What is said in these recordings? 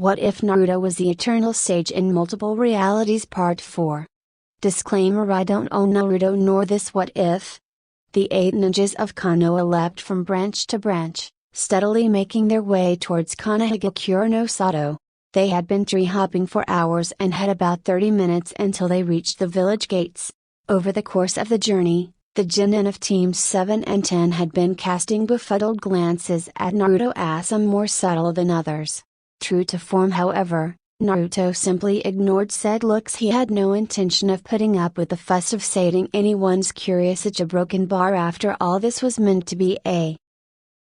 What if Naruto was the eternal sage in multiple realities? Part 4. Disclaimer: I don't own Naruto nor this what if. The 8 ninjas of Konoha leapt from branch to branch, steadily making their way towards Konohagakure no Sato. They had been tree hopping for hours and had about 30 minutes until they reached the village gates. Over the course of the journey, the genin of Teams 7 and 10 had been casting befuddled glances at Naruto, as some more subtle than others. True to form, however, Naruto simply ignored said looks. He had no intention of putting up with the fuss of sating anyone's curiosity. A broken bar, after all, this was meant to be a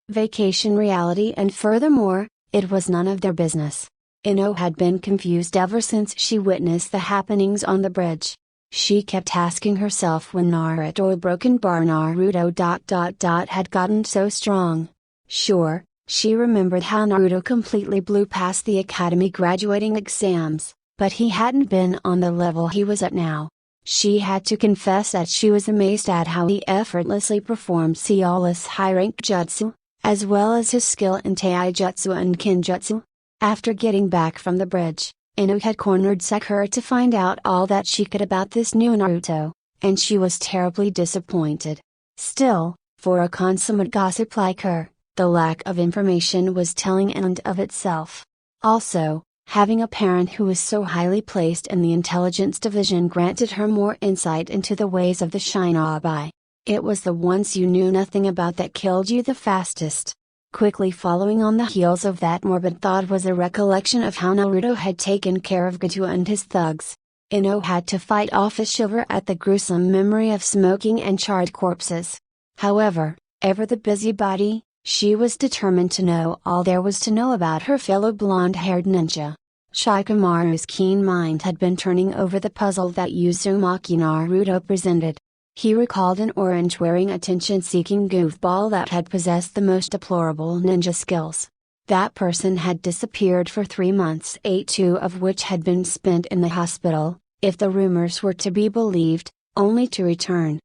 vacation reality, and furthermore, it was none of their business. Ino had been confused ever since she witnessed the happenings on the bridge. She kept asking herself when Naruto broken bar Naruto had gotten so strong. Sure, she remembered how Naruto completely blew past the academy graduating exams, but he hadn't been on the level he was at now. She had to confess that she was amazed at how he effortlessly performed Ciola's high-rank jutsu, as well as his skill in taijutsu and kinjutsu. After getting back from the bridge, Ino had cornered Sakura to find out all that she could about this new Naruto, and she was terribly disappointed. Still, for a consummate gossip like her, the lack of information was telling and of itself. Also, having a parent who was so highly placed in the intelligence division granted her more insight into the ways of the shinobi. It was the ones you knew nothing about that killed you the fastest. Quickly following on the heels of that morbid thought was a recollection of how Naruto had taken care of Gato and his thugs. Ino had to fight off a shiver at the gruesome memory of smoking and charred corpses. However, ever the busybody, she was determined to know all there was to know about her fellow blonde-haired ninja. Shikamaru's keen mind had been turning over the puzzle that Uzumaki Naruto presented. He recalled an orange-wearing attention-seeking goofball that had possessed the most deplorable ninja skills. That person had disappeared for 3 months, 2 of which had been spent in the hospital, if the rumors were to be believed, only to return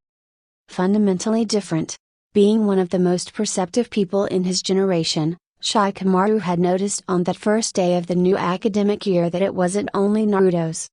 fundamentally different. Being one of the most perceptive people in his generation, Shikamaru had noticed on that first day of the new academic year that it wasn't only Naruto's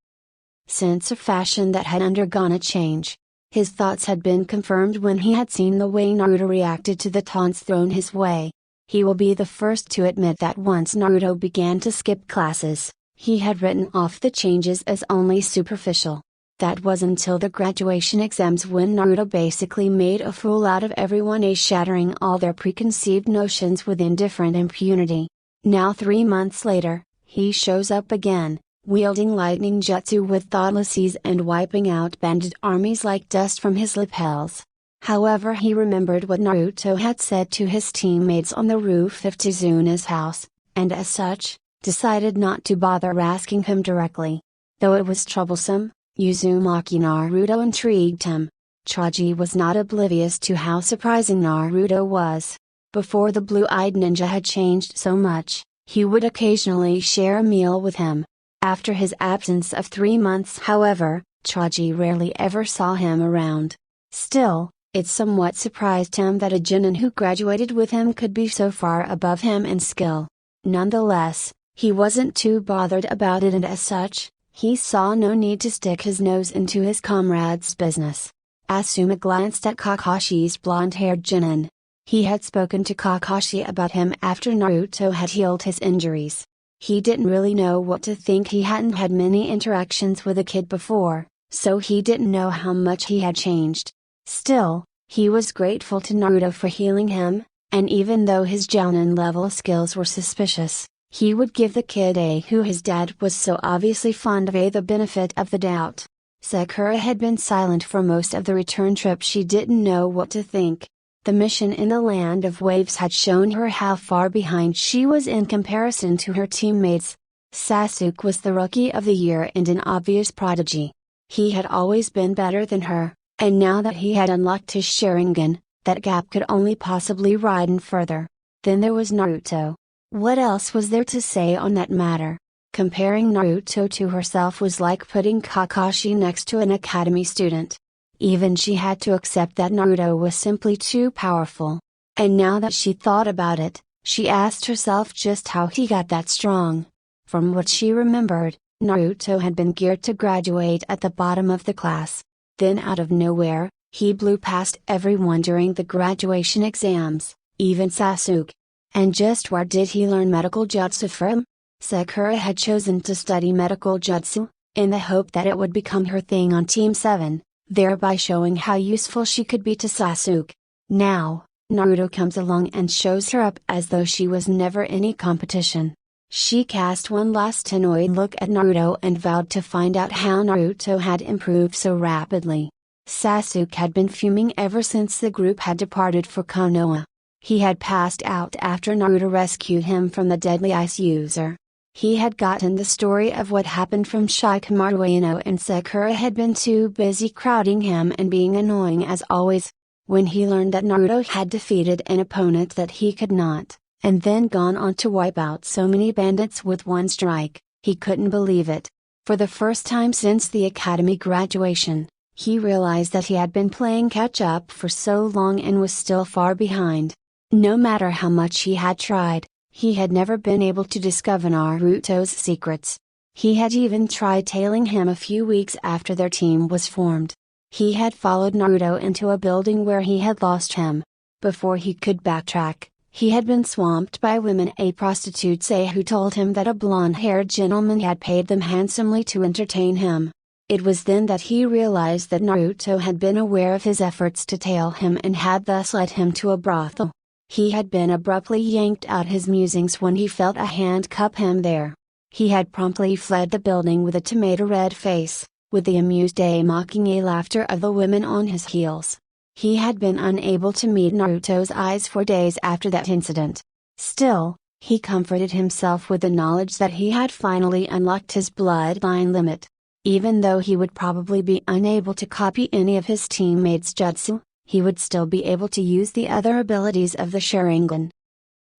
sense of fashion that had undergone a change. His thoughts had been confirmed when he had seen the way Naruto reacted to the taunts thrown his way. He will be the first to admit that once Naruto began to skip classes, he had written off the changes as only superficial. That was until the graduation exams, when Naruto basically made a fool out of everyone, shattering all their preconceived notions with indifferent impunity. Now 3 months later, he shows up again, wielding lightning jutsu with thoughtless ease and wiping out bandit armies like dust from his lapels. However, he remembered what Naruto had said to his teammates on the roof of Tizuna's house, and as such, decided not to bother asking him directly. Though it was troublesome, Uzumaki Naruto intrigued him. Choji was not oblivious to how surprising Naruto was. Before the blue-eyed ninja had changed so much, he would occasionally share a meal with him. After his absence of 3 months, however, Choji rarely ever saw him around. Still, it somewhat surprised him that a genin who graduated with him could be so far above him in skill. Nonetheless, he wasn't too bothered about it, and as such, he saw no need to stick his nose into his comrade's business. Asuma glanced at Kakashi's blonde-haired genin. He had spoken to Kakashi about him after Naruto had healed his injuries. He didn't really know what to think. He hadn't had many interactions with a kid before, so he didn't know how much he had changed. Still, he was grateful to Naruto for healing him, and even though his Jounin level skills were suspicious, he would give the kid who his dad was so obviously fond of the benefit of the doubt. Sakura had been silent for most of the return trip. She didn't know what to think. The mission in the Land of Waves had shown her how far behind she was in comparison to her teammates. Sasuke was the Rookie of the Year and an obvious prodigy. He had always been better than her, and now that he had unlocked his Sharingan, that gap could only possibly widen further. Then there was Naruto. What else was there to say on that matter? Comparing Naruto to herself was like putting Kakashi next to an academy student. Even she had to accept that Naruto was simply too powerful. And now that she thought about it, she asked herself just how he got that strong. From what she remembered, Naruto had been geared to graduate at the bottom of the class. Then out of nowhere, he blew past everyone during the graduation exams, even Sasuke. And just where did he learn medical jutsu from? Sakura had chosen to study medical jutsu, in the hope that it would become her thing on Team 7, thereby showing how useful she could be to Sasuke. Now, Naruto comes along and shows her up as though she was never any competition. She cast one last annoyed look at Naruto and vowed to find out how Naruto had improved so rapidly. Sasuke had been fuming ever since the group had departed for Konoha. He had passed out after Naruto rescued him from the deadly ice user. He had gotten the story of what happened from Shikamaru Ueno, and Sakura had been too busy crowding him and being annoying as always. When he learned that Naruto had defeated an opponent that he could not, and then gone on to wipe out so many bandits with one strike, he couldn't believe it. For the first time since the academy graduation, he realized that he had been playing catch up for so long and was still far behind. No matter how much he had tried, he had never been able to discover Naruto's secrets. He had even tried tailing him a few weeks after their team was formed. He had followed Naruto into a building where he had lost him. Before he could backtrack, he had been swamped by women. A prostitute who told him that a blonde-haired gentleman had paid them handsomely to entertain him. It was then that he realized that Naruto had been aware of his efforts to tail him and had thus led him to a brothel. He had been abruptly yanked out his musings when he felt a hand cup him there. He had promptly fled the building with a tomato-red face, with the amused mocking laughter of the women on his heels. He had been unable to meet Naruto's eyes for days after that incident. Still, he comforted himself with the knowledge that he had finally unlocked his bloodline limit. Even though he would probably be unable to copy any of his teammates' jutsu, he would still be able to use the other abilities of the Sharingan.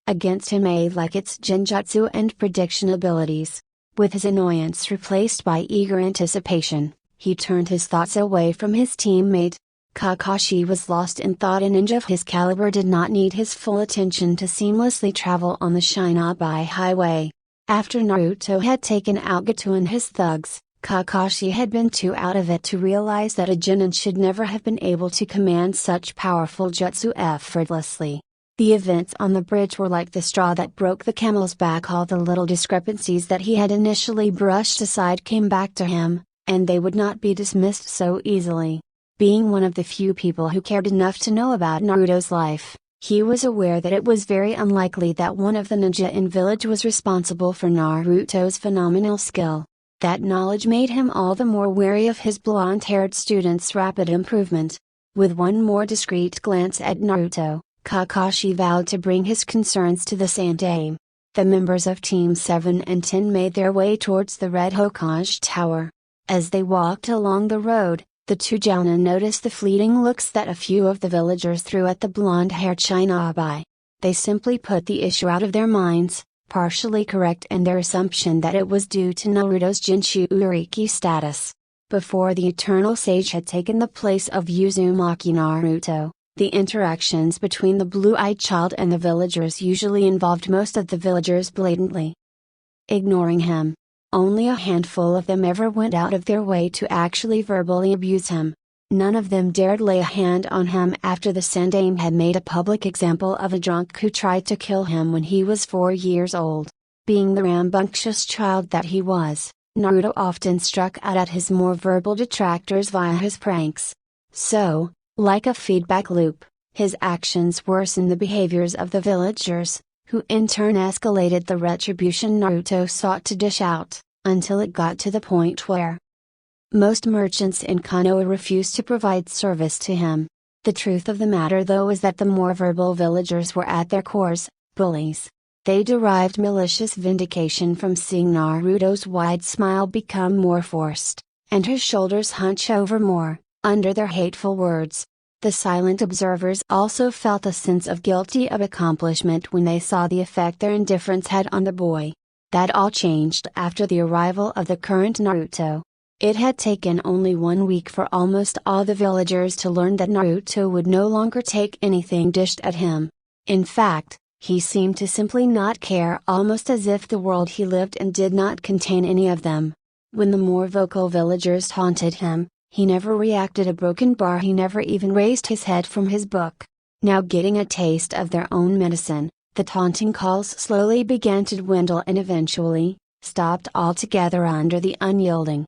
Against him like its genjutsu and prediction abilities. With his annoyance replaced by eager anticipation, he turned his thoughts away from his teammate. Kakashi was lost in thought. A ninja of his caliber did not need his full attention to seamlessly travel on the Shinobi Highway. After Naruto had taken out Gato and his thugs, Kakashi had been too out of it to realize that a genin should never have been able to command such powerful jutsu effortlessly. The events on the bridge were like the straw that broke the camel's back. All the little discrepancies that he had initially brushed aside came back to him, and they would not be dismissed so easily. Being one of the few people who cared enough to know about Naruto's life, he was aware that it was very unlikely that one of the ninja in village was responsible for Naruto's phenomenal skill. That knowledge made him all the more wary of his blonde-haired student's rapid improvement. With one more discreet glance at Naruto, Kakashi vowed to bring his concerns to the Sandaime. The members of Team 7 and 10 made their way towards the Red Hokage Tower. As they walked along the road, the two Jounin noticed the fleeting looks that a few of the villagers threw at the blonde-haired Shinobi. They simply put the issue out of their minds, partially correct in their assumption that it was due to Naruto's Jinchuriki status. Before the Eternal Sage had taken the place of Uzumaki Naruto, the interactions between the blue-eyed child and the villagers usually involved most of the villagers blatantly ignoring him. Only a handful of them ever went out of their way to actually verbally abuse him. None of them dared lay a hand on him after the Sandaime had made a public example of a drunk who tried to kill him when he was 4 years old. Being the rambunctious child that he was, Naruto often struck out at his more verbal detractors via his pranks. So, like a feedback loop, his actions worsened the behaviors of the villagers, who in turn escalated the retribution Naruto sought to dish out, until it got to the point where most merchants in Konoha refused to provide service to him. The truth of the matter though is that the more verbal villagers were at their cores, bullies. They derived malicious vindication from seeing Naruto's wide smile become more forced, and his shoulders hunch over more, under their hateful words. The silent observers also felt a sense of guilty of accomplishment when they saw the effect their indifference had on the boy. That all changed after the arrival of the current Naruto. It had taken only 1 week for almost all the villagers to learn that Naruto would no longer take anything dished at him. In fact, He seemed to simply not care, almost as if the world he lived in did not contain any of them. When the more vocal villagers taunted him, he never reacted a broken bar, he never even raised his head from his book. Now getting a taste of their own medicine, the taunting calls slowly began to dwindle and eventually, stopped altogether under the unyielding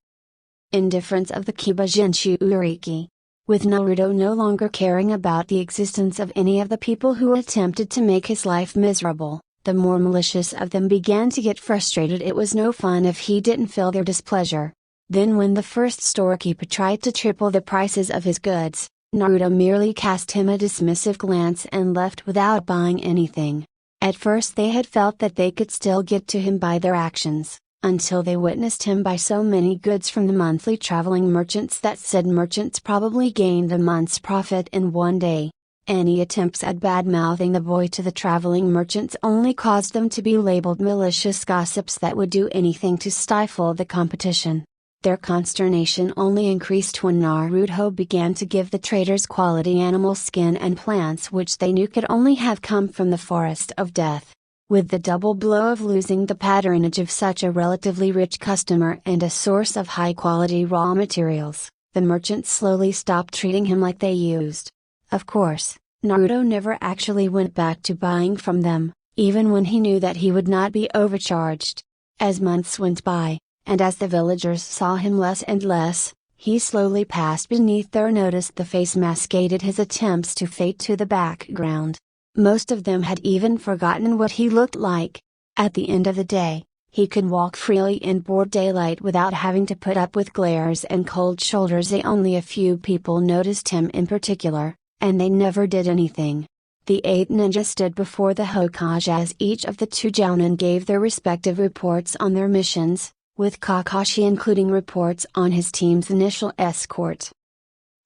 indifference of the Kibajinshi Uriki. With Naruto no longer caring about the existence of any of the people who attempted to make his life miserable, the more malicious of them began to get frustrated. It was no fun if he didn't feel their displeasure. Then when the first storekeeper tried to triple the prices of his goods, Naruto merely cast him a dismissive glance and left without buying anything. At first they had felt that they could still get to him by their actions, until they witnessed him buy so many goods from the monthly traveling merchants that said merchants probably gained a month's profit in one day. Any attempts at bad-mouthing the boy to the traveling merchants only caused them to be labeled malicious gossips that would do anything to stifle the competition. Their consternation only increased when Naruto began to give the traders quality animal skin and plants which they knew could only have come from the forest of death. With the double blow of losing the patronage of such a relatively rich customer and a source of high-quality raw materials, the merchants slowly stopped treating him like they used. Of course, Naruto never actually went back to buying from them, even when he knew that he would not be overcharged. As months went by, and as the villagers saw him less and less, he slowly passed beneath their notice. The face masked his attempts to fade to the background. Most of them had even forgotten what he looked like. At the end of the day, he could walk freely in broad daylight without having to put up with glares and cold shoulders. Only a few people noticed him in particular, and they never did anything. The 8 ninjas stood before the Hokage as each of the 2 jounin gave their respective reports on their missions, with Kakashi including reports on his team's initial escort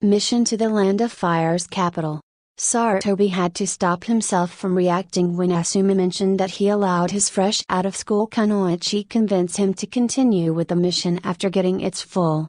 mission to the Land of Fire's capital. Sarutobi had to stop himself from reacting when Asuma mentioned that he allowed his fresh out-of-school kunoichi convince him to continue with the mission after getting its full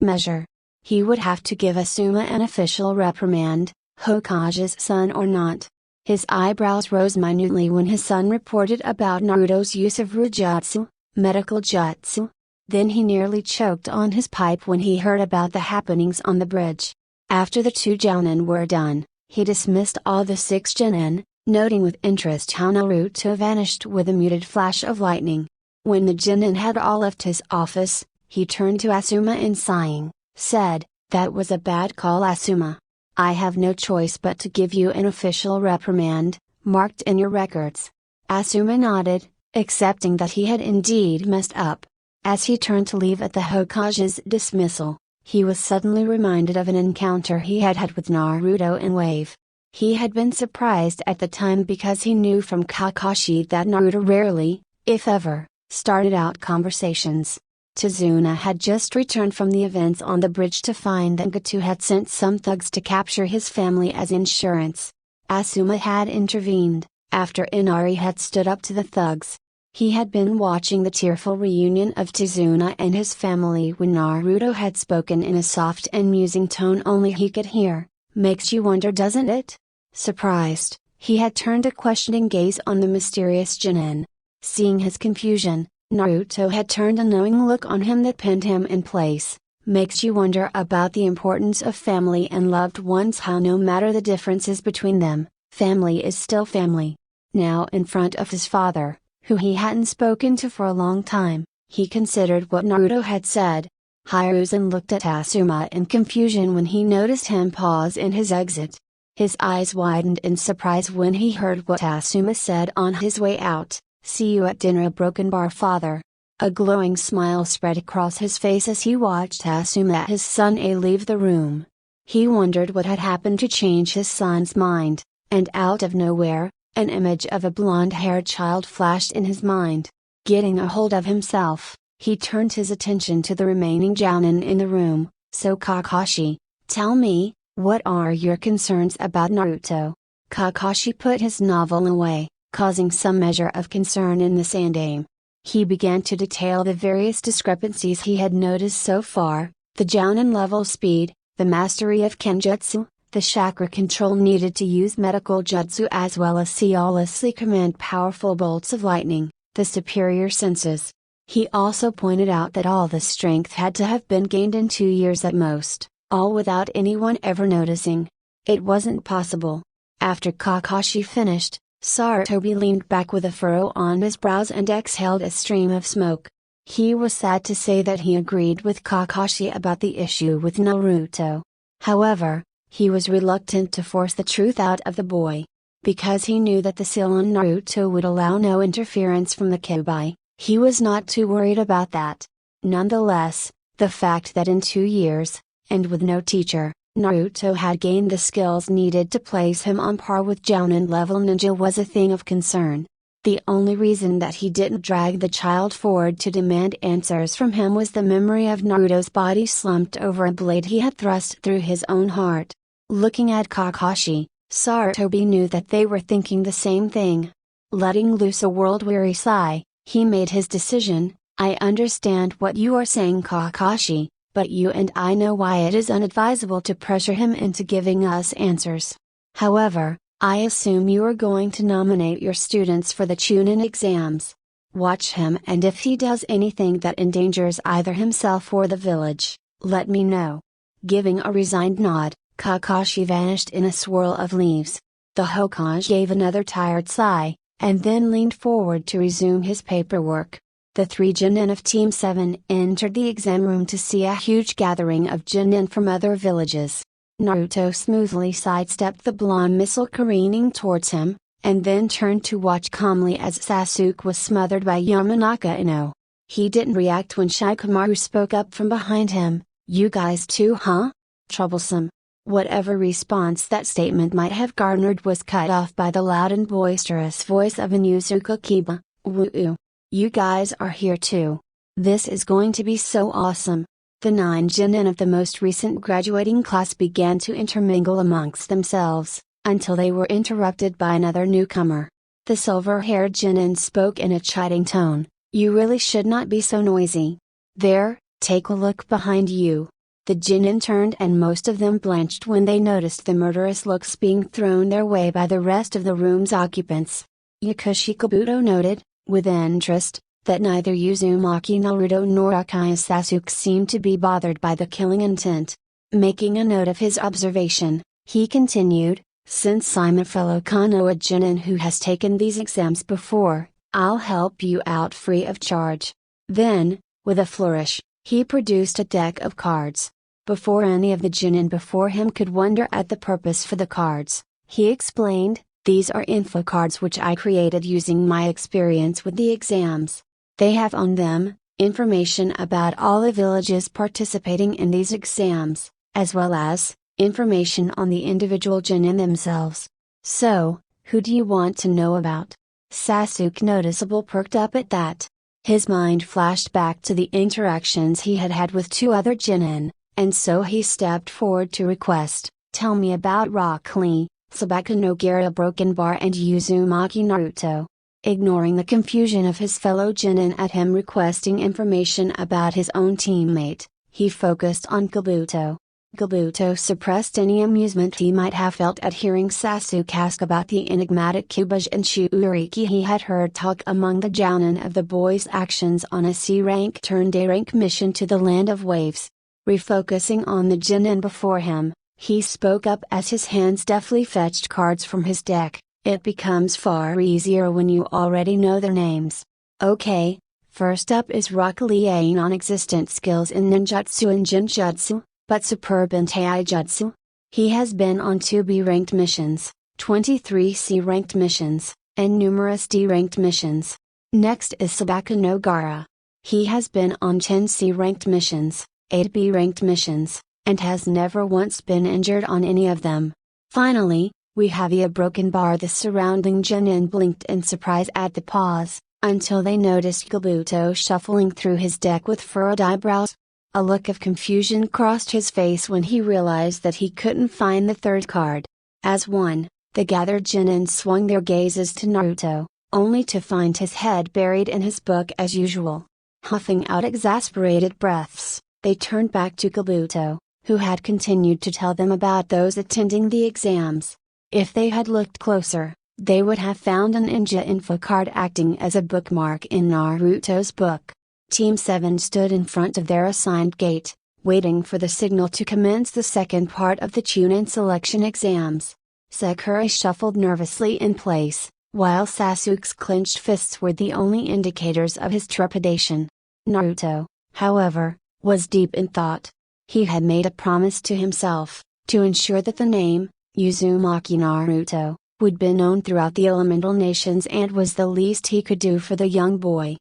measure. He would have to give Asuma an official reprimand, Hokage's son or not. His eyebrows rose minutely when his son reported about Naruto's use of Rujutsu, medical jutsu. Then he nearly choked on his pipe when he heard about the happenings on the bridge. After the 2 jounin were done, he dismissed all the 6 genin, noting with interest how Naruto vanished with a muted flash of lightning. When the genin had all left his office, he turned to Asuma and sighing, said, "That was a bad call, Asuma. I have no choice but to give you an official reprimand, marked in your records." Asuma nodded, accepting that he had indeed messed up. As he turned to leave at the Hokage's dismissal, he was suddenly reminded of an encounter he had had with Naruto in Wave. He had been surprised at the time because he knew from Kakashi that Naruto rarely, if ever, started out conversations. Tazuna had just returned from the events on the bridge to find that Gato had sent some thugs to capture his family as insurance. Asuma had intervened, after Inari had stood up to the thugs. He had been watching the tearful reunion of Tazuna and his family when Naruto had spoken in a soft and musing tone only he could hear. "Makes you wonder, doesn't it?" Surprised, he had turned a questioning gaze on the mysterious genin. Seeing his confusion, Naruto had turned a knowing look on him that pinned him in place. "Makes you wonder about the importance of family and loved ones, how no matter the differences between them, family is still family." Now in front of his father, who he hadn't spoken to for a long time, he considered what Naruto had said. Hiruzen looked at Asuma in confusion when he noticed him pause in his exit. His eyes widened in surprise when he heard what Asuma said on his way out, "See you at dinner, broken bar, father." A glowing smile spread across his face as he watched Asuma his son leave the room. He wondered what had happened to change his son's mind, and out of nowhere, an image of a blonde-haired child flashed in his mind. Getting a hold of himself, he turned his attention to the remaining jounin in the room. "So Kakashi, tell me, what are your concerns about Naruto?" Kakashi put his novel away, causing some measure of concern in the Sandaime. He began to detail the various discrepancies he had noticed so far: the jounin level speed, the mastery of kenjutsu, The chakra control needed to use medical jutsu as well as seamlessly command powerful bolts of lightning, the superior senses. He also pointed out that all the strength had to have been gained in 2 years at most, all without anyone ever noticing. It wasn't possible. After Kakashi finished, Sarutobi leaned back with a furrow on his brows and exhaled a stream of smoke. He was sad to say that he agreed with Kakashi about the issue with Naruto. However, he was reluctant to force the truth out of the boy. Because he knew that the seal on Naruto would allow no interference from the Kyuubi, he was not too worried about that. Nonetheless, the fact that in 2 years, and with no teacher, Naruto had gained the skills needed to place him on par with Jounin level ninja was a thing of concern. The only reason that he didn't drag the child forward to demand answers from him was the memory of Naruto's body slumped over a blade he had thrust through his own heart. Looking at Kakashi, Sarutobi knew that they were thinking the same thing. Letting loose a world-weary sigh, he made his decision. I understand what you are saying, Kakashi, but you and I know why it is unadvisable to pressure him into giving us answers. However, I assume you are going to nominate your students for the Chunin exams. Watch him, and if he does anything that endangers either himself or the village, let me know. Giving a resigned nod, Kakashi vanished in a swirl of leaves. The Hokage gave another tired sigh, and then leaned forward to resume his paperwork. The 3 Genin of Team 7 entered the exam room to see a huge gathering of Genin from other villages. Naruto smoothly sidestepped the blonde missile careening towards him, and then turned to watch calmly as Sasuke was smothered by Yamanaka Ino. He didn't react when Shikamaru spoke up from behind him, "You guys too, huh? Troublesome." Whatever response that statement might have garnered was cut off by the loud and boisterous voice of Inuzuka Kiba, "Woo! You guys are here too. This is going to be so awesome." The 9 Genin of the most recent graduating class began to intermingle amongst themselves, until they were interrupted by another newcomer. The silver-haired Genin spoke in a chiding tone, "You really should not be so noisy. There, take a look behind you." The Genin turned and most of them blanched when they noticed the murderous looks being thrown their way by the rest of the room's occupants. Yakushi Kabuto noted, with interest, that neither Uzumaki Naruto nor Akaya Sasuke seemed to be bothered by the killing intent. Making a note of his observation, he continued, "Since I'm a fellow Konoha Genin who has taken these exams before, I'll help you out free of charge." Then, with a flourish, he produced a deck of cards. Before any of the Genin before him could wonder at the purpose for the cards, he explained, "These are info cards which I created using my experience with the exams. They have on them, information about all the villages participating in these exams, as well as, information on the individual Genin themselves. So, who do you want to know about?" Sasuke noticeable perked up at that. His mind flashed back to the interactions he had had with 2 other Genin, and so he stepped forward to request, "Tell me about Rock Lee, Sabaka no Gara Broken Bar and Uzumaki Naruto." Ignoring the confusion of his fellow Genin at him requesting information about his own teammate, he focused on Kabuto. Kabuto suppressed any amusement he might have felt at hearing Sasuke ask about the enigmatic Kyuubi and Shuuriki he had heard talk among the Jounin of the boy's actions on a C-rank turned A-rank mission to the Land of Waves. Refocusing on the Genin before him, he spoke up as his hands deftly fetched cards from his deck. "It becomes far easier when you already know their names. Okay, first up is Rock Lee, a non-existent skills in ninjutsu and jinjutsu, but superb in taijutsu. He has been on 2 B-ranked missions, 23 C-ranked missions, and numerous D-ranked missions. Next is Sabaka no Gara. He has been on 10 C-ranked missions, 8 B-ranked missions, and has never once been injured on any of them. Finally, we have a Broken Bar." The surrounding Genin blinked in surprise at the pause, until they noticed Kabuto shuffling through his deck with furrowed eyebrows. A look of confusion crossed his face when he realized that he couldn't find the 3rd card. As one, the gathered Genin swung their gazes to Naruto, only to find his head buried in his book as usual. Huffing out exasperated breaths, they turned back to Kabuto, who had continued to tell them about those attending the exams. If they had looked closer, they would have found a ninja info card acting as a bookmark in Naruto's book. Team 7 stood in front of their assigned gate, waiting for the signal to commence the second part of the Chunin selection exams. Sakura shuffled nervously in place, while Sasuke's clenched fists were the only indicators of his trepidation. Naruto, however, was deep in thought. He had made a promise to himself, to ensure that the name, Uzumaki Naruto, would be known throughout the elemental nations, and was the least he could do for the young boy,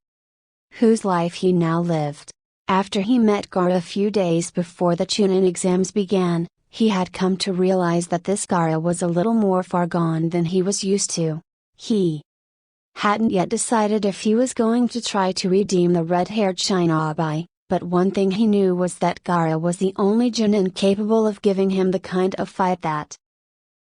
whose life he now lived. After he met Gaara a few days before the Chunin exams began, he had come to realize that this Gaara was a little more far gone than he was used to. He hadn't yet decided if he was going to try to redeem the red-haired shinobi, but one thing he knew was that Gaara was the only Chunin capable of giving him the kind of fight that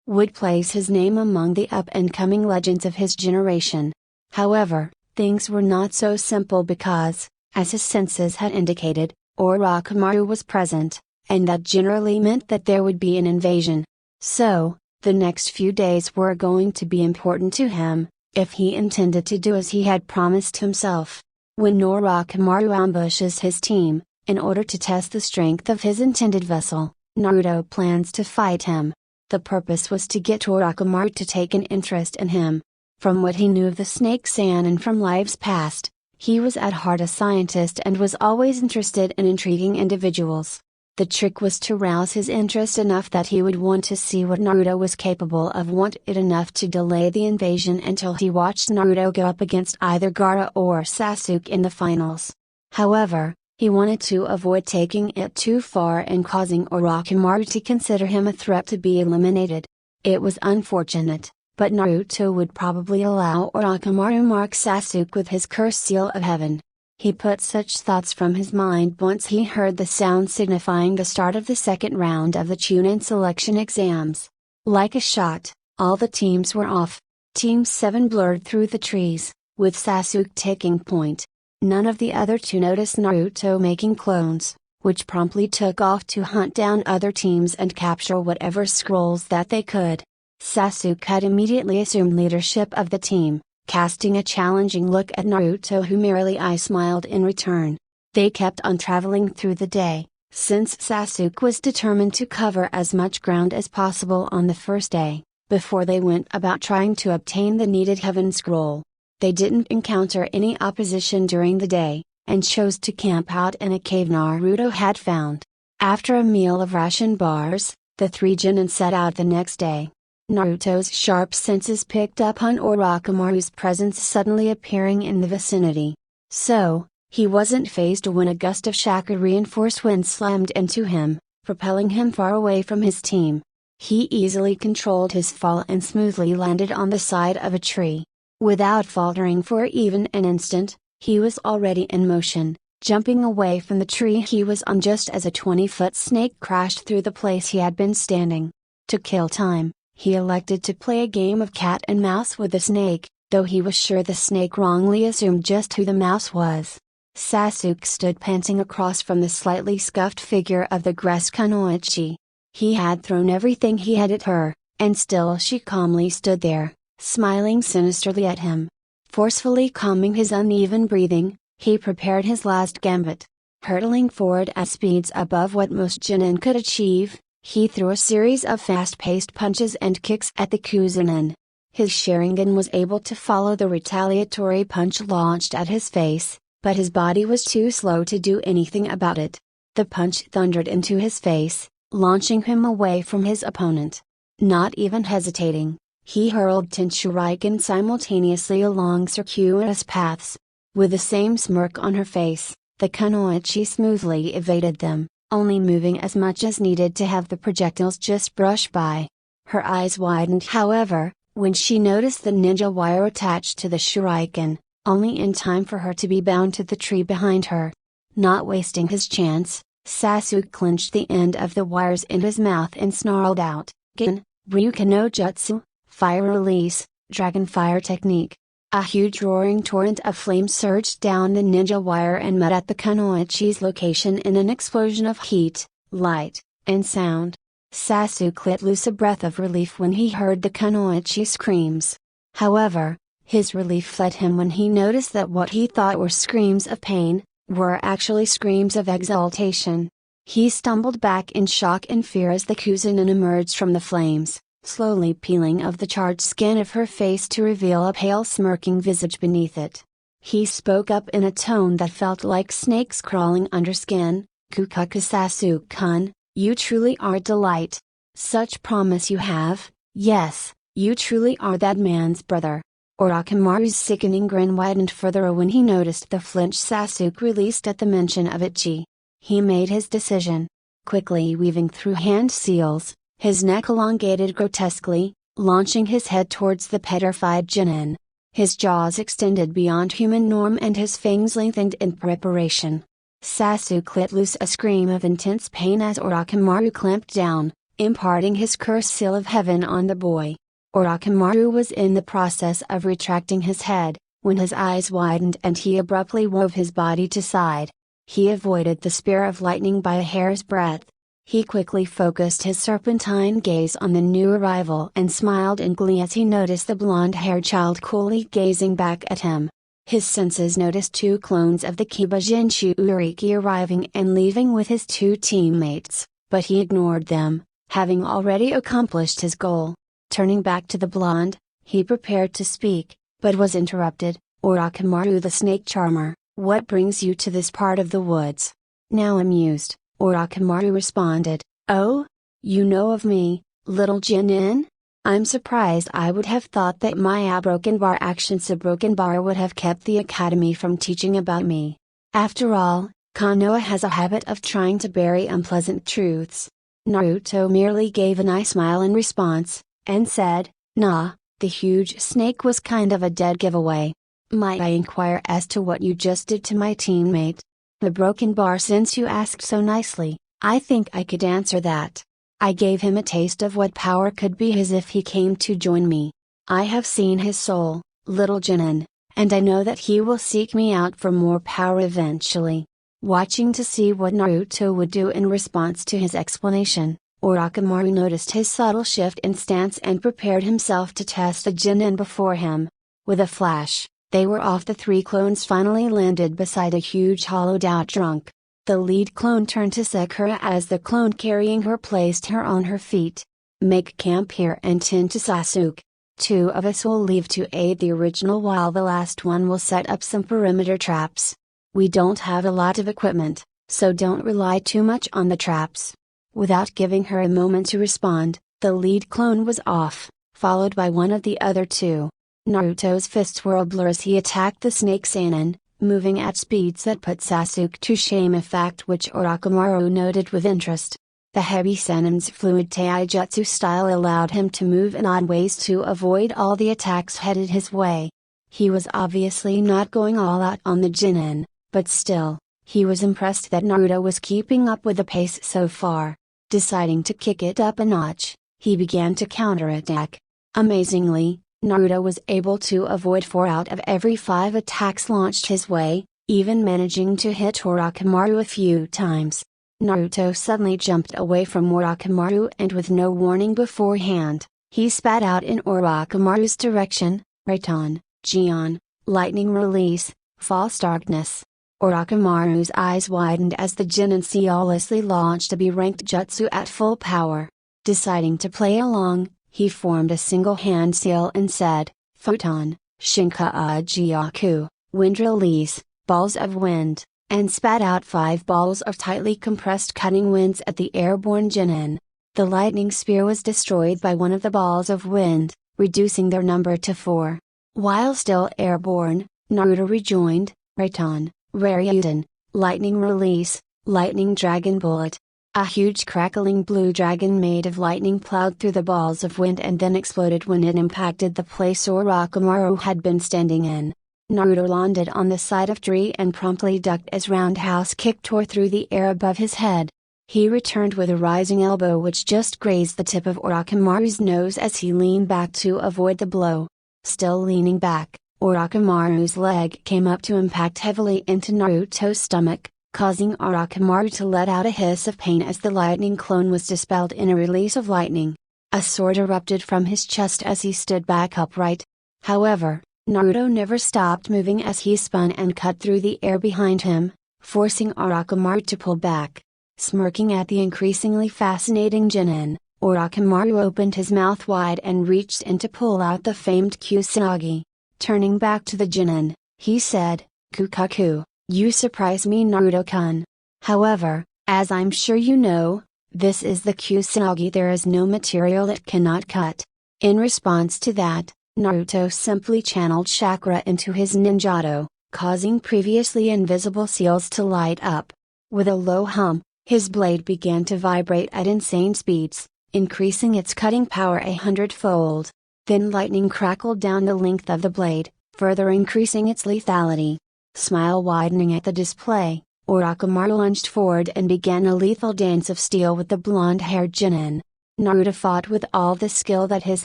would place his name among the up-and-coming legends of his generation. However, things were not so simple because, as his senses had indicated, Orochimaru was present, and that generally meant that there would be an invasion. So, the next few days were going to be important to him, if he intended to do as he had promised himself. When Orochimaru ambushes his team, in order to test the strength of his intended vessel, Naruto plans to fight him. The purpose was to get Orochimaru to take an interest in him. From what he knew of the Snake Sand and from lives past, he was at heart a scientist and was always interested in intriguing individuals. The trick was to rouse his interest enough that he would want to see what Naruto was capable of, want it enough to delay the invasion until he watched Naruto go up against either Gaara or Sasuke in the finals. However, he wanted to avoid taking it too far and causing Orochimaru to consider him a threat to be eliminated. It was unfortunate, but Naruto would probably allow Orochimaru mark Sasuke with his cursed seal of heaven. He put such thoughts from his mind once he heard the sound signifying the start of the second round of the Chunin selection exams. Like a shot, all the teams were off. Team 7 blurred through the trees, with Sasuke taking point. None of the other two noticed Naruto making clones, which promptly took off to hunt down other teams and capture whatever scrolls that they could. Sasuke had immediately assumed leadership of the team, casting a challenging look at Naruto, who merely smiled in return. They kept on traveling through the day, since Sasuke was determined to cover as much ground as possible on the first day, before they went about trying to obtain the needed Heaven Scroll. They didn't encounter any opposition during the day, and chose to camp out in a cave Naruto had found. After a meal of ration bars, the three Chunin set out the next day. Naruto's sharp senses picked up on Orochimaru's presence suddenly appearing in the vicinity. So, he wasn't fazed when a gust of chakra-reinforced wind slammed into him, propelling him far away from his team. He easily controlled his fall and smoothly landed on the side of a tree. Without faltering for even an instant, he was already in motion, jumping away from the tree he was on just as a 20-foot snake crashed through the place he had been standing. To kill time, he elected to play a game of cat and mouse with the snake, though he was sure the snake wrongly assumed just who the mouse was. Sasuke stood panting across from the slightly scuffed figure of the grass kunoichi. He had thrown everything he had at her, and still she calmly stood there, smiling sinisterly at him. Forcefully calming his uneven breathing, he prepared his last gambit. Hurtling forward at speeds above what most Chunin could achieve, he threw a series of fast-paced punches and kicks at the Kuzunin. His Sharingan was able to follow the retaliatory punch launched at his face, but his body was too slow to do anything about it. The punch thundered into his face, launching him away from his opponent. Not even hesitating, he hurled 10 shuriken simultaneously along circuitous paths. With the same smirk on her face, the kunoichi smoothly evaded them, only moving as much as needed to have the projectiles just brush by. Her eyes widened, however, when she noticed the ninja wire attached to the shuriken, only in time for her to be bound to the tree behind her. Not wasting his chance, Sasuke clenched the end of the wires in his mouth and snarled out, "Gin, Ryuken no Jutsu, Fire Release, Dragon Fire Technique." A huge roaring torrent of flame surged down the ninja wire and met at the kunoichi's location in an explosion of heat, light, and sound. Sasuke let loose a breath of relief when he heard the kunoichi screams. However, his relief fled him when he noticed that what he thought were screams of pain, were actually screams of exultation. He stumbled back in shock and fear as the Kuzunin emerged from the flames, slowly peeling off the charred skin of her face to reveal a pale smirking visage beneath it. He spoke up in a tone that felt like snakes crawling under skin, "Kukaku Sasuke-kun, you truly are a delight. Such promise you have, yes, you truly are that man's brother." Orochimaru's sickening grin widened further when he noticed the flinch Sasuke released at the mention of Ichi. He made his decision. Quickly weaving through hand seals, his neck elongated grotesquely, launching his head towards the petrified Jinin. His jaws extended beyond human norm and his fangs lengthened in preparation. Sasuke let loose a scream of intense pain as Orochimaru clamped down, imparting his curse seal of heaven on the boy. Orochimaru was in the process of retracting his head, when his eyes widened and he abruptly wove his body to side. He avoided the spear of lightning by a hair's breadth. He quickly focused his serpentine gaze on the new arrival and smiled in glee as he noticed the blonde-haired child coolly gazing back at him. His senses noticed two clones of the Kibajin Uriki arriving and leaving with his two teammates, but he ignored them, having already accomplished his goal. Turning back to the blonde, he prepared to speak, but was interrupted. "Orochimaru the snake charmer, what brings you to this part of the woods?" Now amused, Orochimaru responded, "Oh? You know of me, little Jinin? I'm surprised. I would have thought that my broken bar would have kept the academy from teaching about me. After all, Konoha has a habit of trying to bury unpleasant truths." Naruto merely gave a nice smile in response, and said, "Nah, the huge snake was kind of a dead giveaway. Might I inquire as to what you just did to my teammate?" "The broken bar. Since you asked so nicely, I think I could answer that. I gave him a taste of what power could be his if he came to join me. I have seen his soul, little Jinin, and I know that he will seek me out for more power eventually." Watching to see what Naruto would do in response to his explanation, Orochimaru noticed his subtle shift in stance and prepared himself to test the Jinin before him. With a flash, they were off. The three clones finally landed beside a huge hollowed-out trunk. The lead clone turned to Sakura as the clone carrying her placed her on her feet. "Make camp here and tend to Sasuke. Two of us will leave to aid the original while the last one will set up some perimeter traps. We don't have a lot of equipment, so don't rely too much on the traps." Without giving her a moment to respond, the lead clone was off, followed by one of the other two. Naruto's fists were a blur as he attacked the snake Sannin, moving at speeds that put Sasuke to shame, a fact which Orochimaru noted with interest. The heavy Sannin's fluid taijutsu style allowed him to move in odd ways to avoid all the attacks headed his way. He was obviously not going all out on the Jinin, but still, he was impressed that Naruto was keeping up with the pace so far. Deciding to kick it up a notch, he began to counterattack. Amazingly, Naruto was able to avoid 4 out of every 5 attacks launched his way, even managing to hit Orochimaru a few times. Naruto suddenly jumped away from Orochimaru and with no warning beforehand, he spat out in Orochimaru's direction, Raiton, Gion, lightning release, false darkness. Orochimaru's eyes widened as the Jinin seamlessly launched a B-ranked jutsu at full power. Deciding to play along, he formed a single hand seal and said, "Photon, Shinka-Gyaku, wind release, balls of wind," and spat out 5 balls of tightly compressed cutting winds at the airborne Jinin. The lightning spear was destroyed by one of the balls of wind, reducing their number to 4. While still airborne, Naruto rejoined, Raiton, Raryuden, lightning release, lightning dragon bullet. A huge crackling blue dragon made of lightning plowed through the balls of wind and then exploded when it impacted the place Orochimaru had been standing in. Naruto landed on the side of tree and promptly ducked as roundhouse kick tore through the air above his head. He returned with a rising elbow which just grazed the tip of Orochimaru's nose as he leaned back to avoid the blow. Still leaning back, Orochimaru's leg came up to impact heavily into Naruto's stomach, causing Orochimaru to let out a hiss of pain as the lightning clone was dispelled in a release of lightning. A sword erupted from his chest as he stood back upright. However, Naruto never stopped moving as he spun and cut through the air behind him, forcing Orochimaru to pull back. Smirking at the increasingly fascinating Genin, Orochimaru opened his mouth wide and reached in to pull out the famed Kusanagi. Turning back to the Genin, he said, "Kukaku, you surprise me, Naruto-kun. However, as I'm sure you know, this is the Kusanagi. There is no material it cannot cut." In response to that, Naruto simply channeled chakra into his ninjato, causing previously invisible seals to light up. With a low hum, his blade began to vibrate at insane speeds, increasing its cutting power 100-fold. Then lightning crackled down the length of the blade, further increasing its lethality. Smile widening at the display, Orochimaru lunged forward and began a lethal dance of steel with the blonde-haired Genin. Naruto fought with all the skill that his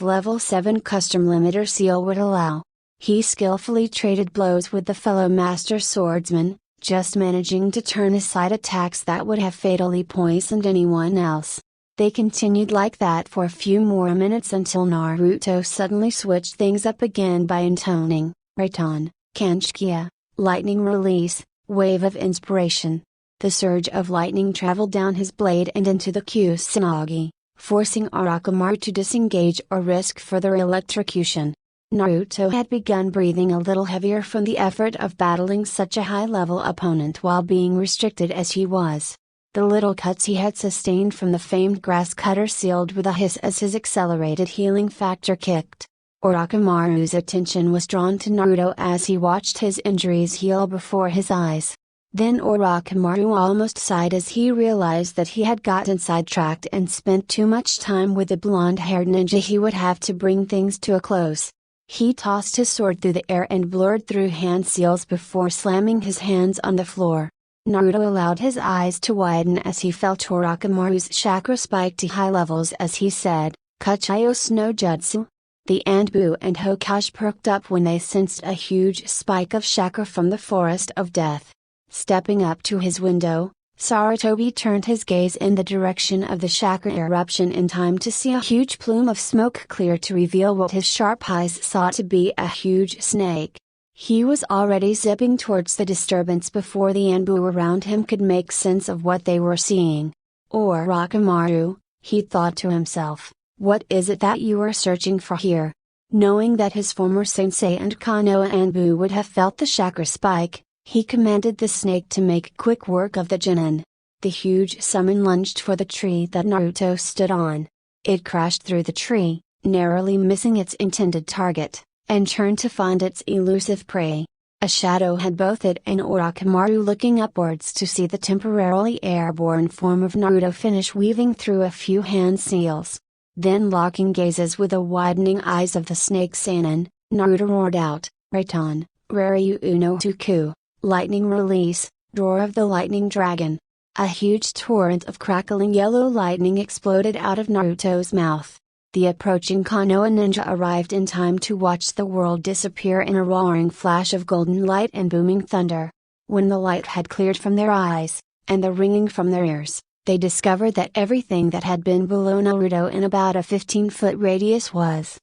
level 7 custom limiter seal would allow. He skillfully traded blows with the fellow master swordsman, just managing to turn aside attacks that would have fatally poisoned anyone else. They continued like that for a few more minutes until Naruto suddenly switched things up again by intoning, Raiton, Kanshkia, lightning release, wave of inspiration. The surge of lightning traveled down his blade and into the Kusanagi, forcing Orochimaru to disengage or risk further electrocution. Naruto had begun breathing a little heavier from the effort of battling such a high-level opponent while being restricted as he was. The little cuts he had sustained from the famed grass cutter sealed with a hiss as his accelerated healing factor kicked. Orochimaru's attention was drawn to Naruto as he watched his injuries heal before his eyes. Then Orochimaru almost sighed as he realized that he had gotten sidetracked and spent too much time with the blonde-haired ninja. He would have to bring things to a close. He tossed his sword through the air and blurred through hand seals before slamming his hands on the floor. Naruto allowed his eyes to widen as he felt Orochimaru's chakra spike to high levels as he said, "Kachayos no Jutsu?" The Anbu and Hokage perked up when they sensed a huge spike of chakra from the forest of death. Stepping up to his window, Sarutobi turned his gaze in the direction of the chakra eruption in time to see a huge plume of smoke clear to reveal what his sharp eyes saw to be a huge snake. He was already zipping towards the disturbance before the Anbu around him could make sense of what they were seeing. "Orochimaru," he thought to himself, "what is it that you are searching for here?" Knowing that his former sensei and Konoha Anbu would have felt the chakra spike, he commanded the snake to make quick work of the Genin. The huge summon lunged for the tree that Naruto stood on. It crashed through the tree, narrowly missing its intended target, and turned to find its elusive prey. A shadow had both it and Orochimaru looking upwards to see the temporarily airborne form of Naruto finish weaving through a few hand seals. Then locking gazes with the widening eyes of the snake Sannin, Naruto roared out, "Raiton, Raryu Uno Tuku, lightning release, roar of the lightning dragon." A huge torrent of crackling yellow lightning exploded out of Naruto's mouth. The approaching Konoha ninja arrived in time to watch the world disappear in a roaring flash of golden light and booming thunder. When the light had cleared from their eyes, and the ringing from their ears, they discovered that everything that had been below Naruto in about a 15-foot radius was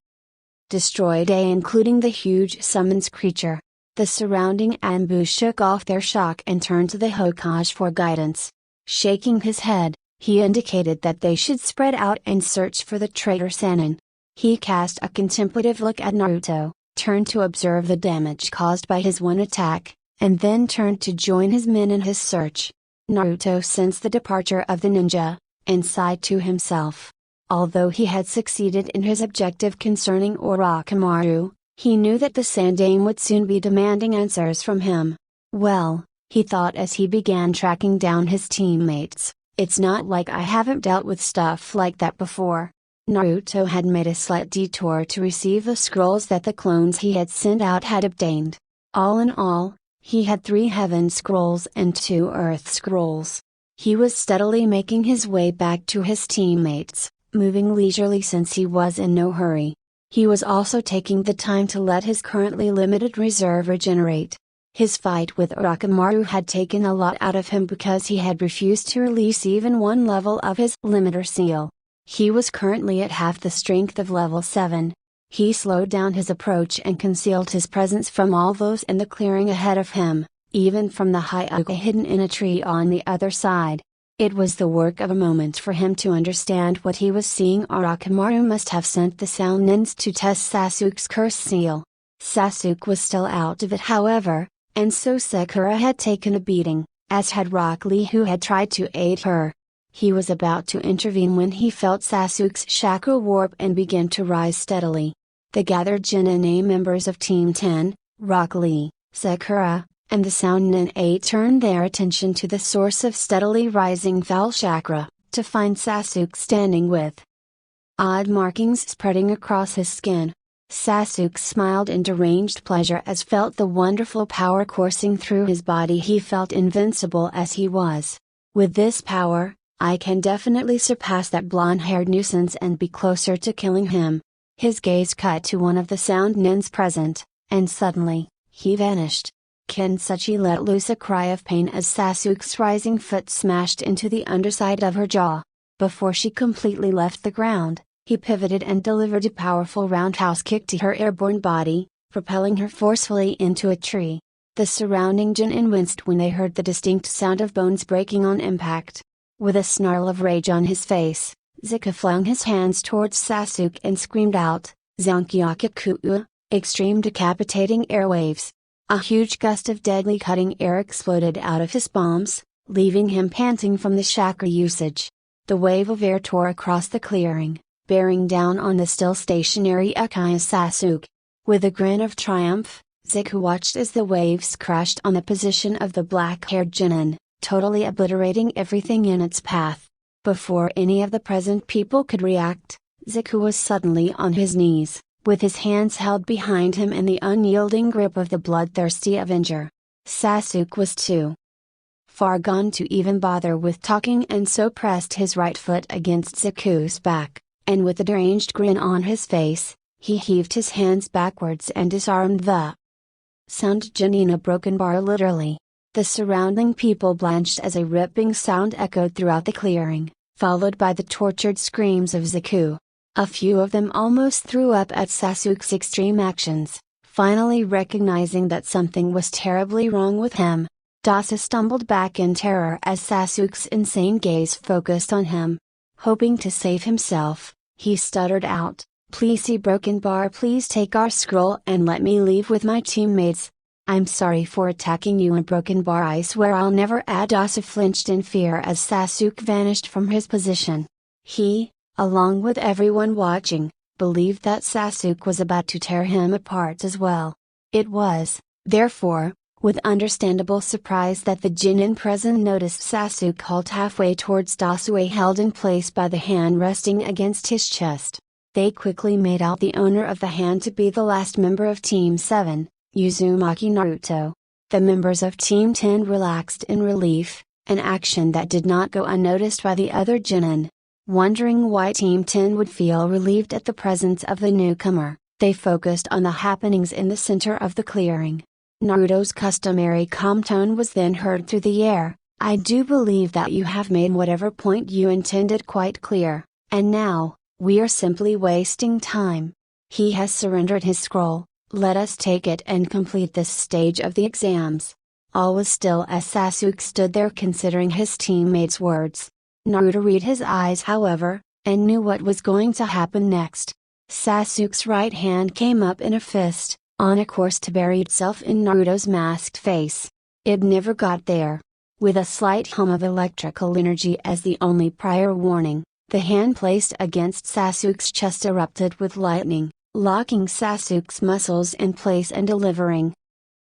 destroyed, including the huge summons creature. The surrounding Anbu shook off their shock and turned to the Hokage for guidance. Shaking his head, he indicated that they should spread out and search for the traitor Sannin. He cast a contemplative look at Naruto, turned to observe the damage caused by his one attack, and then turned to join his men in his search. Naruto sensed the departure of the ninja, and sighed to himself. Although he had succeeded in his objective concerning Orochimaru, he knew that the Sandaime would soon be demanding answers from him. Well, he thought as he began tracking down his teammates, it's not like I haven't dealt with stuff like that before. Naruto had made a slight detour to receive the scrolls that the clones he had sent out had obtained. All in all, he had 3 heaven scrolls and 2 earth scrolls. He was steadily making his way back to his teammates, moving leisurely since he was in no hurry. He was also taking the time to let his currently limited reserve regenerate. His fight with Orochimaru had taken a lot out of him because he had refused to release even one level of his limiter seal. He was currently at half the strength of level 7. He slowed down his approach and concealed his presence from all those in the clearing ahead of him, even from the Hyuga hidden in a tree on the other side. It was the work of a moment for him to understand what he was seeing. Orochimaru must have sent the Sound Nins to test Sasuke's curse seal. Sasuke was still out of it, however, and so Sakura had taken a beating, as had Rock Lee, who had tried to aid her. He was about to intervene when he felt Sasuke's chakra warp and begin to rise steadily. The gathered Genin members of Team 10, Rock Lee, Sakura, and the Sound Nin 8 turned their attention to the source of steadily rising foul chakra, to find Sasuke standing with odd markings spreading across his skin. Sasuke smiled in deranged pleasure as felt the wonderful power coursing through his body. He felt invincible as he was. With this power, I can definitely surpass that blonde-haired nuisance and be closer to killing him. His gaze cut to one of the Sound Nins present, and suddenly, he vanished. Kensuchi let loose a cry of pain as Sasuke's rising foot smashed into the underside of her jaw. Before she completely left the ground, he pivoted and delivered a powerful roundhouse kick to her airborne body, propelling her forcefully into a tree. The surrounding Genin winced when they heard the distinct sound of bones breaking on impact. With a snarl of rage on his face, Zika flung his hands towards Sasuke and screamed out, "Zankyakakuu!" Extreme decapitating airwaves. A huge gust of deadly cutting air exploded out of his palms, leaving him panting from the chakra usage. The wave of air tore across the clearing, bearing down on the still stationary Uchiha Sasuke. With a grin of triumph, Ziku watched as the waves crashed on the position of the black-haired Genin, totally obliterating everything in its path. Before any of the present people could react, Ziku was suddenly on his knees, with his hands held behind him in the unyielding grip of the bloodthirsty Avenger. Sasuke was too far gone to even bother with talking and so pressed his right foot against Ziku's back, and with a deranged grin on his face, he heaved his hands backwards and disarmed the Sound Genin, a broken bar literally. The surrounding people blanched as a ripping sound echoed throughout the clearing, followed by the tortured screams of Ziku. A few of them almost threw up at Sasuke's extreme actions, finally recognizing that something was terribly wrong with him. Dasa stumbled back in terror as Sasuke's insane gaze focused on him. Hoping to save himself, he stuttered out, "Please see broken bar, please take our scroll and let me leave with my teammates. I'm sorry for attacking you." And broken bar, "I swear I'll never add." Dasa flinched in fear as Sasuke vanished from his position. He, along with everyone watching, believed that Sasuke was about to tear him apart as well. It was, therefore, with understandable surprise that the Genin present noticed Sasuke halt halfway towards Dasa, held in place by the hand resting against his chest. They quickly made out the owner of the hand to be the last member of Team 7, Uzumaki Naruto. The members of Team 10 relaxed in relief, an action that did not go unnoticed by the other Genin. Wondering why Team 10 would feel relieved at the presence of the newcomer, they focused on the happenings in the center of the clearing. Naruto's customary calm tone was then heard through the air. "I do believe that you have made whatever point you intended quite clear, and now, we are simply wasting time. He has surrendered his scroll, let us take it and complete this stage of the exams." All was still as Sasuke stood there considering his teammates' words. Naruto read his eyes, however, and knew what was going to happen next. Sasuke's right hand came up in a fist, on a course to bury itself in Naruto's masked face. It never got there. With a slight hum of electrical energy as the only prior warning, the hand placed against Sasuke's chest erupted with lightning, locking Sasuke's muscles in place and delivering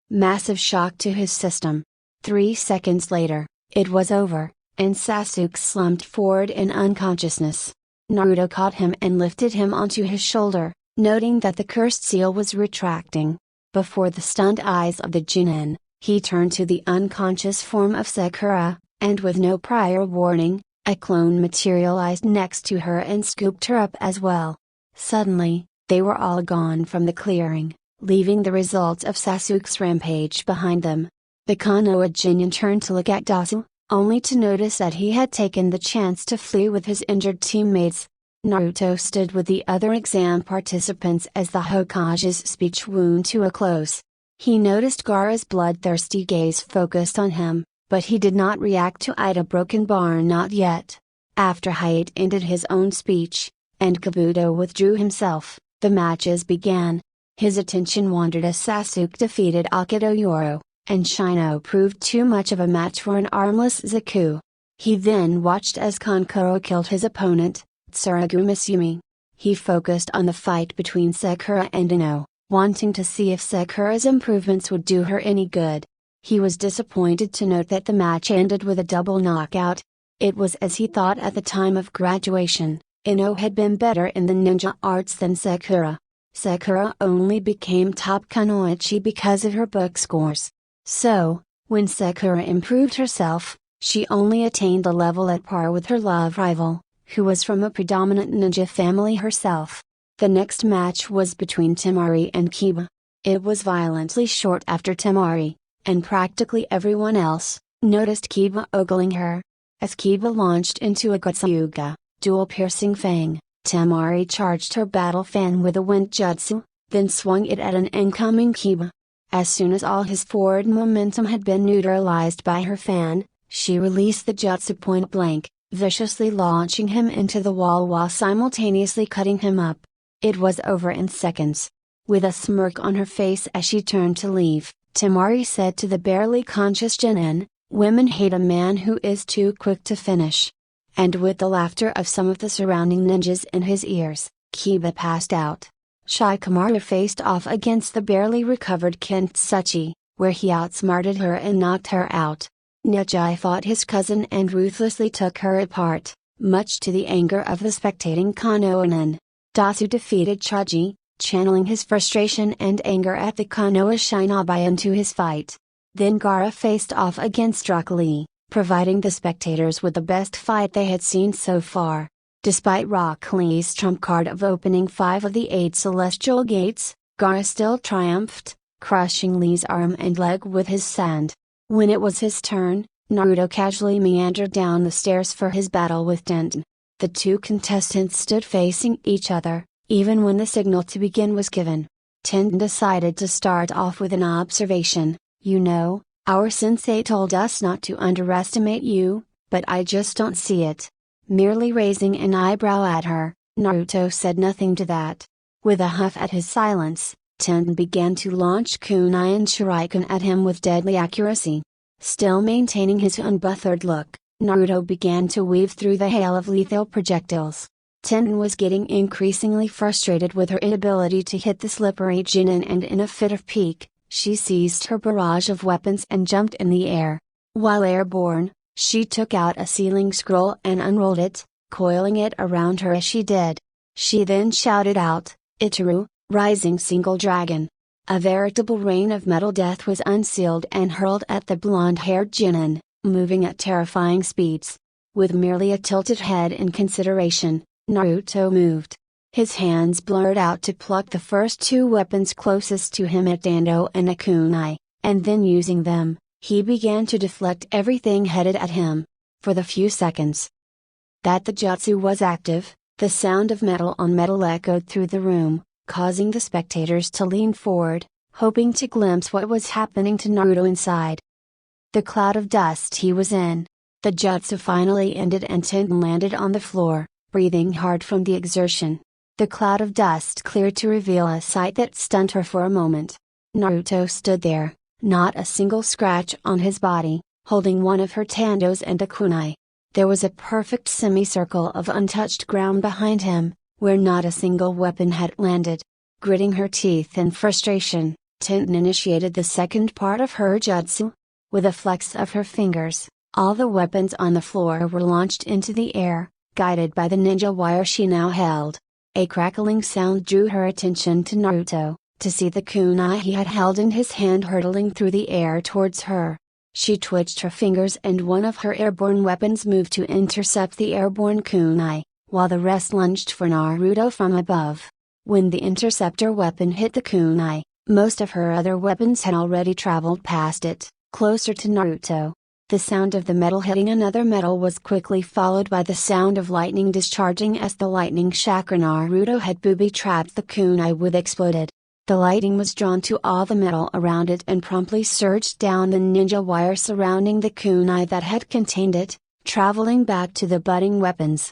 massive shock to his system. 3 seconds later, it was over, and Sasuke slumped forward in unconsciousness. Naruto caught him and lifted him onto his shoulder, noting that the cursed seal was retracting. Before the stunned eyes of the Genin, he turned to the unconscious form of Sakura, and with no prior warning, a clone materialized next to her and scooped her up as well. Suddenly, they were all gone from the clearing, leaving the results of Sasuke's rampage behind them. The Konoha Jinyan turned to look at Dasu, only to notice that he had taken the chance to flee with his injured teammates. Naruto stood with the other exam participants as the Hokage's speech wound to a close. He noticed Gaara's bloodthirsty gaze focused on him, but he did not react to Ida broken bar not yet. After Hayate ended his own speech, and Kabuto withdrew himself, the matches began. His attention wandered as Sasuke defeated Akito Yoro, and Shino proved too much of a match for an armless Zaku. He then watched as Kankuro killed his opponent, Tsurugu Misumi. He focused on the fight between Sakura and Ino, wanting to see if Sakura's improvements would do her any good. He was disappointed to note that the match ended with a double knockout. It was as he thought at the time of graduation. Ino had been better in the ninja arts than Sakura. Sakura only became top kunoichi because of her book scores. So, when Sakura improved herself, she only attained a level at par with her love rival, who was from a predominant ninja family herself. The next match was between Temari and Kiba. It was violently short after Temari, and practically everyone else, noticed Kiba ogling her. As Kiba launched into a Gotsuyuga, dual piercing fang, Temari charged her battle fan with a wind jutsu, then swung it at an incoming Kiba. As soon as all his forward momentum had been neutralized by her fan, she released the jutsu point blank, viciously launching him into the wall while simultaneously cutting him up. It was over in seconds. With a smirk on her face as she turned to leave, Temari said to the barely conscious Jinin, "Women hate a man who is too quick to finish." And with the laughter of some of the surrounding ninjas in his ears, Kiba passed out. Shikamaru faced off against the barely recovered Kintsuchi, where he outsmarted her and knocked her out. Nijai fought his cousin and ruthlessly took her apart, much to the anger of the spectating Konohanin. Dasu defeated Choji, channeling his frustration and anger at the Konoha Shinobi into his fight. Then Gaara faced off against Rock Lee, providing the spectators with the best fight they had seen so far. Despite Rock Lee's trump card of opening 5 of the 8 celestial gates, Gaara still triumphed, crushing Lee's arm and leg with his sand. When it was his turn, Naruto casually meandered down the stairs for his battle with Tenten. The two contestants stood facing each other, even when the signal to begin was given. Tenten decided to start off with an observation. "You know, our sensei told us not to underestimate you, but I just don't see it." Merely raising an eyebrow at her, Naruto said nothing to that. With a huff at his silence, Tenten began to launch kunai and shuriken at him with deadly accuracy. Still maintaining his unbothered look, Naruto began to weave through the hail of lethal projectiles. Tenten was getting increasingly frustrated with her inability to hit the slippery Jinin, and in a fit of pique, she seized her barrage of weapons and jumped in the air. While airborne, she took out a sealing scroll and unrolled it, coiling it around her as she did. She then shouted out, "Itaru, rising single dragon!" A veritable rain of metal death was unsealed and hurled at the blonde-haired Jinin, moving at terrifying speeds. With merely a tilted head in consideration, Naruto moved. His hands blurred out to pluck the first 2 weapons closest to him at Dando and a kunai, and then using them, he began to deflect everything headed at him. For the few seconds that the jutsu was active, the sound of metal on metal echoed through the room, causing the spectators to lean forward, hoping to glimpse what was happening to Naruto inside. The cloud of dust he was in. The jutsu finally ended and Tenten landed on the floor, breathing hard from the exertion. The cloud of dust cleared to reveal a sight that stunned her for a moment. Naruto stood there, not a single scratch on his body, holding one of her tandos and a kunai. There was a perfect semicircle of untouched ground behind him, where not a single weapon had landed. Gritting her teeth in frustration, Tenten initiated the second part of her jutsu. With a flex of her fingers, all the weapons on the floor were launched into the air, guided by the ninja wire she now held. A crackling sound drew her attention to Naruto, to see the kunai he had held in his hand hurtling through the air towards her. She twitched her fingers and one of her airborne weapons moved to intercept the airborne kunai, while the rest lunged for Naruto from above. When the interceptor weapon hit the kunai, Most of her other weapons had already traveled past it, closer to Naruto. The sound of the metal hitting another metal was quickly followed by the sound of lightning discharging as the lightning chakra Naruto had booby-trapped the kunai with exploded. The lightning was drawn to all the metal around it and promptly surged down the ninja wire surrounding the kunai that had contained it, traveling back to the budding weapons.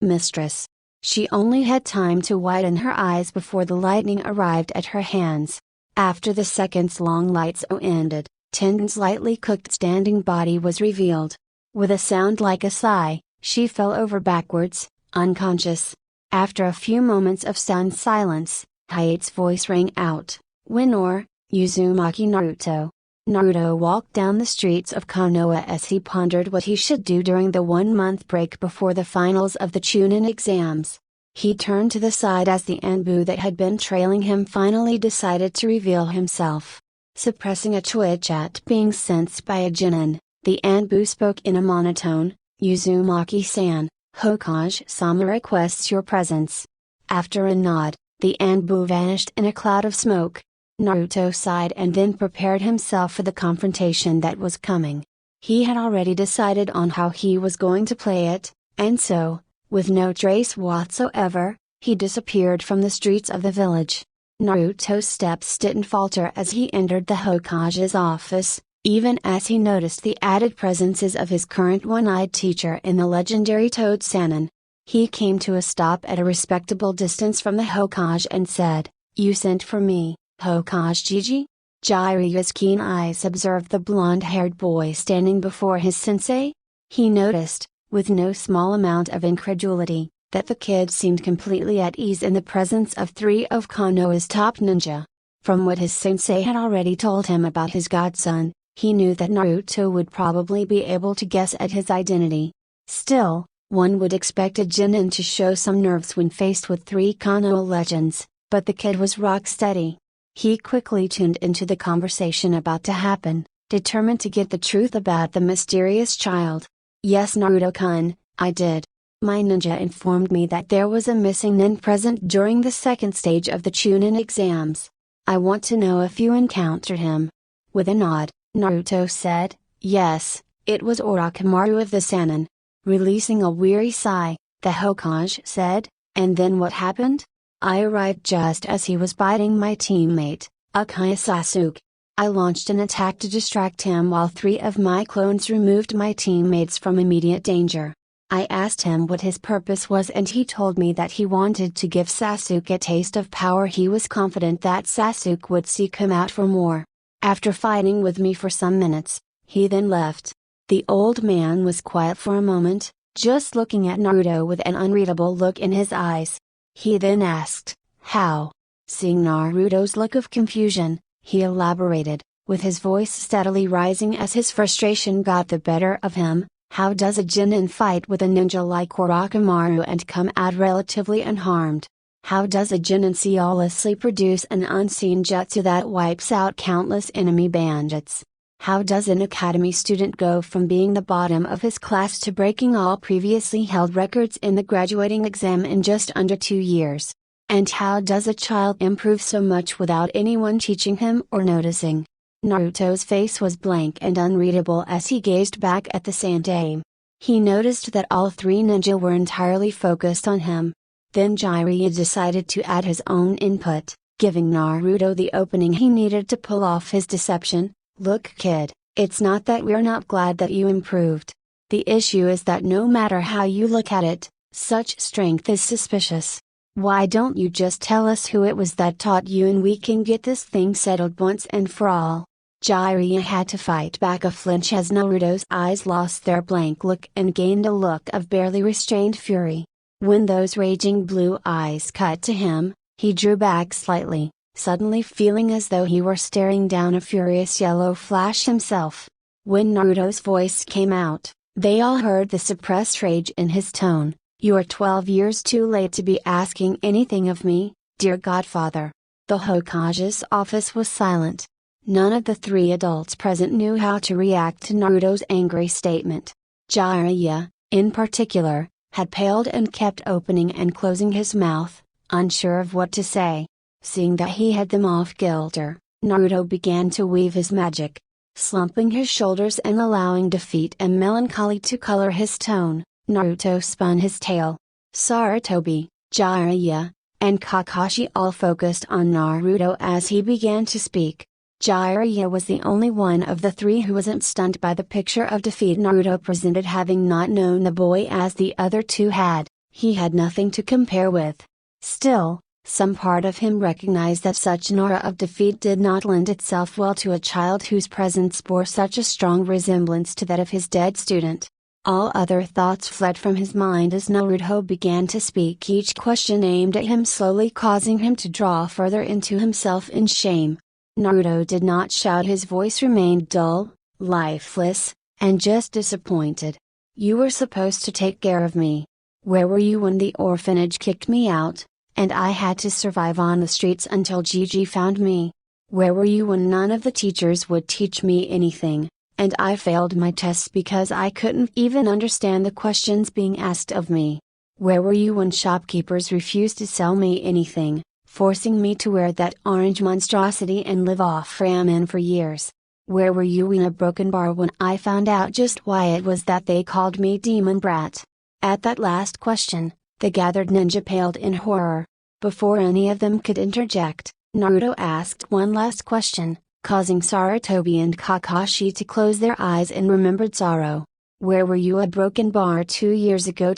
Mistress. She only had time to widen her eyes before the lightning arrived at her hands. After the seconds-long lights ended, Tenden's lightly cooked standing body was revealed. With a sound like a sigh, she fell over backwards, unconscious. After a few moments of stunned silence, Hayate's voice rang out, "Winor, Uzumaki Naruto." Naruto walked down the streets of Konoha as he pondered what he should do during the 1-month break before the finals of the Chunin exams. He turned to the side as the Anbu that had been trailing him finally decided to reveal himself. Suppressing a twitch at being sensed by a genin, the Anbu spoke in a monotone, "Uzumaki-san, Hokage-sama requests your presence." After a nod, the Anbu vanished in a cloud of smoke. Naruto sighed and then prepared himself for the confrontation that was coming. He had already decided on how he was going to play it, and so, with no trace whatsoever, he disappeared from the streets of the village. Naruto's steps didn't falter as he entered the Hokage's office, even as he noticed the added presences of his current one-eyed teacher in the legendary Toad Sannin. He came to a stop at a respectable distance from the Hokage and said, "You sent for me, Hokage Gigi?" Jiraiya's keen eyes observed the blonde-haired boy standing before his sensei. He noticed, with no small amount of incredulity, that the kid seemed completely at ease in the presence of 3 of Konoha's top ninja. From what his sensei had already told him about his godson, he knew that Naruto would probably be able to guess at his identity. Still, one would expect a genin to show some nerves when faced with 3 Konoha legends, but the kid was rock steady. He quickly tuned into the conversation about to happen, determined to get the truth about the mysterious child. "Yes, Naruto-kun, I did. My ninja informed me that there was a missing nin present during the second stage of the Chunin exams. I want to know if you encountered him." With a nod, Naruto said, "Yes, it was Orochimaru of the Sannin." Releasing a weary sigh, the Hokage said, "And then what happened?" "I arrived just as he was biting my teammate, Uchiha Sasuke. I launched an attack to distract him while 3 of my clones removed my teammates from immediate danger. I asked him what his purpose was and he told me that he wanted to give Sasuke a taste of power. He was confident that Sasuke would seek him out for more. After fighting with me for some minutes, he then left." The old man was quiet for a moment, just looking at Naruto with an unreadable look in his eyes. He then asked, "How?" Seeing Naruto's look of confusion, he elaborated, with his voice steadily rising as his frustration got the better of him. "How does a genin fight with a ninja like Orochimaru and come out relatively unharmed? How does a genin seamlessly produce an unseen jutsu that wipes out countless enemy bandits? How does an academy student go from being the bottom of his class to breaking all previously held records in the graduating exam in just under 2 years? And how does a child improve so much without anyone teaching him or noticing?" Naruto's face was blank and unreadable as he gazed back at the sensei. He noticed that all 3 ninja were entirely focused on him. Then Jiraiya decided to add his own input, giving Naruto the opening he needed to pull off his deception. "Look, kid, it's not that we're not glad that you improved. The issue is that no matter how you look at it, such strength is suspicious. Why don't you just tell us who it was that taught you and we can get this thing settled once and for all?" Jiraiya had to fight back a flinch as Naruto's eyes lost their blank look and gained a look of barely restrained fury. When those raging blue eyes cut to him, he drew back slightly, suddenly feeling as though he were staring down a furious yellow flash himself. When Naruto's voice came out, they all heard the suppressed rage in his tone. "You are 12 years too late to be asking anything of me, dear godfather." The Hokage's office was silent. None of the 3 adults present knew how to react to Naruto's angry statement. Jiraiya, in particular, had paled and kept opening and closing his mouth, unsure of what to say. Seeing that he had them off kilter, Naruto began to weave his magic. Slumping his shoulders and allowing defeat and melancholy to color his tone, Naruto spun his tail. Sarutobi, Jiraiya, and Kakashi all focused on Naruto as he began to speak. Jiraiya was the only one of the three who wasn't stunned by the picture of defeat Naruto presented, having not known the boy as the other two had. He had nothing to compare with. Still, some part of him recognized that such an aura of defeat did not lend itself well to a child whose presence bore such a strong resemblance to that of his dead student. All other thoughts fled from his mind as Naruto began to speak, each question aimed at him, slowly causing him to draw further into himself in shame. Naruto did not shout, his voice remained dull, lifeless, and just disappointed. You were supposed to take care of me. Where were you when the orphanage kicked me out, and I had to survive on the streets until Gigi found me? Where were you when none of the teachers would teach me anything, and I failed my tests because I couldn't even understand the questions being asked of me? Where were you when shopkeepers refused to sell me anything, forcing me to wear that orange monstrosity and live off ramen for years? Where were you in a broken bar when I found out just why it was that they called me Demon Brat? At that last question, the gathered ninja paled in horror. Before any of them could interject, Naruto asked one last question, causing Sarutobi and Kakashi to close their eyes in remembered sorrow. Where were you a broken bar 2 years ago?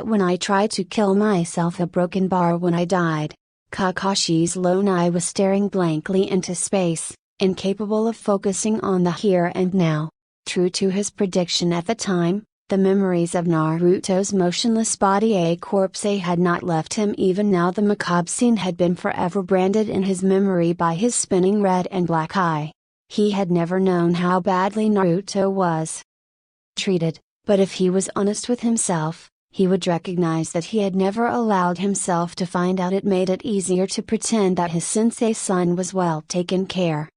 When I tried to kill myself, a broken bar when I died. Kakashi's lone eye was staring blankly into space, incapable of focusing on the here and now. True to his prediction at the time, the memories of Naruto's motionless body, a corpse, had not left him. Even now the macabre scene had been forever branded in his memory by his spinning red and black eye. He had never known how badly Naruto was treated, but if he was honest with himself, he would recognize that he had never allowed himself to find out. It made it easier to pretend that his sensei son was well taken care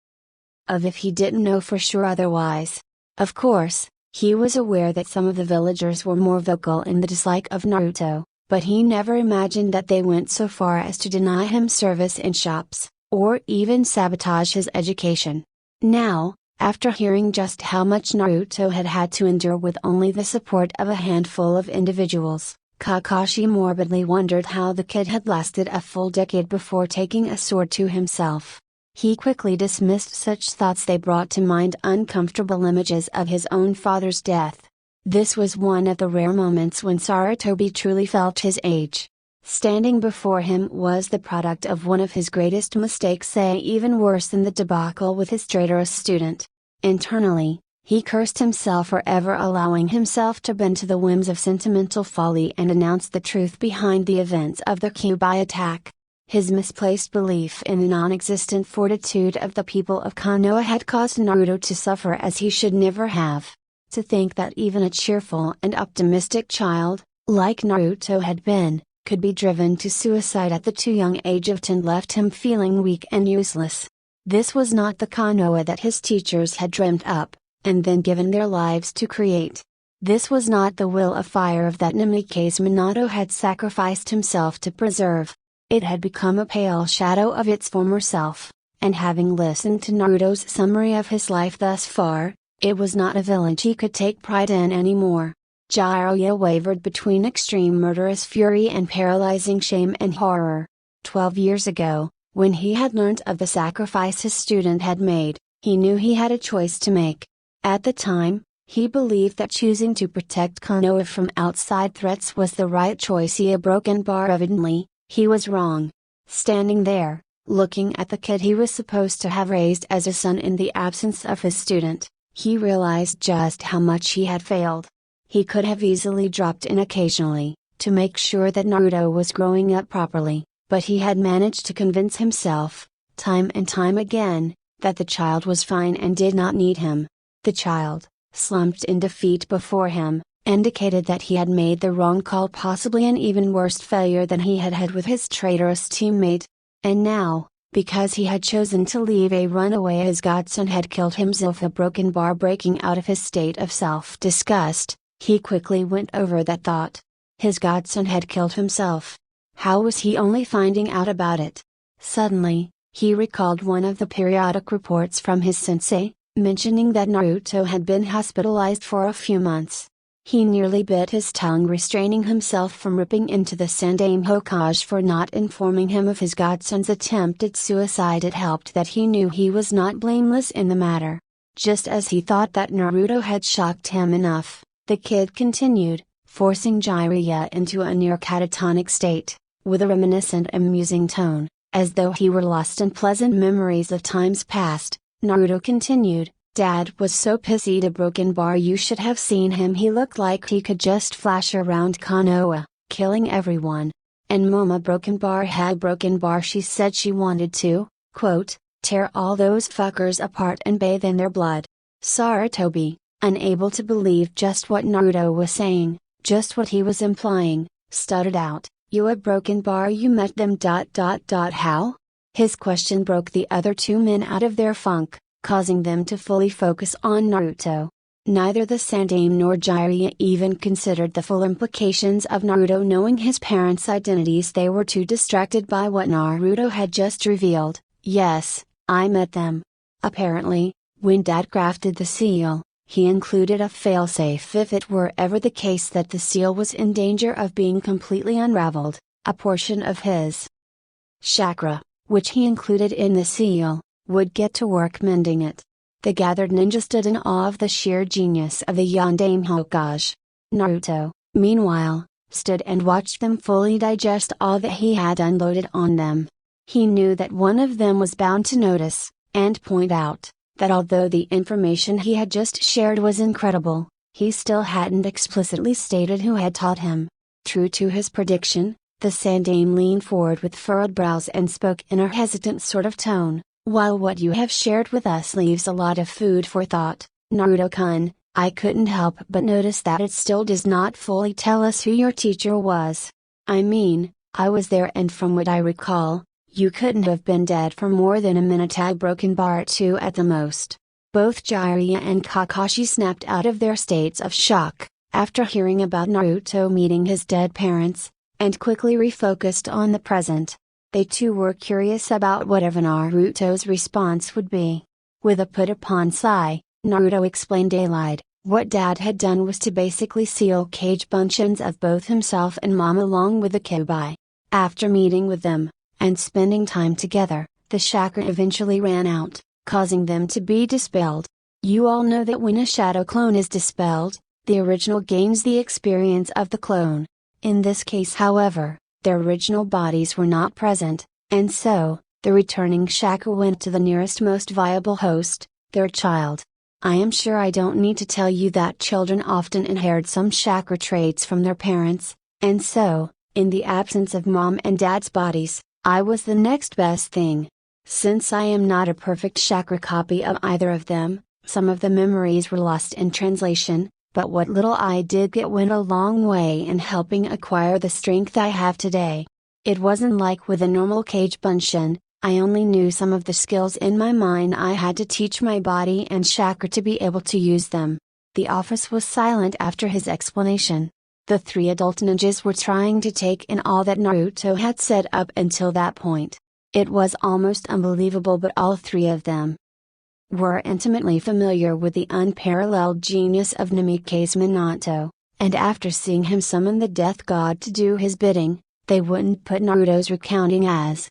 of if he didn't know for sure otherwise. Of course, he was aware that some of the villagers were more vocal in the dislike of Naruto, but he never imagined that they went so far as to deny him service in shops, or even sabotage his education. Now, after hearing just how much Naruto had had to endure with only the support of a handful of individuals, Kakashi morbidly wondered how the kid had lasted a full decade before taking a sword to himself. He quickly dismissed such thoughts. They brought to mind uncomfortable images of his own father's death. This was one of the rare moments when Sarutobi truly felt his age. Standing before him was the product of one of his greatest mistakes, even worse than the debacle with his traitorous student. Internally, he cursed himself for ever allowing himself to bend to the whims of sentimental folly and announced the truth behind the events of the Kyuubi attack. His misplaced belief in the non-existent fortitude of the people of Konoha had caused Naruto to suffer as he should never have. To think that even a cheerful and optimistic child, like Naruto had been, could be driven to suicide at the too young age of 10 left him feeling weak and useless. This was not the Konoha that his teachers had dreamt up, and then given their lives to create. This was not the will of fire of that Namikaze Minato had sacrificed himself to preserve. It had become a pale shadow of its former self, and having listened to Naruto's summary of his life thus far, it was not a village he could take pride in anymore. Jiraiya wavered between extreme murderous fury and paralyzing shame and horror. 12 years ago, when he had learned of the sacrifice his student had made, he knew he had a choice to make. At the time, he believed that choosing to protect Konoha from outside threats was the right choice. A broken bar, evidently. He was wrong. Standing there, looking at the kid he was supposed to have raised as a son in the absence of his student, he realized just how much he had failed. He could have easily dropped in occasionally, to make sure that Naruto was growing up properly, but he had managed to convince himself, time and time again, that the child was fine and did not need him. The child, slumped in defeat before him, indicated that he had made the wrong call, possibly an even worse failure than he had had with his traitorous teammate. And now, because he had chosen to leave a runaway, his godson had killed himself. A broken bar breaking out of his state of self-disgust, he quickly went over that thought. His godson had killed himself. How was he only finding out about it? Suddenly, he recalled one of the periodic reports from his sensei, mentioning that Naruto had been hospitalized for a few months. He nearly bit his tongue, restraining himself from ripping into the Sandaime Hokage for not informing him of his godson's attempted suicide. It helped that he knew he was not blameless in the matter. Just as he thought that Naruto had shocked him enough, the kid continued, forcing Jiraiya into a near catatonic state, with a reminiscent amusing tone, as though he were lost in pleasant memories of times past. Naruto continued, "Dad was so pissy to Broken Bar, you should have seen him. He looked like he could just flash around Konoha, killing everyone. And Mama Broken Bar had Broken Bar. She said she wanted to, quote, tear all those fuckers apart and bathe in their blood." Sarutobi, unable to believe just what Naruto was saying, just what he was implying, stuttered out, "You a Broken Bar, you met them. How?" His question broke the other two men out of their funk, causing them to fully focus on Naruto. Neither the Sandaime nor Jiraiya even considered the full implications of Naruto knowing his parents' identities. They were too distracted by what Naruto had just revealed. "Yes, I met them. Apparently, when Dad crafted the seal, he included a failsafe if it were ever the case that the seal was in danger of being completely unraveled. A portion of his chakra, which he included in the seal, would get to work mending it." The gathered ninja stood in awe of the sheer genius of the Sandaime Hokage. Naruto, meanwhile, stood and watched them fully digest all that he had unloaded on them. He knew that one of them was bound to notice, and point out, that although the information he had just shared was incredible, he still hadn't explicitly stated who had taught him. True to his prediction, the Sandaime leaned forward with furrowed brows and spoke in a hesitant sort of tone, "While what you have shared with us leaves a lot of food for thought, Naruto-kun, I couldn't help but notice that it still does not fully tell us who your teacher was. I mean, I was there and from what I recall, you couldn't have been dead for more than a minute. I Broken Bar 2 at the most." Both Jiraiya and Kakashi snapped out of their states of shock, after hearing about Naruto meeting his dead parents, and quickly refocused on the present. They too were curious about whatever Naruto's response would be. With a put-upon sigh, Naruto explained aloud, what Dad had done was to basically seal cage bunshin of both himself and Mom along with the Kyuubi. After meeting with them, and spending time together, the chakra eventually ran out, causing them to be dispelled. You all know that when a shadow clone is dispelled, the original gains the experience of the clone. In this case, however, their original bodies were not present, and so, the returning chakra went to the nearest most viable host, their child. I am sure I don't need to tell you that children often inherit some chakra traits from their parents, and so, in the absence of Mom and Dad's bodies, I was the next best thing. Since I am not a perfect chakra copy of either of them, some of the memories were lost in translation, but what little I did get went a long way in helping acquire the strength I have today. It wasn't like with a normal cage bunshin, I only knew some of the skills in my mind. I had to teach my body and chakra to be able to use them. The office was silent after his explanation. The three adult ninjas were trying to take in all that Naruto had said up until that point. It was almost unbelievable, but all three of them were intimately familiar with the unparalleled genius of Namikaze Minato, and after seeing him summon the death god to do his bidding, they wouldn't put Naruto's recounting as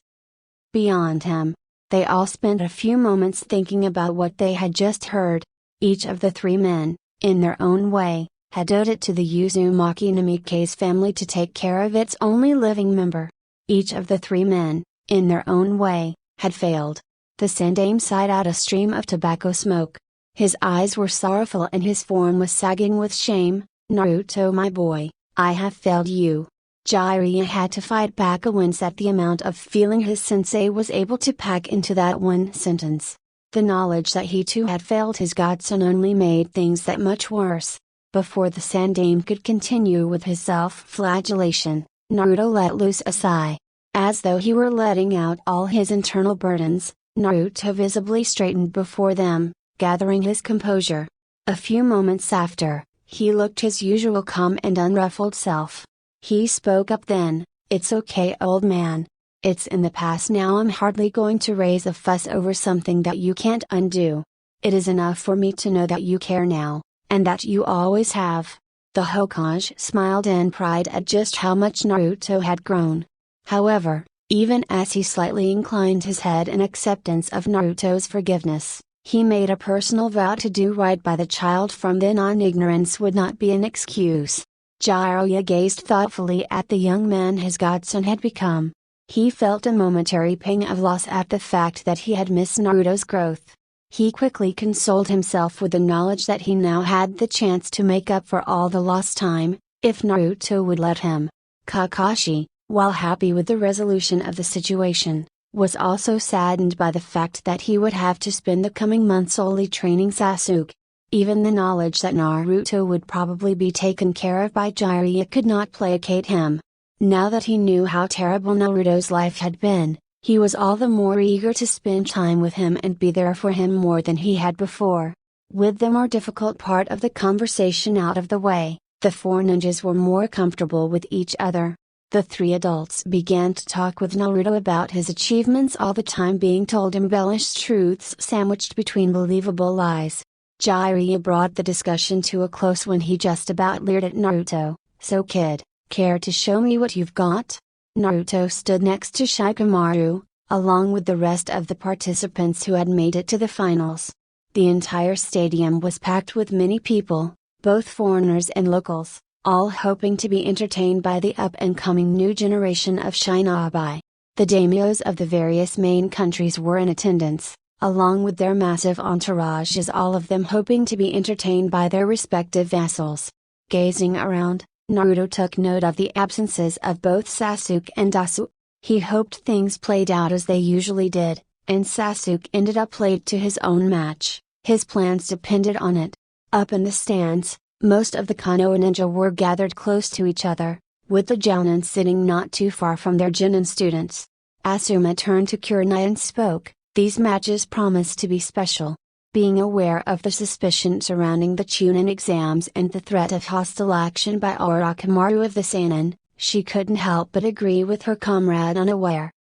beyond him. They all spent a few moments thinking about what they had just heard. Each of the three men, in their own way, had owed it to the Uzumaki Namikaze family to take care of its only living member. Each of the three men, in their own way, had failed. The Sandaime sighed out a stream of tobacco smoke. His eyes were sorrowful and his form was sagging with shame. "Naruto, my boy, I have failed you." Jiraiya had to fight back a wince at the amount of feeling his sensei was able to pack into that one sentence. The knowledge that he too had failed his godson only made things that much worse. Before the Sandaime could continue with his self-flagellation, Naruto let loose a sigh. As though he were letting out all his internal burdens, Naruto visibly straightened before them, gathering his composure. A few moments after, he looked his usual calm and unruffled self. He spoke up then, "It's okay, old man. It's in the past now. I'm hardly going to raise a fuss over something that you can't undo. It is enough for me to know that you care now, and that you always have." The Hokage smiled in pride at just how much Naruto had grown. However, even as he slightly inclined his head in acceptance of Naruto's forgiveness, he made a personal vow to do right by the child. From then on, ignorance would not be an excuse. Jiraiya gazed thoughtfully at the young man his godson had become. He felt a momentary pang of loss at the fact that he had missed Naruto's growth. He quickly consoled himself with the knowledge that he now had the chance to make up for all the lost time, if Naruto would let him. Kakashi, while happy with the resolution of the situation, was also saddened by the fact that he would have to spend the coming months solely training Sasuke. Even the knowledge that Naruto would probably be taken care of by Jiraiya could not placate him. Now that he knew how terrible Naruto's life had been, he was all the more eager to spend time with him and be there for him more than he had before. With the more difficult part of the conversation out of the way, the four ninjas were more comfortable with each other. The three adults began to talk with Naruto about his achievements, all the time being told embellished truths sandwiched between believable lies. Jiraiya brought the discussion to a close when he just about leered at Naruto. "So kid, care to show me what you've got?" Naruto stood next to Shikamaru, along with the rest of the participants who had made it to the finals. The entire stadium was packed with many people, both foreigners and locals, all hoping to be entertained by the up-and-coming new generation of shinobi. The daimyos of the various main countries were in attendance, along with their massive entourages, all of them hoping to be entertained by their respective vassals. Gazing around, Naruto took note of the absences of both Sasuke and Itasu. He hoped things played out as they usually did, and Sasuke ended up late to his own match. His plans depended on it. Up in the stands, most of the Konoha ninja were gathered close to each other, with the Jounin sitting not too far from their Jonin students. Asuma turned to Kurenai and spoke, "These matches promise to be special." Being aware of the suspicion surrounding the Chunin exams and the threat of hostile action by Orochimaru of the Sannin, she couldn't help but agree with her comrade, unaware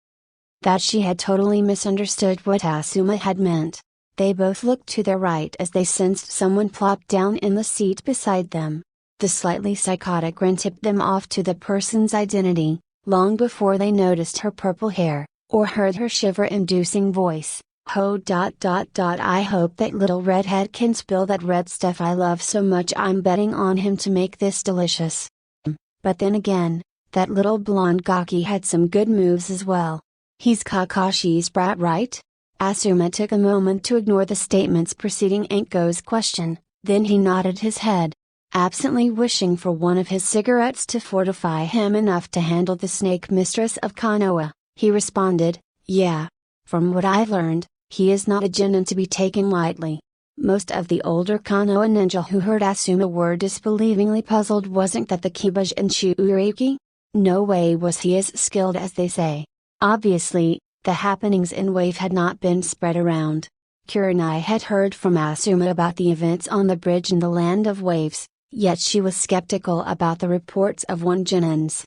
that she had totally misunderstood what Asuma had meant. They both looked to their right as they sensed someone plop down in the seat beside them. The slightly psychotic grin tipped them off to the person's identity, long before they noticed her purple hair, or heard her shiver-inducing voice. I hope that little redhead can spill that red stuff I love so much. I'm betting on him to make this delicious." But then again, that little blonde gaki had some good moves as well. "He's Kakashi's brat, right?" Asuma took a moment to ignore the statements preceding Anko's question, then he nodded his head. Absently wishing for one of his cigarettes to fortify him enough to handle the snake mistress of Konoha, he responded, "Yeah. From what I've learned, he is not a genin to be taken lightly." Most of the older Konoha ninja who heard Asuma were disbelievingly puzzled. Wasn't that the Kibaji and Shuuriki? No way was he as skilled as they say. Obviously, the happenings in Wave had not been spread around. Kurenai had heard from Asuma about the events on the bridge in the Land of Waves, yet she was skeptical about the reports of one genin's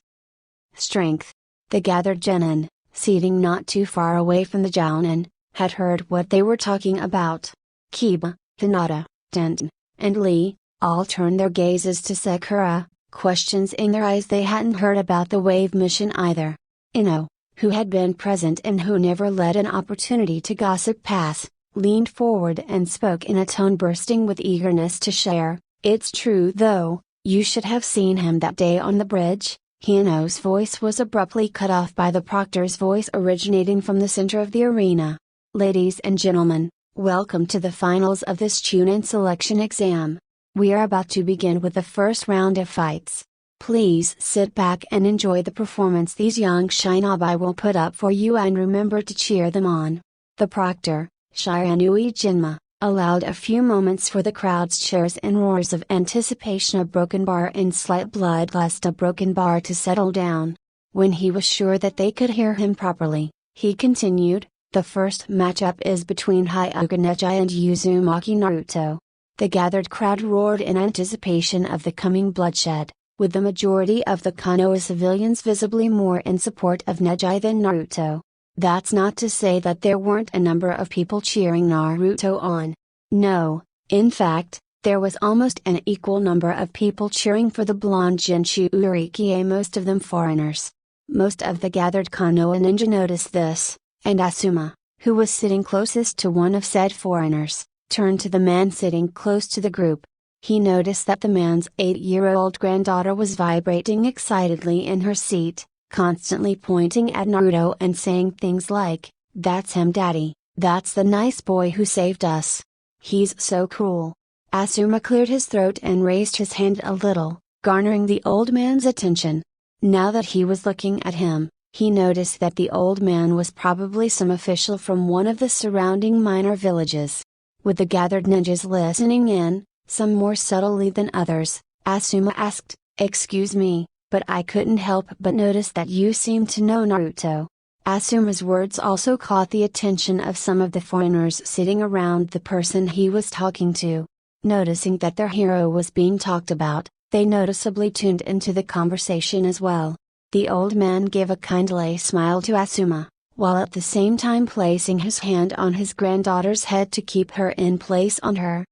strength. The gathered genin, seating not too far away from the Jounin, had heard what they were talking about. Kiba, Hinata, Denton, and Lee, all turned their gazes to Sakura, questions in their eyes. They hadn't heard about the Wave mission either. Ino, who had been present and who never let an opportunity to gossip pass, leaned forward and spoke in a tone bursting with eagerness to share. "It's true though, you should have seen him that day on the bridge." Hino's voice was abruptly cut off by the proctor's voice originating from the center of the arena. "Ladies and gentlemen, welcome to the finals of this Chunin selection exam. We are about to begin with the first round of fights. Please sit back and enjoy the performance these young shinobi will put up for you, and remember to cheer them on." The proctor, Shiranui Jinma, allowed a few moments for the crowd's cheers and roars of anticipation, a broken bar and slight bloodlust, a broken bar to settle down. When he was sure that they could hear him properly, he continued, "The first matchup is between Hyuga Neji and Uzumaki Naruto." The gathered crowd roared in anticipation of the coming bloodshed. with the majority of the Konoha civilians visibly more in support of Neji than Naruto. That's not to say that there weren't a number of people cheering Naruto on. No, in fact, there was almost an equal number of people cheering for the blonde Jinchuriki, most of them foreigners. Most of the gathered Konoha ninja noticed this, and Asuma, who was sitting closest to one of said foreigners, turned to the man sitting close to the group. He noticed that the man's 8-year-old granddaughter was vibrating excitedly in her seat, constantly pointing at Naruto and saying things like, "That's him, Daddy, that's the nice boy who saved us. He's so cool." Asuma cleared his throat and raised his hand a little, garnering the old man's attention. Now that he was looking at him, he noticed that the old man was probably some official from one of the surrounding minor villages. With the gathered ninjas listening in, some more subtly than others, Asuma asked, "Excuse me, but I couldn't help but notice that you seem to know Naruto." Asuma's words also caught the attention of some of the foreigners sitting around the person he was talking to. Noticing that their hero was being talked about, they noticeably tuned into the conversation as well. The old man gave a kindly smile to Asuma, while at the same time placing his hand on his granddaughter's head to keep her in place on her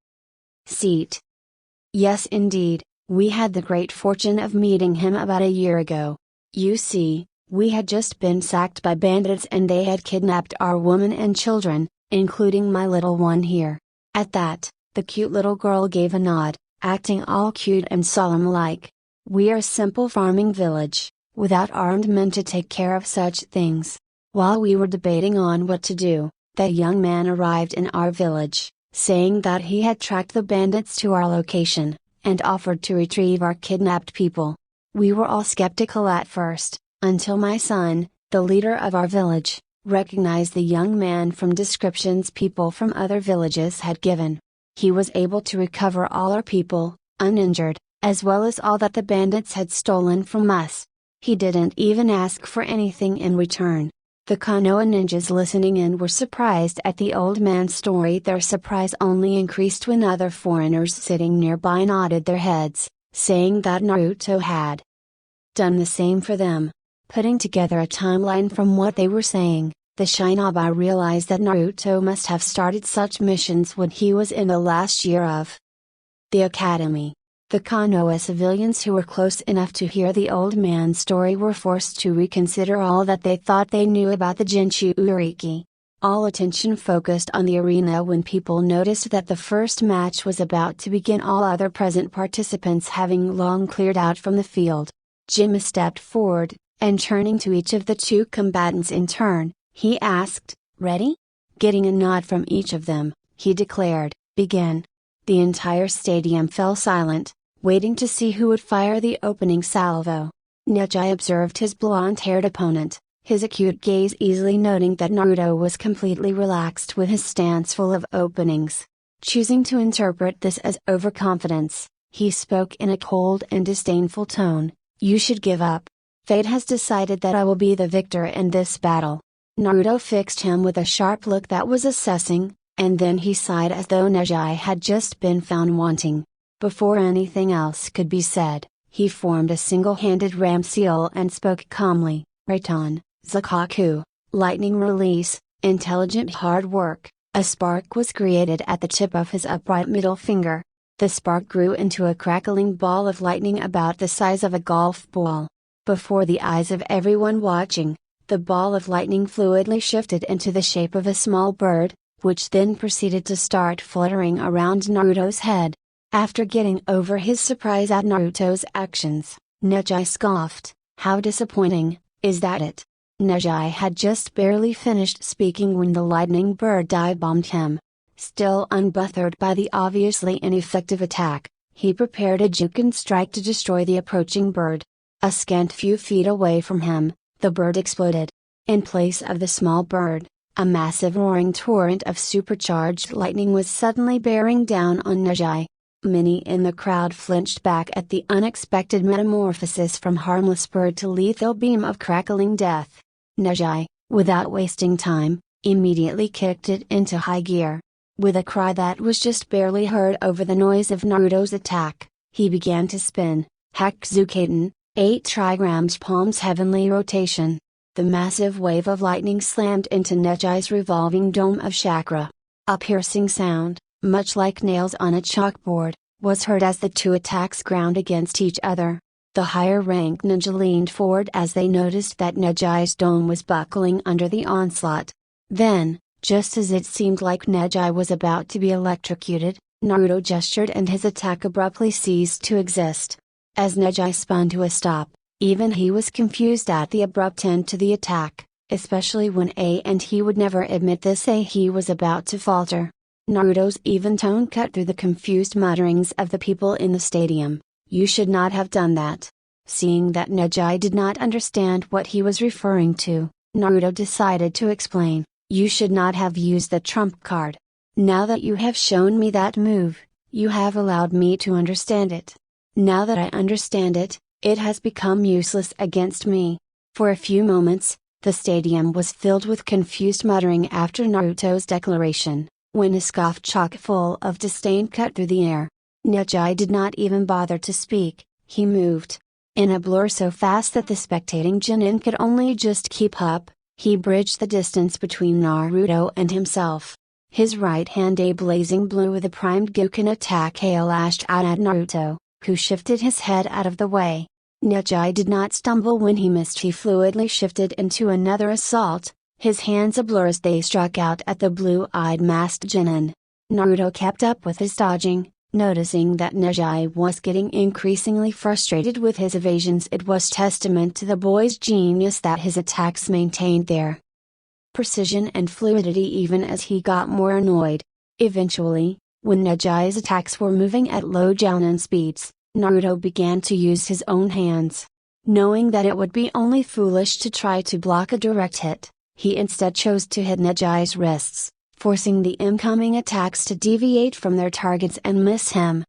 seat. "Yes, indeed, we had the great fortune of meeting him about a year ago. You see, we had just been sacked by bandits and they had kidnapped our women and children, including my little one here." At that, the cute little girl gave a nod, acting all cute and solemn-like. "We are a simple farming village, without armed men to take care of such things. While we were debating on what to do, that young man arrived in our village, saying that he had tracked the bandits to our location, and offered to retrieve our kidnapped people. We were all skeptical at first, until my son, the leader of our village, recognized the young man from descriptions people from other villages had given. He was able to recover all our people, uninjured, as well as all that the bandits had stolen from us. He didn't even ask for anything in return." The Konoha ninjas listening in were surprised at the old man's story. Their surprise only increased when other foreigners sitting nearby nodded their heads, saying that Naruto had done the same for them. Putting together a timeline from what they were saying, the Shinobi realized that Naruto must have started such missions when he was in the last year of the academy. The Konoha civilians who were close enough to hear the old man's story were forced to reconsider all that they thought they knew about the Jinchuriki. All attention focused on the arena when people noticed that the first match was about to begin, all other present participants having long cleared out from the field. Jimmy stepped forward, and turning to each of the two combatants in turn, he asked, "Ready?" Getting a nod from each of them, he declared, "Begin." The entire stadium fell silent, waiting to see who would fire the opening salvo. Neji observed his blonde-haired opponent, his acute gaze easily noting that Naruto was completely relaxed with his stance full of openings. Choosing to interpret this as overconfidence, he spoke in a cold and disdainful tone, "You should give up. Fate has decided that I will be the victor in this battle." Naruto fixed him with a sharp look that was assessing, and then he sighed as though Neji had just been found wanting. Before anything else could be said, he formed a single-handed ram seal and spoke calmly, "Raiton, Zakaku, lightning release, intelligent hard work." A spark was created at the tip of his upright middle finger. The spark grew into a crackling ball of lightning about the size of a golf ball. Before the eyes of everyone watching, the ball of lightning fluidly shifted into the shape of a small bird, which then proceeded to start fluttering around Naruto's head. After getting over his surprise at Naruto's actions, Neji scoffed, "How disappointing, is that it?" Neji had just barely finished speaking when the lightning bird dive-bombed him. Still unbothered by the obviously ineffective attack, he prepared a Juken strike to destroy the approaching bird. A scant few feet away from him, the bird exploded. In place of the small bird, a massive roaring torrent of supercharged lightning was suddenly bearing down on Neji. Many in the crowd flinched back at the unexpected metamorphosis from harmless bird to lethal beam of crackling death. Neji, without wasting time, immediately kicked it into high gear. With a cry that was just barely heard over the noise of Naruto's attack, he began to spin, Hakuzukaten, 8 trigrams palms heavenly rotation. The massive wave of lightning slammed into Nejai's revolving dome of chakra. A piercing sound, much like nails on a chalkboard, was heard as the two attacks ground against each other. The higher-ranked ninja leaned forward as they noticed that Nejai's dome was buckling under the onslaught. Then, just as it seemed like Nejai was about to be electrocuted, Naruto gestured and his attack abruptly ceased to exist. As Nejai spun to a stop, even he was confused at the abrupt end to the attack, especially when he would never admit this, he was about to falter. Naruto's even tone cut through the confused mutterings of the people in the stadium. You should not have done that. Seeing that Nejai did not understand what he was referring to, Naruto decided to explain. You should not have used the trump card. Now that you have shown me that move, you have allowed me to understand it. Now that I understand it, it has become useless against me. For a few moments, the stadium was filled with confused muttering after Naruto's declaration, when a scoff chock full of disdain cut through the air. Nejai did not even bother to speak, he moved. In a blur so fast that the spectating genin could only just keep up, he bridged the distance between Naruto and himself. His right hand, a blazing blue with a primed Goken attack, lashed out at Naruto, who shifted his head out of the way. Nejai did not stumble when he missed, he fluidly shifted into another assault, his hands ablur as they struck out at the blue-eyed masked genin. Naruto kept up with his dodging, noticing that Nejai was getting increasingly frustrated with his evasions. It was testament to the boy's genius that his attacks maintained their precision and fluidity even as he got more annoyed. Eventually, when Nejai's attacks were moving at low jounin speeds, Naruto began to use his own hands. Knowing that it would be only foolish to try to block a direct hit, he instead chose to hit Nejai's wrists, forcing the incoming attacks to deviate from their targets and miss him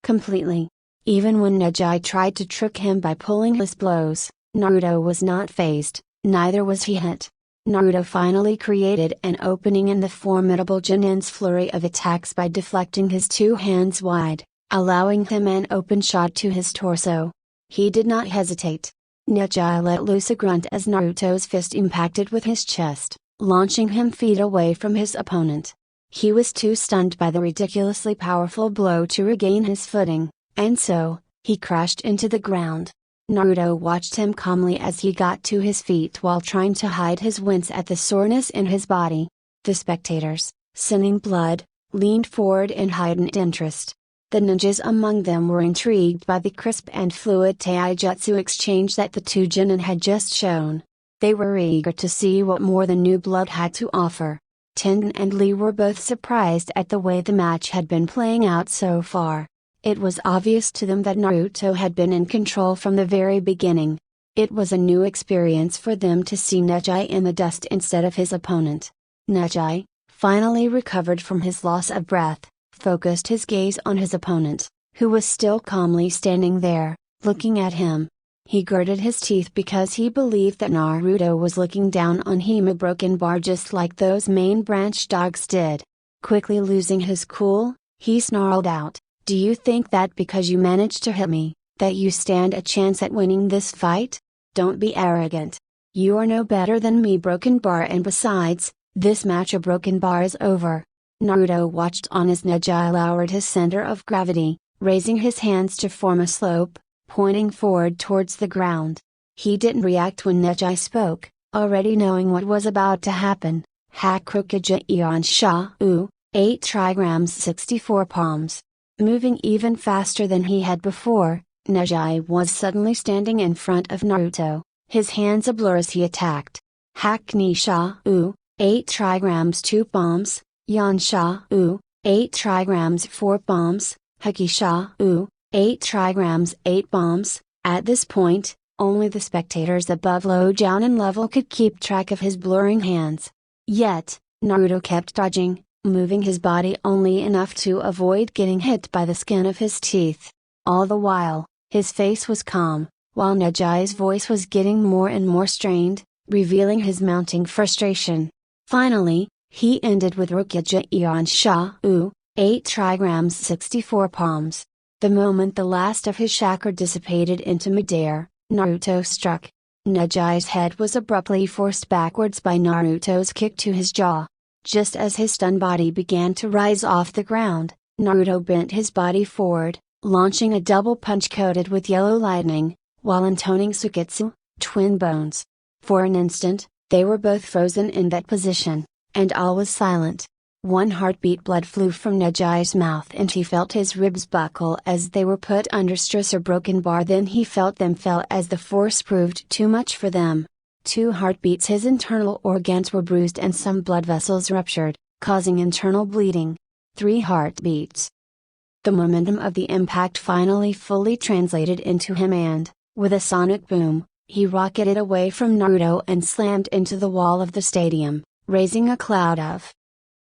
completely. Even when Nejai tried to trick him by pulling his blows, Naruto was not fazed, neither was he hit. Naruto finally created an opening in the formidable genin's flurry of attacks by deflecting his two hands wide, allowing him an open shot to his torso. He did not hesitate. Nejai let loose a grunt as Naruto's fist impacted with his chest, launching him feet away from his opponent. He was too stunned by the ridiculously powerful blow to regain his footing, and so, he crashed into the ground. Naruto watched him calmly as he got to his feet while trying to hide his wince at the soreness in his body. The spectators, scenting blood, leaned forward in heightened interest. The ninjas among them were intrigued by the crisp and fluid taijutsu exchange that the two genin had just shown. They were eager to see what more the new blood had to offer. Tenzin and Lee were both surprised at the way the match had been playing out so far. It was obvious to them that Naruto had been in control from the very beginning. It was a new experience for them to see Nejai in the dust instead of his opponent. Nejai, finally recovered from his loss of breath, focused his gaze on his opponent, who was still calmly standing there, looking at him. He gritted his teeth because he believed that Naruto was looking down on him, a broken bar, just like those main branch dogs did. Quickly losing his cool, he snarled out, "Do you think that because you managed to hit me, that you stand a chance at winning this fight? Don't be arrogant. You are no better than me, broken bar, and besides, this match a broken bar is over." Naruto watched on as Nejai lowered his center of gravity, raising his hands to form a slope, pointing forward towards the ground. He didn't react when Nejai spoke, already knowing what was about to happen. Hakuzukaten Yansha, 8 trigrams 64 palms. Moving even faster than he had before, Nejai was suddenly standing in front of Naruto, his hands ablur as he attacked. Hakunisha, 8 trigrams 2 palms. Yansha, 8 trigrams 4 palms. Hakisha, 8 trigrams 8 palms. At this point, only the spectators above low jounin level could keep track of his blurring hands. Yet, Naruto kept dodging, moving his body only enough to avoid getting hit by the skin of his teeth. All the while, his face was calm, while Nejai's voice was getting more and more strained, revealing his mounting frustration. Finally, he ended with Hakuzukaten Yansha, 8 trigrams 64 palms. The moment the last of his chakra dissipated into midair, Naruto struck. Nejai's head was abruptly forced backwards by Naruto's kick to his jaw. Just as his stunned body began to rise off the ground, Naruto bent his body forward, launching a double punch coated with yellow lightning, while intoning Suketsu, twin bones. For an instant, they were both frozen in that position, and all was silent. One heartbeat blood flew from Nejai's mouth and he felt his ribs buckle as they were put under stress or broken bar, then he felt them fell as the force proved too much for them. 2 heartbeats, his internal organs were bruised and some blood vessels ruptured, causing internal bleeding. 3 heartbeats. The momentum of the impact finally fully translated into him and, with a sonic boom, he rocketed away from Naruto and slammed into the wall of the stadium, raising a cloud of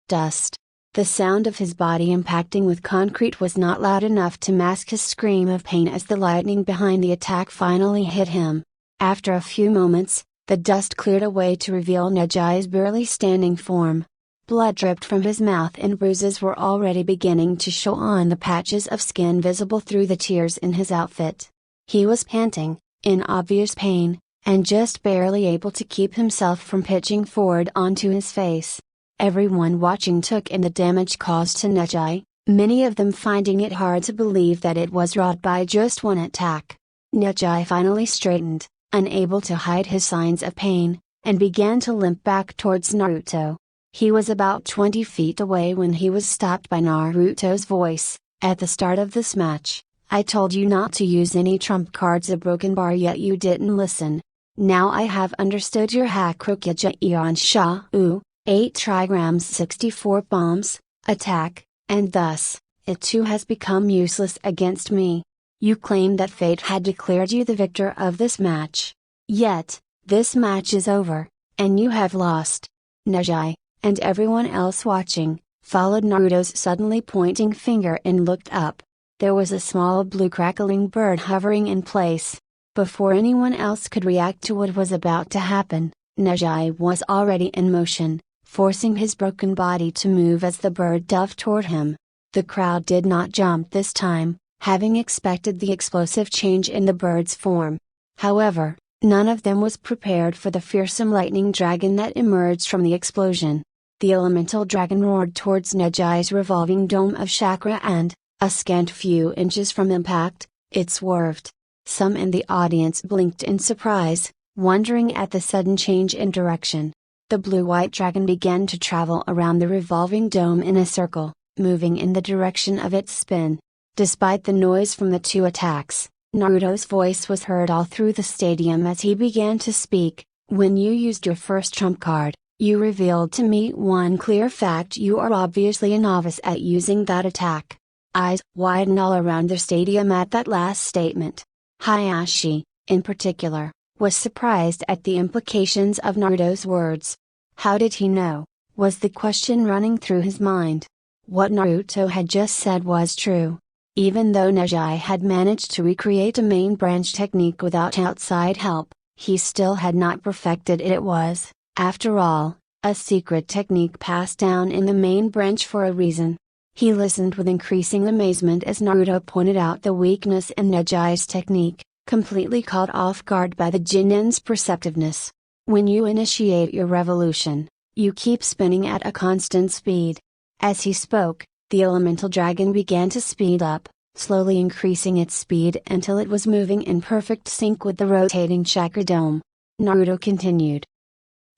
dust. The sound of his body impacting with concrete was not loud enough to mask his scream of pain as the lightning behind the attack finally hit him. After a few moments, the dust cleared away to reveal Nejai's barely standing form. Blood dripped from his mouth and bruises were already beginning to show on the patches of skin visible through the tears in his outfit. He was panting, in obvious pain, and just barely able to keep himself from pitching forward onto his face. Everyone watching took in the damage caused to Nejai, many of them finding it hard to believe that it was wrought by just one attack. Nejai finally straightened, unable to hide his signs of pain, and began to limp back towards Naruto. He was about 20 feet away when he was stopped by Naruto's voice. At the start of this match, I told you not to use any trump cards, a broken bar, yet you didn't listen. Now I have understood your Hakuryuja Ion Sha'u, 8 trigrams 64 bombs, attack, and thus, it too has become useless against me. You claim that fate had declared you the victor of this match. Yet, this match is over, and you have lost. Nejai, and everyone else watching, followed Naruto's suddenly pointing finger and looked up. There was a small blue crackling bird hovering in place. Before anyone else could react to what was about to happen, Nejai was already in motion, forcing his broken body to move as the bird dove toward him. The crowd did not jump this time, having expected the explosive change in the bird's form. However, none of them was prepared for the fearsome lightning dragon that emerged from the explosion. The elemental dragon roared towards Nejai's revolving dome of chakra and, a scant few inches from impact, it swerved. Some in the audience blinked in surprise, wondering at the sudden change in direction. The blue-white dragon began to travel around the revolving dome in a circle, moving in the direction of its spin. Despite the noise from the 2 attacks, Naruto's voice was heard all through the stadium as he began to speak. When you used your first trump card, you revealed to me one clear fact: you are obviously a novice at using that attack. Eyes widened all around the stadium at that last statement. Hayashi, in particular, was surprised at the implications of Naruto's words. How did he know, was the question running through his mind. What Naruto had just said was true. Even though Nejai had managed to recreate a main branch technique without outside help, he still had not perfected it. It was, after all, a secret technique passed down in the main branch for a reason. He listened with increasing amazement as Naruto pointed out the weakness in Nejai's technique, completely caught off guard by the Jinin's perceptiveness. When you initiate your revolution, you keep spinning at a constant speed. As he spoke, the elemental dragon began to speed up, slowly increasing its speed until it was moving in perfect sync with the rotating chakra dome. Naruto continued.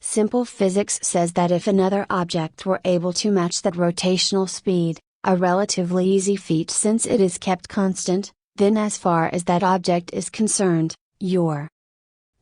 Simple physics says that if another object were able to match that rotational speed, a relatively easy feat since it is kept constant, then as far as that object is concerned, your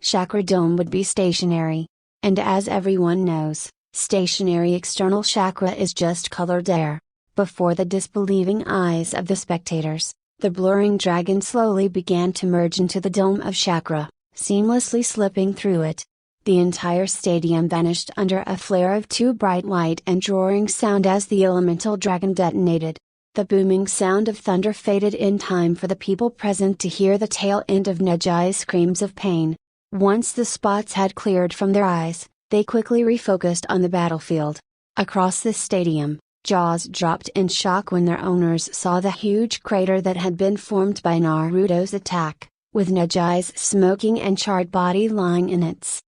chakra dome would be stationary. And as everyone knows, stationary external chakra is just colored air. Before the disbelieving eyes of the spectators, the blurring dragon slowly began to merge into the dome of chakra, seamlessly slipping through it. The entire stadium vanished under a flare of too bright light and roaring sound as the elemental dragon detonated. The booming sound of thunder faded in time for the people present to hear the tail end of Nejai's screams of pain. Once the spots had cleared from their eyes, they quickly refocused on the battlefield. Across the stadium, Jaws dropped in shock when their owners saw the huge crater that had been formed by Naruto's attack, with Neji's smoking and charred body lying in its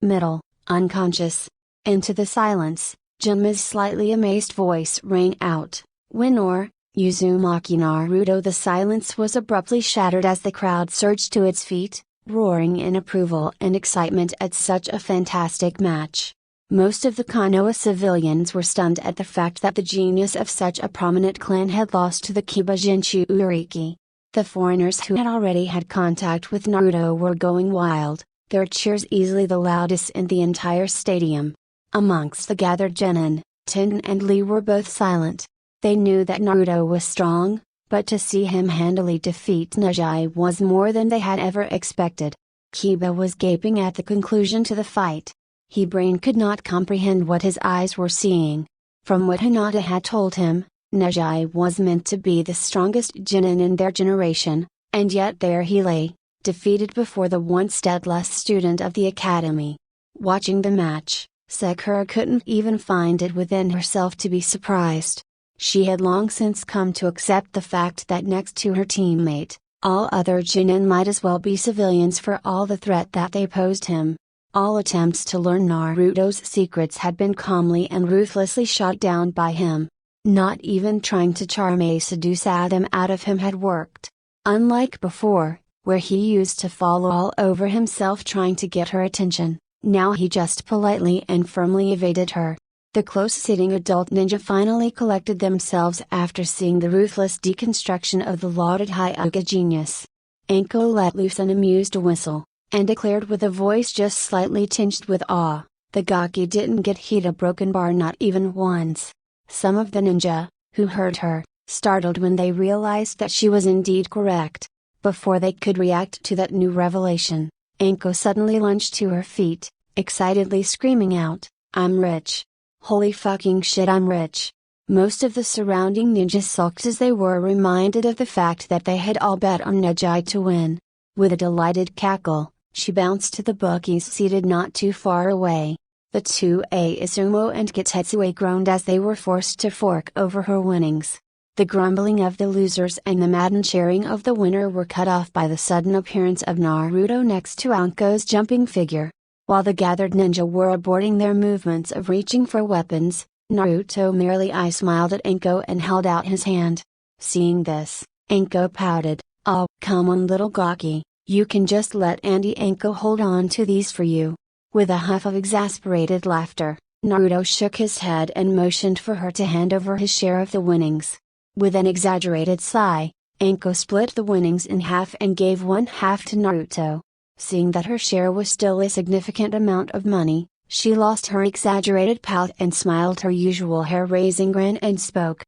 middle, unconscious. Into the silence, Jinma's slightly amazed voice rang out, "Winner, Uzumaki Naruto." The silence was abruptly shattered as the crowd surged to its feet, roaring in approval and excitement at such a fantastic match. Most of the Konoha civilians were stunned at the fact that the genius of such a prominent clan had lost to the Kiba Jinchu Uriki. The foreigners who had already had contact with Naruto were going wild, their cheers easily the loudest in the entire stadium. Amongst the gathered genin, Tenten and Lee were both silent. They knew that Naruto was strong, but to see him handily defeat Neji was more than they had ever expected. Kiba was gaping at the conclusion to the fight. His brain could not comprehend what his eyes were seeing. From what Hinata had told him, Neji was meant to be the strongest genin in their generation, and yet there he lay, defeated before the once deathless student of the academy. Watching the match, Sakura couldn't even find it within herself to be surprised. She had long since come to accept the fact that next to her teammate, all other genin might as well be civilians for all the threat that they posed him. All attempts to learn Naruto's secrets had been calmly and ruthlessly shot down by him. Not even trying to charm or seduce them out of him had worked. Unlike before, where he used to fall all over himself trying to get her attention, now he just politely and firmly evaded her. The close-sitting adult ninja finally collected themselves after seeing the ruthless deconstruction of the lauded Hyuga genius. Anko let loose an amused whistle, and declared with a voice just slightly tinged with awe, "The Gaki didn't get hit a broken bar not even once." Some of the ninja, who heard her, startled when they realized that she was indeed correct. Before they could react to that new revelation, Anko suddenly lunged to her feet, excitedly screaming out, "I'm rich! Holy fucking shit, I'm rich!" Most of the surrounding ninjas sulked as they were reminded of the fact that they had all bet on Neji to win. With a delighted cackle, she bounced to the bookies seated not too far away. The two Izumo and Kitsetsue groaned as they were forced to fork over her winnings. The grumbling of the losers and the maddened cheering of the winner were cut off by the sudden appearance of Naruto next to Anko's jumping figure. While the gathered ninja were aborting their movements of reaching for weapons, Naruto merely smiled at Anko and held out his hand. Seeing this, Anko pouted, "Oh, come on little Gaki, you can just let Auntie Anko hold on to these for you." With a huff of exasperated laughter, Naruto shook his head and motioned for her to hand over his share of the winnings. With an exaggerated sigh, Anko split the winnings in half and gave one half to Naruto. Seeing that her share was still a significant amount of money, she lost her exaggerated pout and smiled her usual hair-raising grin and spoke.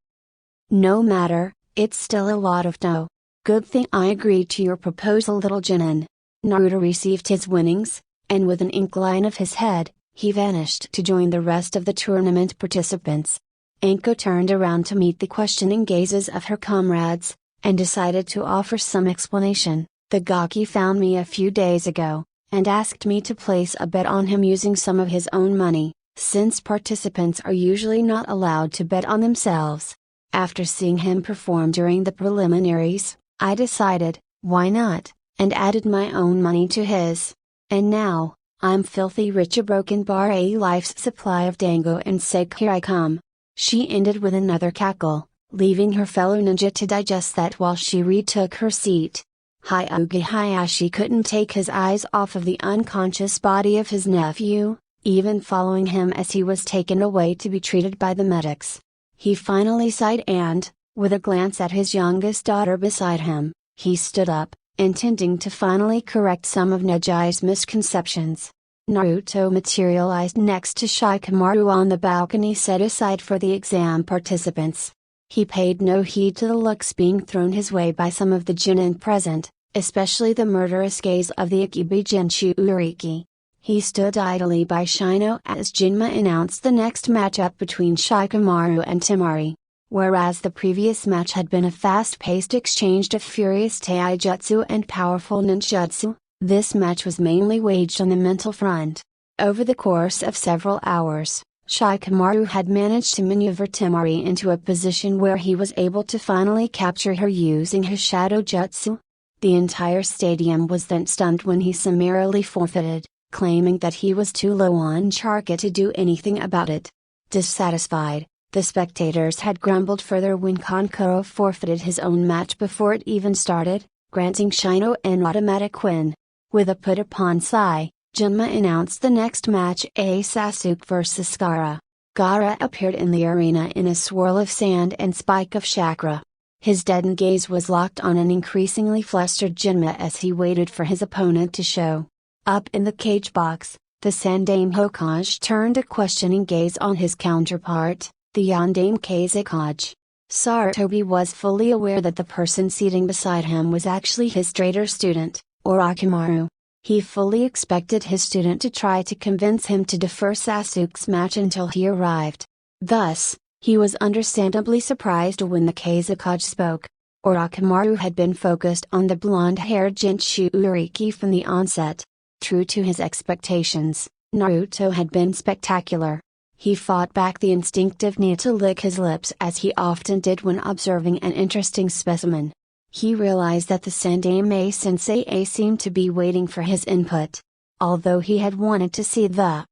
"No matter, it's still a lot of dough. Good thing I agreed to your proposal, little genin." Naruto received his winnings, and with an incline of his head, he vanished to join the rest of the tournament participants. Anko turned around to meet the questioning gazes of her comrades, and decided to offer some explanation. "The Gaki found me a few days ago, and asked me to place a bet on him using some of his own money, since participants are usually not allowed to bet on themselves. After seeing him perform during the preliminaries, I decided, why not, and added my own money to his. And now, I'm filthy rich, a broken bar, a life's supply of dango and sake, here I come." She ended with another cackle, leaving her fellow ninja to digest that while she retook her seat. Hyuga Hayashi couldn't take his eyes off of the unconscious body of his nephew, even following him as he was taken away to be treated by the medics. He finally sighed and, with a glance at his youngest daughter beside him, he stood up, intending to finally correct some of Neji's misconceptions. Naruto materialized next to Shikamaru on the balcony set aside for the exam participants. He paid no heed to the looks being thrown his way by some of the genin present, especially the murderous gaze of the Ikiba Jinchu Uriki. He stood idly by Shino as Jinma announced the next matchup between Shikamaru and Temari. Whereas the previous match had been a fast-paced exchange of furious taijutsu and powerful ninjutsu, this match was mainly waged on the mental front. Over the course of several hours, Shikamaru had managed to maneuver Temari into a position where he was able to finally capture her using his shadow jutsu. The entire stadium was then stunned when he summarily forfeited, claiming that he was too low on chakra to do anything about it. Dissatisfied, the spectators had grumbled further when Kankuro forfeited his own match before it even started, granting Shino an automatic win. With a put upon sigh, Jinma announced the next match: A Sasuke vs Gaara. Gaara appeared in the arena in a swirl of sand and spike of chakra. His deadened gaze was locked on an increasingly flustered Jinma as he waited for his opponent to show up in the cage box. The Sandame Hokage turned a questioning gaze on his counterpart, the Yandame Kazekage. Sarutobi was fully aware that the person seating beside him was actually his traitor student, Orochimaru. He fully expected his student to try to convince him to defer Sasuke's match until he arrived. Thus, he was understandably surprised when the Kazekage spoke. Orochimaru had been focused on the blonde-haired Jinchuriki from the onset. True to his expectations, Naruto had been spectacular. He fought back the instinctive need to lick his lips as he often did when observing an interesting specimen. He realized that the Sandame Sensei seemed to be waiting for his input. Although he had wanted to see the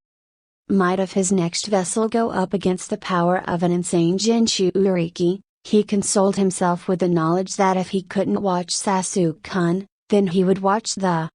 might of his next vessel go up against the power of an insane Jinchuriki, he consoled himself with the knowledge that if he couldn't watch Sasuke-kun, then he would watch the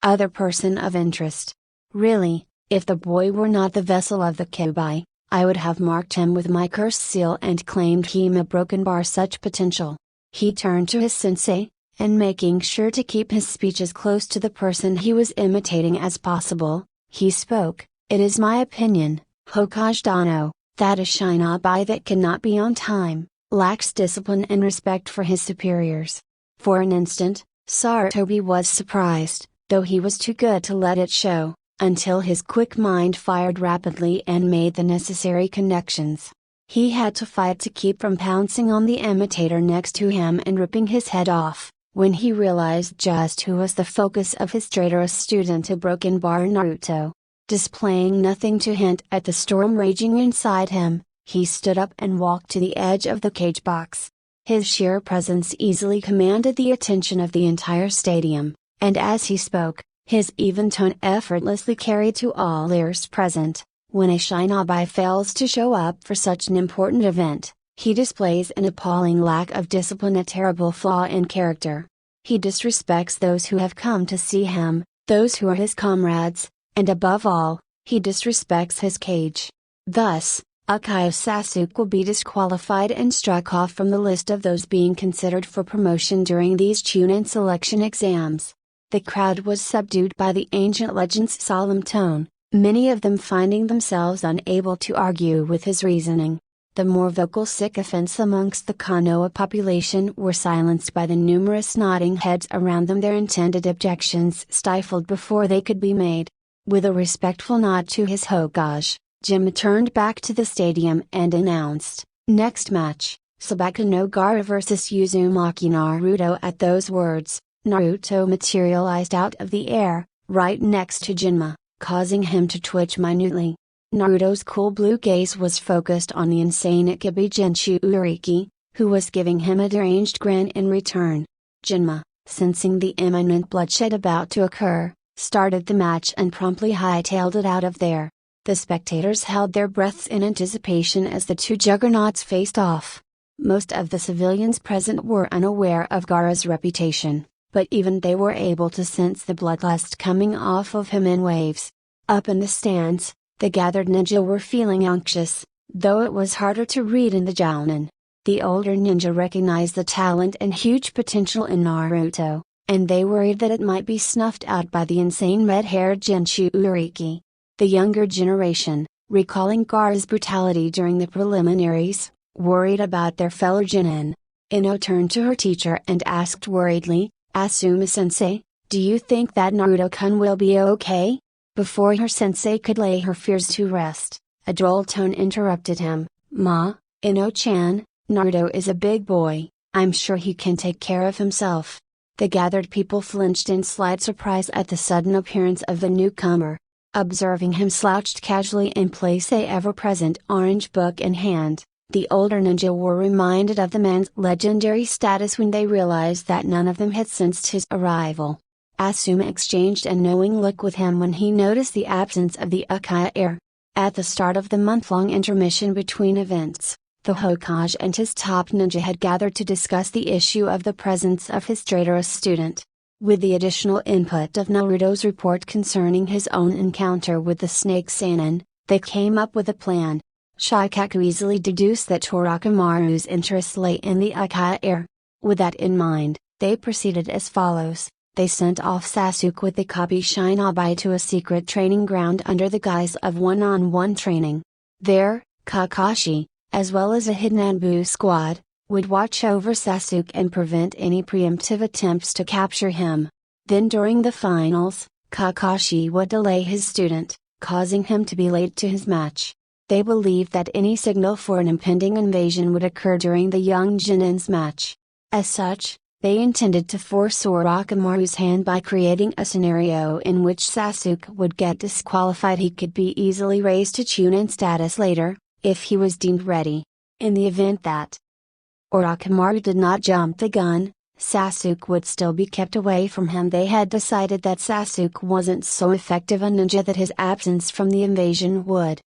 other person of interest. Really, if the boy were not the vessel of the Kyuubi, I would have marked him with my curse seal and claimed him a broken bar such potential. He turned to his sensei, and making sure to keep his speech as close to the person he was imitating as possible, he spoke. It is my opinion, Hokage Dano, that a shinobi that cannot be on time, lacks discipline and respect for his superiors. For an instant, Sarutobi was surprised, though he was too good to let it show, until his quick mind fired rapidly and made the necessary connections. He had to fight to keep from pouncing on the imitator next to him and ripping his head off, when he realized just who was the focus of his traitorous student to Broken Bar Naruto. Displaying nothing to hint at the storm raging inside him, he stood up and walked to the edge of the cage box. His sheer presence easily commanded the attention of the entire stadium, and as he spoke, his even tone effortlessly carried to all ears present. When a shinobi fails to show up for such an important event, he displays an appalling lack of discipline, a terrible flaw in character. He disrespects those who have come to see him, those who are his comrades, and above all, he disrespects his cage. Thus, Uchiha Sasuke will be disqualified and struck off from the list of those being considered for promotion during these Chunin selection exams. The crowd was subdued by the ancient legend's solemn tone, many of them finding themselves unable to argue with his reasoning. The more vocal sycophants amongst the Konoha population were silenced by the numerous nodding heads around them, their intended objections stifled before they could be made. With a respectful nod to his Hokage, Jinma turned back to the stadium and announced, "Next match, Sabaka no Gaara vs Uzumaki Naruto." At those words, Naruto materialized out of the air, right next to Jinma, causing him to twitch minutely. Naruto's cool blue gaze was focused on the insane Ikibi Jinchuriki, who was giving him a deranged grin in return. Jinma, sensing the imminent bloodshed about to occur, started the match and promptly hightailed it out of there. The spectators held their breaths in anticipation as the two juggernauts faced off. Most of the civilians present were unaware of Gaara's reputation, but even they were able to sense the bloodlust coming off of him in waves. Up in the stands, the gathered ninja were feeling anxious, though it was harder to read in the Jounin. The older ninja recognized the talent and huge potential in Naruto, and they worried that it might be snuffed out by the insane red-haired Jinchuriki. The younger generation, recalling Gaara's brutality during the preliminaries, worried about their fellow Jonin. Ino turned to her teacher and asked worriedly, "Asuma-sensei, do you think that Naruto-kun will be okay?" Before her sensei could lay her fears to rest, a droll tone interrupted him. "Ma, Ino-chan, Naruto is a big boy, I'm sure he can take care of himself." The gathered people flinched in slight surprise at the sudden appearance of the newcomer. Observing him slouched casually in place, a ever-present orange book in hand, the older ninja were reminded of the man's legendary status when they realized that none of them had sensed his arrival. Asuma exchanged a knowing look with him when he noticed the absence of the Uchiha heir. At the start of the month-long intermission between events, the Hokage and his top ninja had gathered to discuss the issue of the presence of his traitorous student. With the additional input of Naruto's report concerning his own encounter with the Snake Sannin, they came up with a plan. Shikaku easily deduced that Orochimaru's interests lay in the Uchiha heir. With that in mind, they proceeded as follows. They sent off Sasuke with the copy Shinobi to a secret training ground under the guise of one-on-one training. There, Kakashi, as well as a hidden Anbu squad, would watch over Sasuke and prevent any preemptive attempts to capture him. Then during the finals, Kakashi would delay his student, causing him to be late to his match. They believed that any signal for an impending invasion would occur during the young Genin's match. As such, they intended to force Orochimaru's hand by creating a scenario in which Sasuke would get disqualified. He could be easily raised to Chunin status later, if he was deemed ready. In the event that Orochimaru did not jump the gun, Sasuke would still be kept away from him. They had decided that Sasuke wasn't so effective a ninja that his absence from the invasion would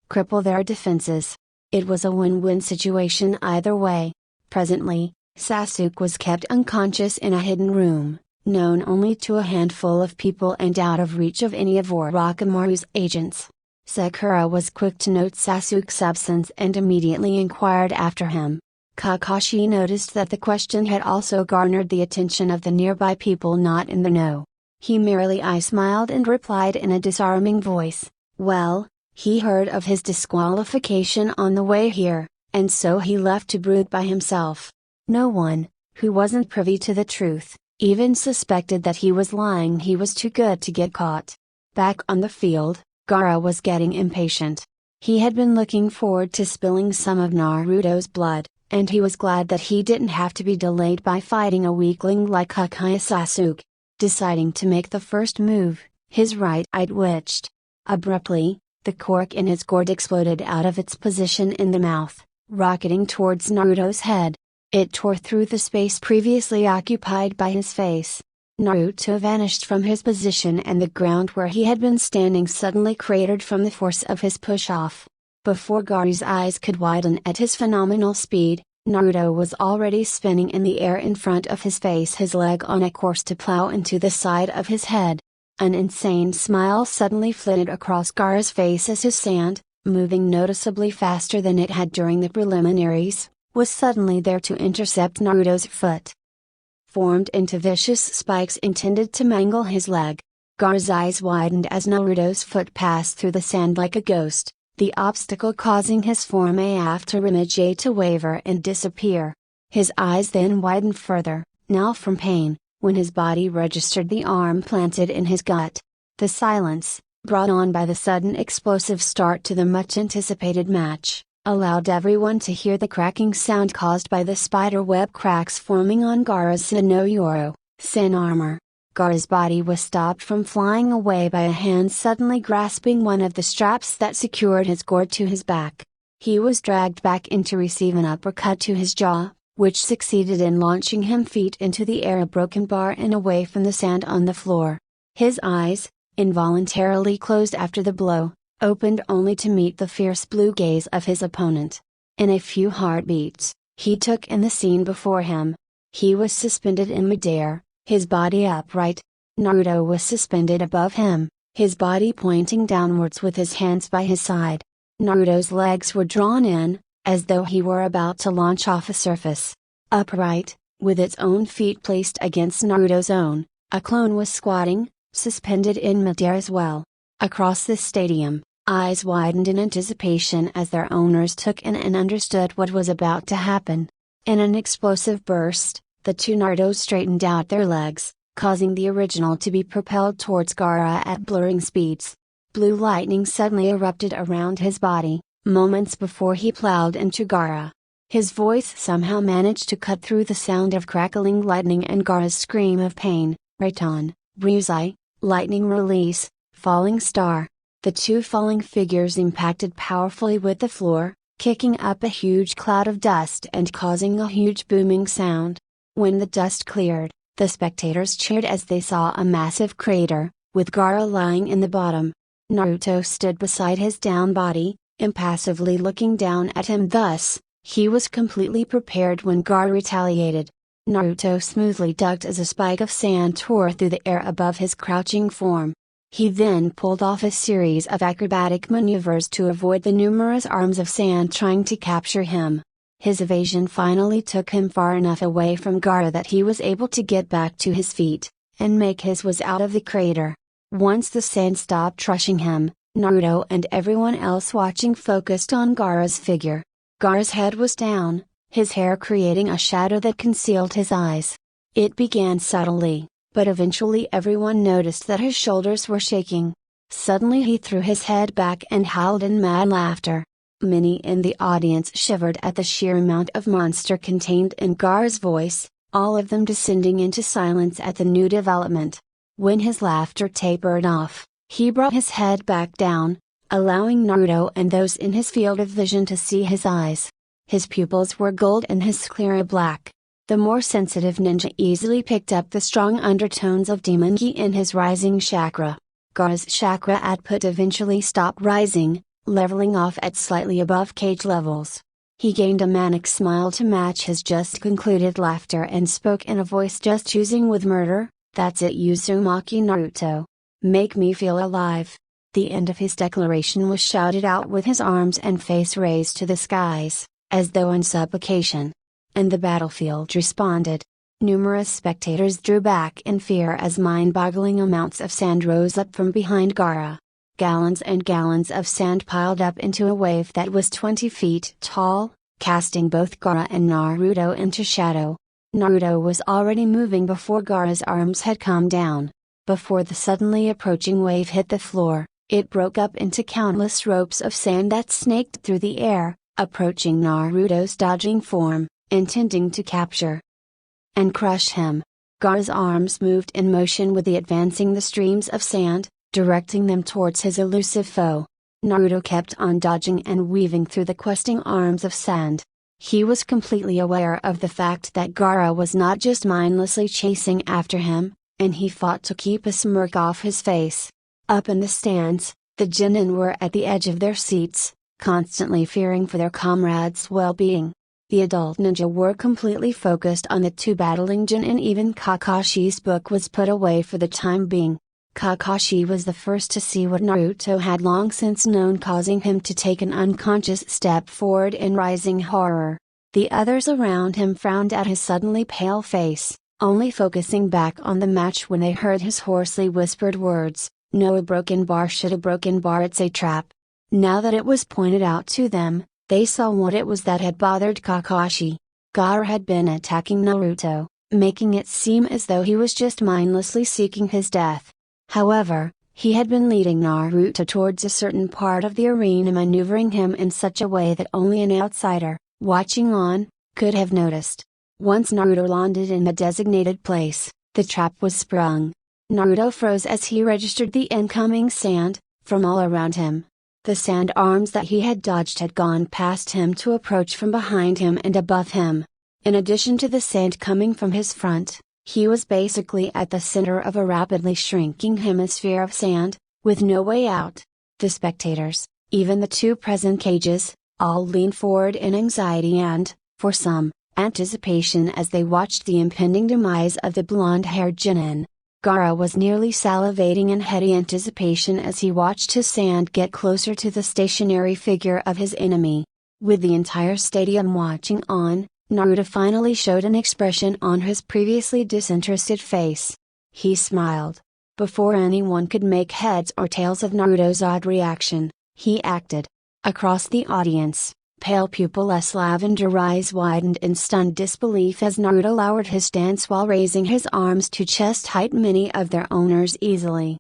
cripple their defenses. It was a win-win situation either way. Presently, Sasuke was kept unconscious in a hidden room, known only to a handful of people and out of reach of any of Orochimaru's agents. Sakura was quick to note Sasuke's absence and immediately inquired after him. Kakashi noticed that the question had also garnered the attention of the nearby people not in the know. He merely smiled and replied in a disarming voice, "Well, he heard of his disqualification on the way here, and so he left to brood by himself." No one, who wasn't privy to the truth, even suspected that he was lying. He was too good to get caught. Back on the field, Gaara was getting impatient. He had been looking forward to spilling some of Naruto's blood, and he was glad that he didn't have to be delayed by fighting a weakling like Uchiha Sasuke. Deciding to make the first move, his right eye twitched. Abruptly, the cork in his gourd exploded out of its position in the mouth, rocketing towards Naruto's head. It tore through the space previously occupied by his face. Naruto vanished from his position and the ground where he had been standing suddenly cratered from the force of his push-off. Before Gaara's eyes could widen at his phenomenal speed, Naruto was already spinning in the air in front of his face, his leg on a course to plow into the side of his head. An insane smile suddenly flitted across Gaara's face as his sand, moving noticeably faster than it had during the preliminaries, was suddenly there to intercept Naruto's foot. Formed into vicious spikes intended to mangle his leg. Gaara's eyes widened as Naruto's foot passed through the sand like a ghost, the obstacle causing his form after image to waver and disappear. His eyes then widened further, now from pain, when his body registered the arm planted in his gut. The silence, brought on by the sudden explosive start to the much-anticipated match, allowed everyone to hear the cracking sound caused by the spiderweb cracks forming on Gaara's Sin armor. Gaara's body was stopped from flying away by a hand suddenly grasping one of the straps that secured his gourd to his back. He was dragged back in to receive an uppercut to his jaw, which succeeded in launching him feet into the air, a broken bar and away from the sand on the floor. His eyes, involuntarily closed after the blow, opened only to meet the fierce blue gaze of his opponent. In a few heartbeats, he took in the scene before him. He was suspended in midair, his body upright. Naruto was suspended above him, his body pointing downwards with his hands by his side. Naruto's legs were drawn in, as though he were about to launch off a surface. Upright, with its own feet placed against Naruto's own, a clone was squatting, suspended in midair as well. Across the stadium, eyes widened in anticipation as their owners took in and understood what was about to happen. In an explosive burst, the two Narutos straightened out their legs, causing the original to be propelled towards Gaara at blurring speeds. Blue lightning suddenly erupted around his body, moments before he plowed into Gaara. His voice somehow managed to cut through the sound of crackling lightning and Gaara's scream of pain. Raiton, Bruzai, lightning release, falling star. The two falling figures impacted powerfully with the floor, kicking up a huge cloud of dust and causing a huge booming sound. When the dust cleared, the spectators cheered as they saw a massive crater, with Gaara lying in the bottom. Naruto stood beside his down body, impassively looking down at him. Thus, he was completely prepared when Gaara retaliated. Naruto smoothly ducked as a spike of sand tore through the air above his crouching form. He then pulled off a series of acrobatic maneuvers to avoid the numerous arms of sand trying to capture him. His evasion finally took him far enough away from Gaara that he was able to get back to his feet, and make his way out of the crater. Once the sand stopped crushing him, Naruto and everyone else watching focused on Gaara's figure. Gaara's head was down, his hair creating a shadow that concealed his eyes. It began subtly, but eventually everyone noticed that his shoulders were shaking. Suddenly he threw his head back and howled in mad laughter. Many in the audience shivered at the sheer amount of monster contained in Gaara's voice, all of them descending into silence at the new development. When his laughter tapered off, he brought his head back down, allowing Naruto and those in his field of vision to see his eyes. His pupils were gold and his sclera black. The more sensitive ninja easily picked up the strong undertones of demon ki in his rising chakra. Gaara's chakra output eventually stopped rising, leveling off at slightly above cage levels. He gained a manic smile to match his just concluded laughter and spoke in a voice just oozing with murder, "That's it, Uzumaki Naruto. Make me feel alive." The end of his declaration was shouted out with his arms and face raised to the skies, as though in supplication. And the battlefield responded. Numerous spectators drew back in fear as mind-boggling amounts of sand rose up from behind Gaara. Gallons and gallons of sand piled up into a wave that was 20 feet tall, casting both Gaara and Naruto into shadow. Naruto was already moving before Gaara's arms had come down. Before the suddenly approaching wave hit the floor, it broke up into countless ropes of sand that snaked through the air, approaching Naruto's dodging form, intending to capture and crush him. Gaara's arms moved in motion with the advancing the streams of sand, directing them towards his elusive foe. Naruto kept on dodging and weaving through the questing arms of sand. He was completely aware of the fact that Gaara was not just mindlessly chasing after him, and he fought to keep a smirk off his face. Up in the stands, the genin were at the edge of their seats, constantly fearing for their comrades' well-being. The adult ninja were completely focused on the two battling genin. Even Kakashi's book was put away for the time being. Kakashi was the first to see what Naruto had long since known, causing him to take an unconscious step forward in rising horror. The others around him frowned at his suddenly pale face, only focusing back on the match when they heard his hoarsely whispered words, "No, a broken bar, shit, a broken bar, it's a trap." Now that it was pointed out to them, they saw what it was that had bothered Kakashi. Gaara had been attacking Naruto, making it seem as though he was just mindlessly seeking his death. However, he had been leading Naruto towards a certain part of the arena, maneuvering him in such a way that only an outsider, watching on, could have noticed. Once Naruto landed in the designated place, the trap was sprung. Naruto froze as he registered the incoming sand, from all around him. The sand arms that he had dodged had gone past him to approach from behind him and above him. In addition to the sand coming from his front, he was basically at the center of a rapidly shrinking hemisphere of sand, with no way out. The spectators, even the two present cages, all leaned forward in anxiety and, for some, anticipation as they watched the impending demise of the blonde-haired genin. Gaara was nearly salivating in heady anticipation as he watched his sand get closer to the stationary figure of his enemy. With the entire stadium watching on, Naruto finally showed an expression on his previously disinterested face. He smiled. Before anyone could make heads or tails of Naruto's odd reaction, he acted. Across the audience, pale pupilless lavender eyes widened in stunned disbelief as Naruto lowered his stance while raising his arms to chest height, many of their owners easily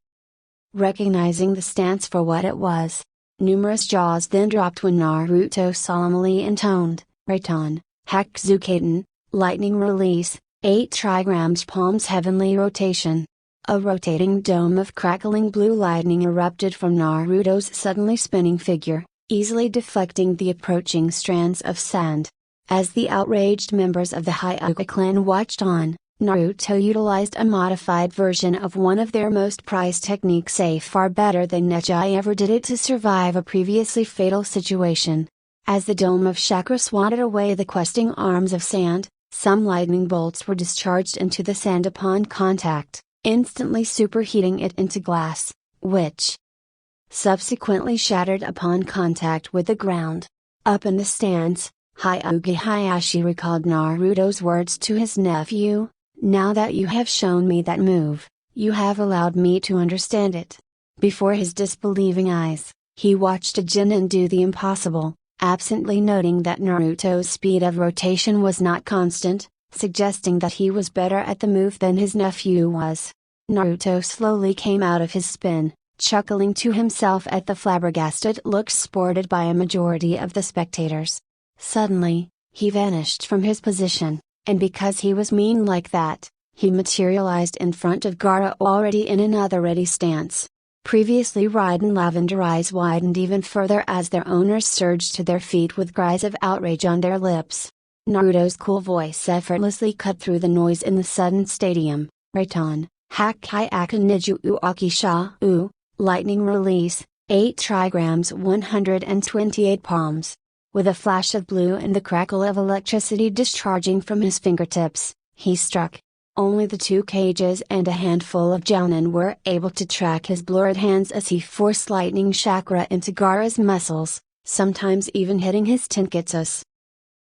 recognizing the stance for what it was. Numerous jaws then dropped when Naruto solemnly intoned, "Raton, Hakuzukaten, lightning release, 8 trigrams palms heavenly rotation." A rotating dome of crackling blue lightning erupted from Naruto's suddenly spinning figure, easily deflecting the approaching strands of sand. As the outraged members of the Hyuga clan watched on, Naruto utilized a modified version of one of their most prized techniques, far better than Neji ever did it, to survive a previously fatal situation. As the dome of chakra swatted away the questing arms of sand, some lightning bolts were discharged into the sand upon contact, instantly superheating it into glass, which subsequently shattered upon contact with the ground. Up in the stands, Hyuga Hayashi recalled Naruto's words to his nephew: "Now that you have shown me that move, you have allowed me to understand it." Before his disbelieving eyes, he watched a genin do the impossible, absently noting that Naruto's speed of rotation was not constant, suggesting that he was better at the move than his nephew was. Naruto slowly came out of his spin, chuckling to himself at the flabbergasted looks sported by a majority of the spectators. Suddenly, he vanished from his position, and because he was mean like that, he materialized in front of Gaara, already in another ready stance. Previously ridden lavender eyes widened even further as their owners surged to their feet with cries of outrage on their lips. Naruto's cool voice effortlessly cut through the noise in the sudden stadium. Raiton, Hakai Akaniju Akisha U, lightning release, 8 trigrams 128 palms. With a flash of blue and the crackle of electricity discharging from his fingertips, he struck. Only the 2 cages and a handful of jounin were able to track his blurred hands as he forced lightning chakra into Gaara's muscles, sometimes even hitting his tenketsus,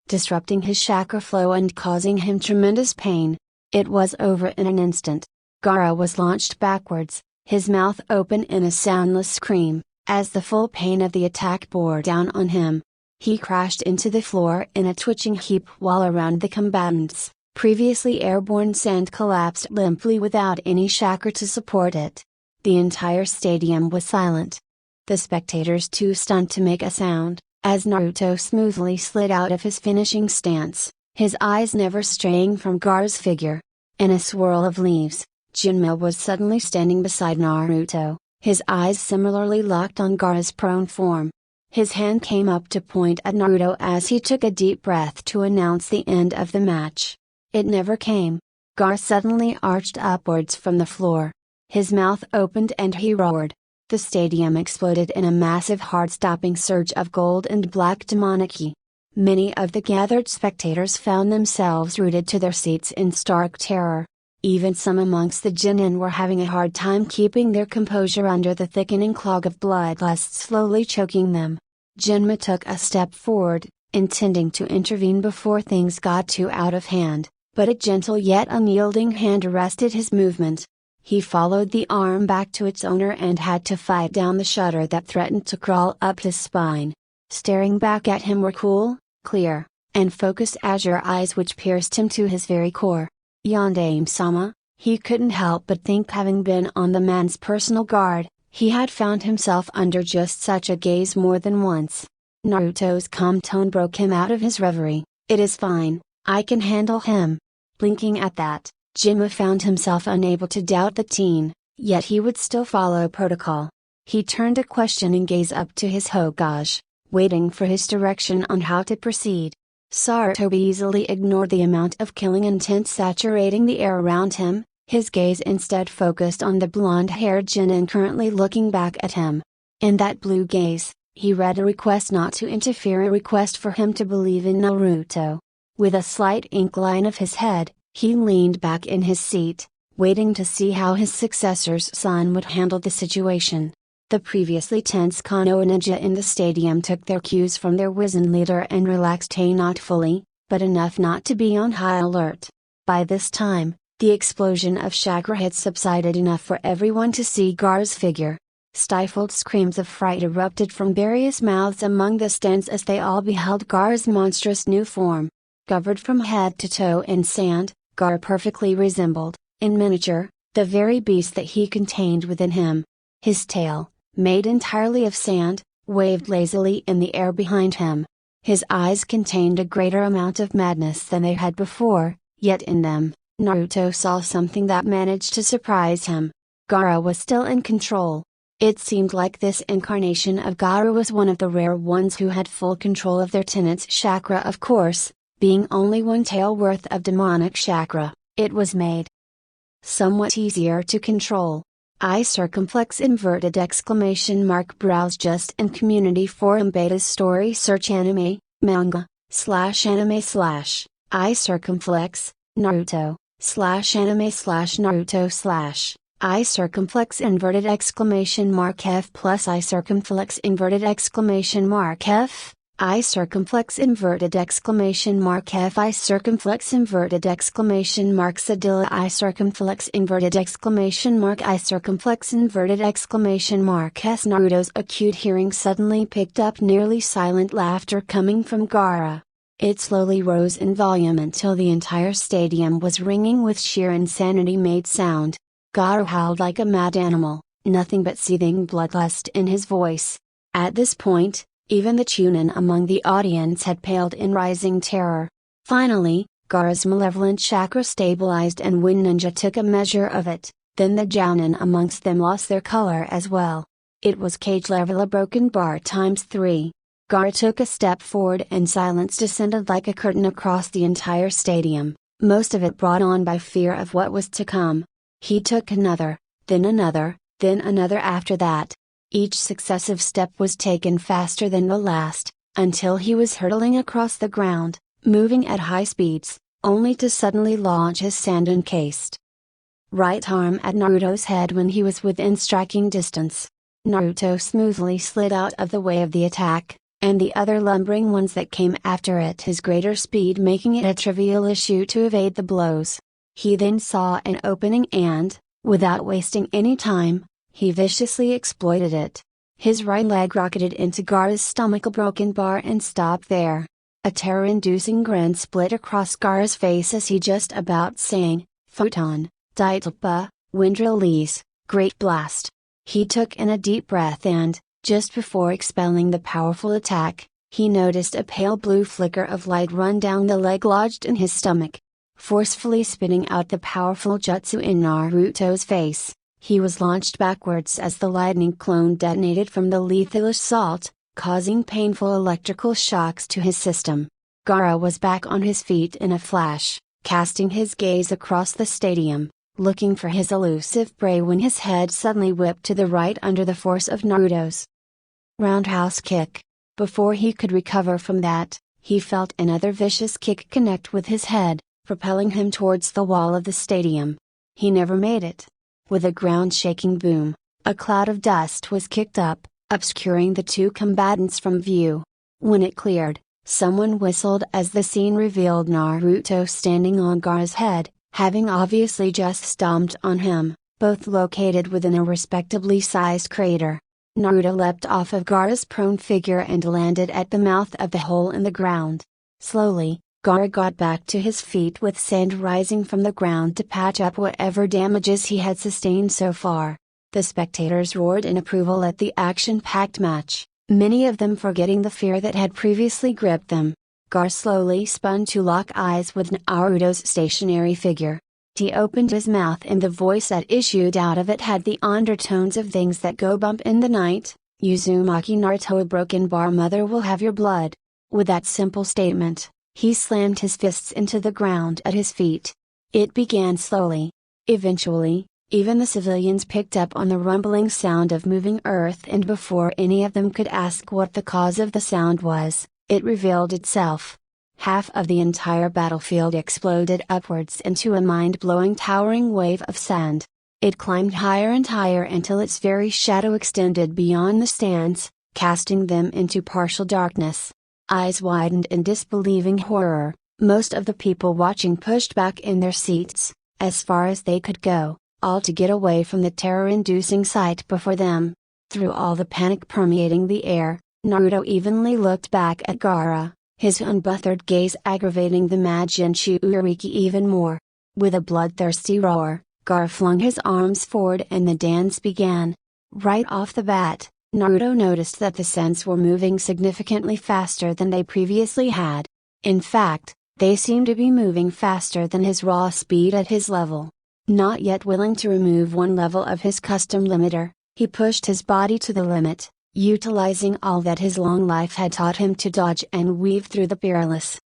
disrupting his chakra flow and causing him tremendous pain. It was over in an instant. Gaara was launched backwards, his mouth open in a soundless scream, as the full pain of the attack bore down on him. He crashed into the floor in a twitching heap, while around the combatants, previously airborne sand collapsed limply without any chakra to support it. The entire stadium was silent. The spectators too stunned to make a sound, as Naruto smoothly slid out of his finishing stance, his eyes never straying from Gaara's figure. In a swirl of leaves, Jinmo was suddenly standing beside Naruto, his eyes similarly locked on Gaara's prone form. His hand came up to point at Naruto as he took a deep breath to announce the end of the match. It never came. Gaara suddenly arched upwards from the floor. His mouth opened and he roared. The stadium exploded in a massive heart-stopping surge of gold and black demonic ki. Many of the gathered spectators found themselves rooted to their seats in stark terror. Even some amongst the genin were having a hard time keeping their composure under the thickening clog of bloodlust slowly choking them. Jinma took a step forward, intending to intervene before things got too out of hand, but a gentle yet unyielding hand arrested his movement. He followed the arm back to its owner and had to fight down the shudder that threatened to crawl up his spine. Staring back at him were cool, clear, and focused azure eyes which pierced him to his very core. Yondaime-sama, he couldn't help but think, having been on the man's personal guard, he had found himself under just such a gaze more than once. Naruto's calm tone broke him out of his reverie. "It is fine, I can handle him." Blinking at that, Jinma found himself unable to doubt the teen, yet he would still follow protocol. He turned a questioning gaze up to his Hokage, waiting for his direction on how to proceed. Sarutobi easily ignored the amount of killing intent saturating the air around him, his gaze instead focused on the blonde-haired genin currently looking back at him. In that blue gaze, he read a request not to interfere, a request for him to believe in Naruto. With a slight incline of his head, he leaned back in his seat, waiting to see how his successor's son would handle the situation. The previously tense Konoha ninja in the stadium took their cues from their wizened leader and relaxed, not fully, but enough not to be on high alert. By this time, the explosion of chakra had subsided enough for everyone to see Gaara's figure. Stifled screams of fright erupted from various mouths among the stands as they all beheld Gaara's monstrous new form. Covered from head to toe in sand, Gaara perfectly resembled, in miniature, the very beast that he contained within him. His tail, made entirely of sand, waved lazily in the air behind him. His eyes contained a greater amount of madness than they had before, yet in them, Naruto saw something that managed to surprise him. Gaara was still in control. It seemed like this incarnation of Gaara was one of the rare ones who had full control of their tenets chakra. Of course, being only one tail worth of demonic chakra, it was made somewhat easier to control. I circumflex inverted exclamation mark browse just in community forum betas story search anime, manga, /anime / I circumflex, Naruto, /anime / Naruto / I circumflex inverted exclamation mark F plus I circumflex inverted exclamation mark F, I circumflex inverted exclamation mark F I circumflex inverted exclamation mark Sadilla I circumflex inverted exclamation mark I circumflex inverted exclamation mark S. Naruto's acute hearing suddenly picked up nearly silent laughter coming from Gaara. It slowly rose in volume until the entire stadium was ringing with sheer insanity-made sound. Gaara howled like a mad animal, nothing but seething bloodlust in his voice. At this point, even the Chunin among the audience had paled in rising terror. Finally, Gaara's malevolent chakra stabilized and Wind Ninja took a measure of it, then the Jounin amongst them lost their color as well. It was cage level a broken bar times 3. Gaara took a step forward and silence descended like a curtain across the entire stadium, most of it brought on by fear of what was to come. He took another, then another after that. Each successive step was taken faster than the last, until he was hurtling across the ground, moving at high speeds, only to suddenly launch his sand-encased right arm at Naruto's head when he was within striking distance. Naruto smoothly slid out of the way of the attack, and the other lumbering ones that came after at his greater speed making it a trivial issue to evade the blows. He then saw an opening and, without wasting any time, he viciously exploited it. His right leg rocketed into Gaara's stomach a broken bar and stopped there. A terror-inducing grin split across Gaara's face as he just about sang, Photon, Daitalpa, wind release, great blast. He took in a deep breath and, just before expelling the powerful attack, he noticed a pale blue flicker of light run down the leg lodged in his stomach. Forcefully spitting out the powerful jutsu in Naruto's face, he was launched backwards as the lightning clone detonated from the lethal assault, causing painful electrical shocks to his system. Gaara was back on his feet in a flash, casting his gaze across the stadium, looking for his elusive prey when his head suddenly whipped to the right under the force of Naruto's roundhouse kick. Before he could recover from that, he felt another vicious kick connect with his head, propelling him towards the wall of the stadium. He never made it. With a ground-shaking boom, a cloud of dust was kicked up, obscuring the two combatants from view. When it cleared, someone whistled as the scene revealed Naruto standing on Gaara's head, having obviously just stomped on him, both located within a respectably sized crater. Naruto leapt off of Gaara's prone figure and landed at the mouth of the hole in the ground. Slowly, Gaara got back to his feet with sand rising from the ground to patch up whatever damages he had sustained so far. The spectators roared in approval at the action-packed match, many of them forgetting the fear that had previously gripped them. Gaara slowly spun to lock eyes with Naruto's stationary figure. He opened his mouth and the voice that issued out of it had the undertones of things that go bump in the night. Uzumaki Naruto, a broken bar mother will have your blood. With that simple statement, he slammed his fists into the ground at his feet. It began slowly. Eventually, even the civilians picked up on the rumbling sound of moving earth, and before any of them could ask what the cause of the sound was, it revealed itself. Half of the entire battlefield exploded upwards into a mind-blowing towering wave of sand. It climbed higher and higher until its very shadow extended beyond the stands, casting them into partial darkness. Eyes widened in disbelieving horror, most of the people watching pushed back in their seats, as far as they could go, all to get away from the terror-inducing sight before them. Through all the panic permeating the air, Naruto evenly looked back at Gaara, his unbothered gaze aggravating the mad Jinchuriki even more. With a bloodthirsty roar, Gaara flung his arms forward and the dance began. Right off the bat, Naruto noticed that the sands were moving significantly faster than they previously had. In fact, They seemed to be moving faster than his raw speed at his level. Not yet willing to remove one level of his custom limiter, he pushed his body to the limit, utilizing all that his long life had taught him to dodge and weave through the perilous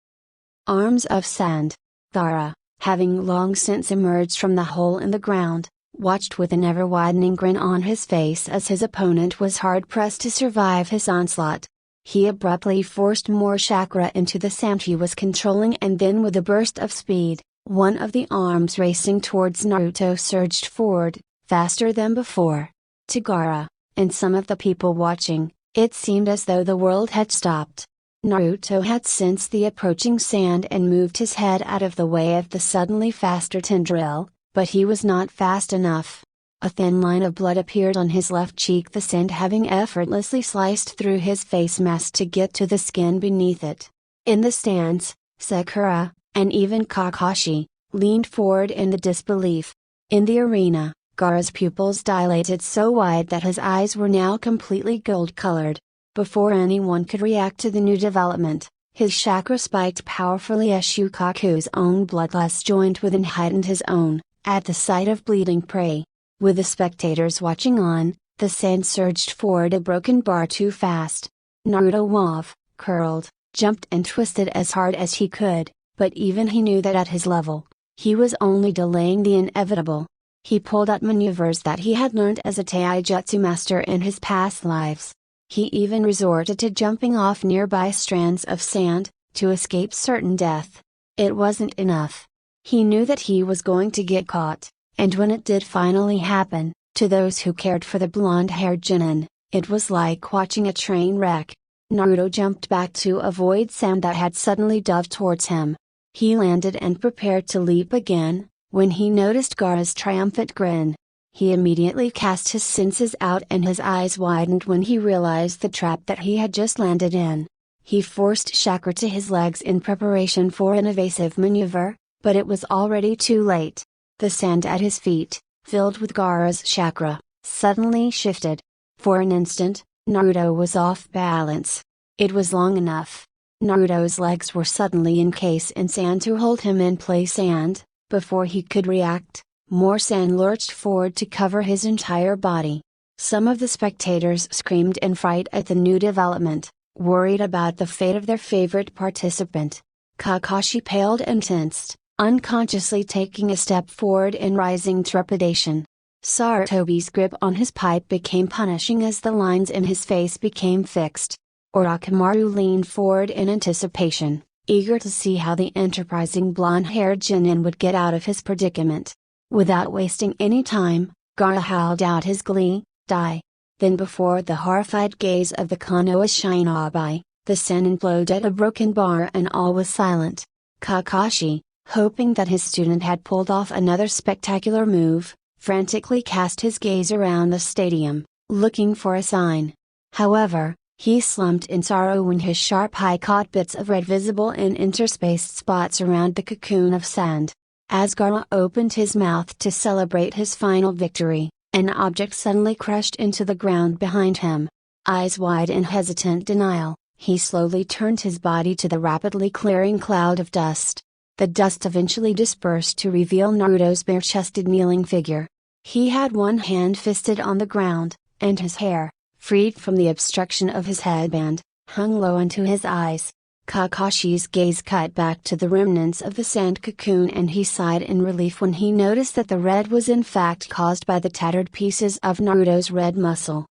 arms of sand. Gaara, having long since emerged from the hole in the ground, watched with an ever-widening grin on his face as his opponent was hard-pressed to survive his onslaught. He abruptly forced more chakra into the sand he was controlling, and then with a burst of speed, one of the arms racing towards Naruto surged forward, faster than before. To Gaara, and some of the people watching, it seemed as though the world had stopped. Naruto had sensed the approaching sand and moved his head out of the way of the suddenly faster tendril, but he was not fast enough. A thin line of blood appeared on his left cheek, the sand having effortlessly sliced through his face mask to get to the skin beneath it. In the stands, Sakura, and even Kakashi, leaned forward in the disbelief. In the arena, Gaara's pupils dilated so wide that his eyes were now completely gold-colored. Before anyone could react to the new development, his chakra spiked powerfully as Shukaku's own bloodlust joined with and heightened his own, at the sight of bleeding prey. With the spectators watching on, the sand surged forward a broken bar too fast. Naruto curled, jumped and twisted as hard as he could, but even he knew that at his level, he was only delaying the inevitable. He pulled out maneuvers that he had learned as a taijutsu master in his past lives. He even resorted to jumping off nearby strands of sand, to escape certain death. It wasn't enough. He knew that he was going to get caught, and when it did finally happen, to those who cared for the blonde-haired genin, it was like watching a train wreck. Naruto jumped back to avoid sand that had suddenly dove towards him. He landed and prepared to leap again, when he noticed Gaara's triumphant grin. He immediately cast his senses out and his eyes widened when he realized the trap that he had just landed in. He forced chakra to his legs in preparation for an evasive maneuver, but it was already too late. The sand at his feet, filled with Gaara's chakra, suddenly shifted. For an instant, Naruto was off balance. It was long enough. Naruto's legs were suddenly encased in sand to hold him in place, and, before he could react, more sand lurched forward to cover his entire body. Some of the spectators screamed in fright at the new development, worried about the fate of their favorite participant. Kakashi paled and tensed, unconsciously taking a step forward in rising trepidation. Sarutobi's grip on his pipe became punishing as the lines in his face became fixed. Orochimaru leaned forward in anticipation, eager to see how the enterprising blonde-haired genin would get out of his predicament. Without wasting any time, Gaara howled out his glee, "Die!" Then before the horrified gaze of the Konoha shinobi, the sand imploded a broken bar and all was silent. Kakashi, hoping that his student had pulled off another spectacular move, frantically cast his gaze around the stadium, looking for a sign. However, he slumped in sorrow when his sharp eye caught bits of red visible in interspaced spots around the cocoon of sand. As Gaara opened his mouth to celebrate his final victory, an object suddenly crashed into the ground behind him. Eyes wide in hesitant denial, he slowly turned his body to the rapidly clearing cloud of dust. The dust eventually dispersed to reveal Naruto's bare-chested kneeling figure. He had one hand fisted on the ground, and his hair, freed from the obstruction of his headband, hung low into his eyes. Kakashi's gaze cut back to the remnants of the sand cocoon and he sighed in relief when he noticed that the red was in fact caused by the tattered pieces of Naruto's red muscle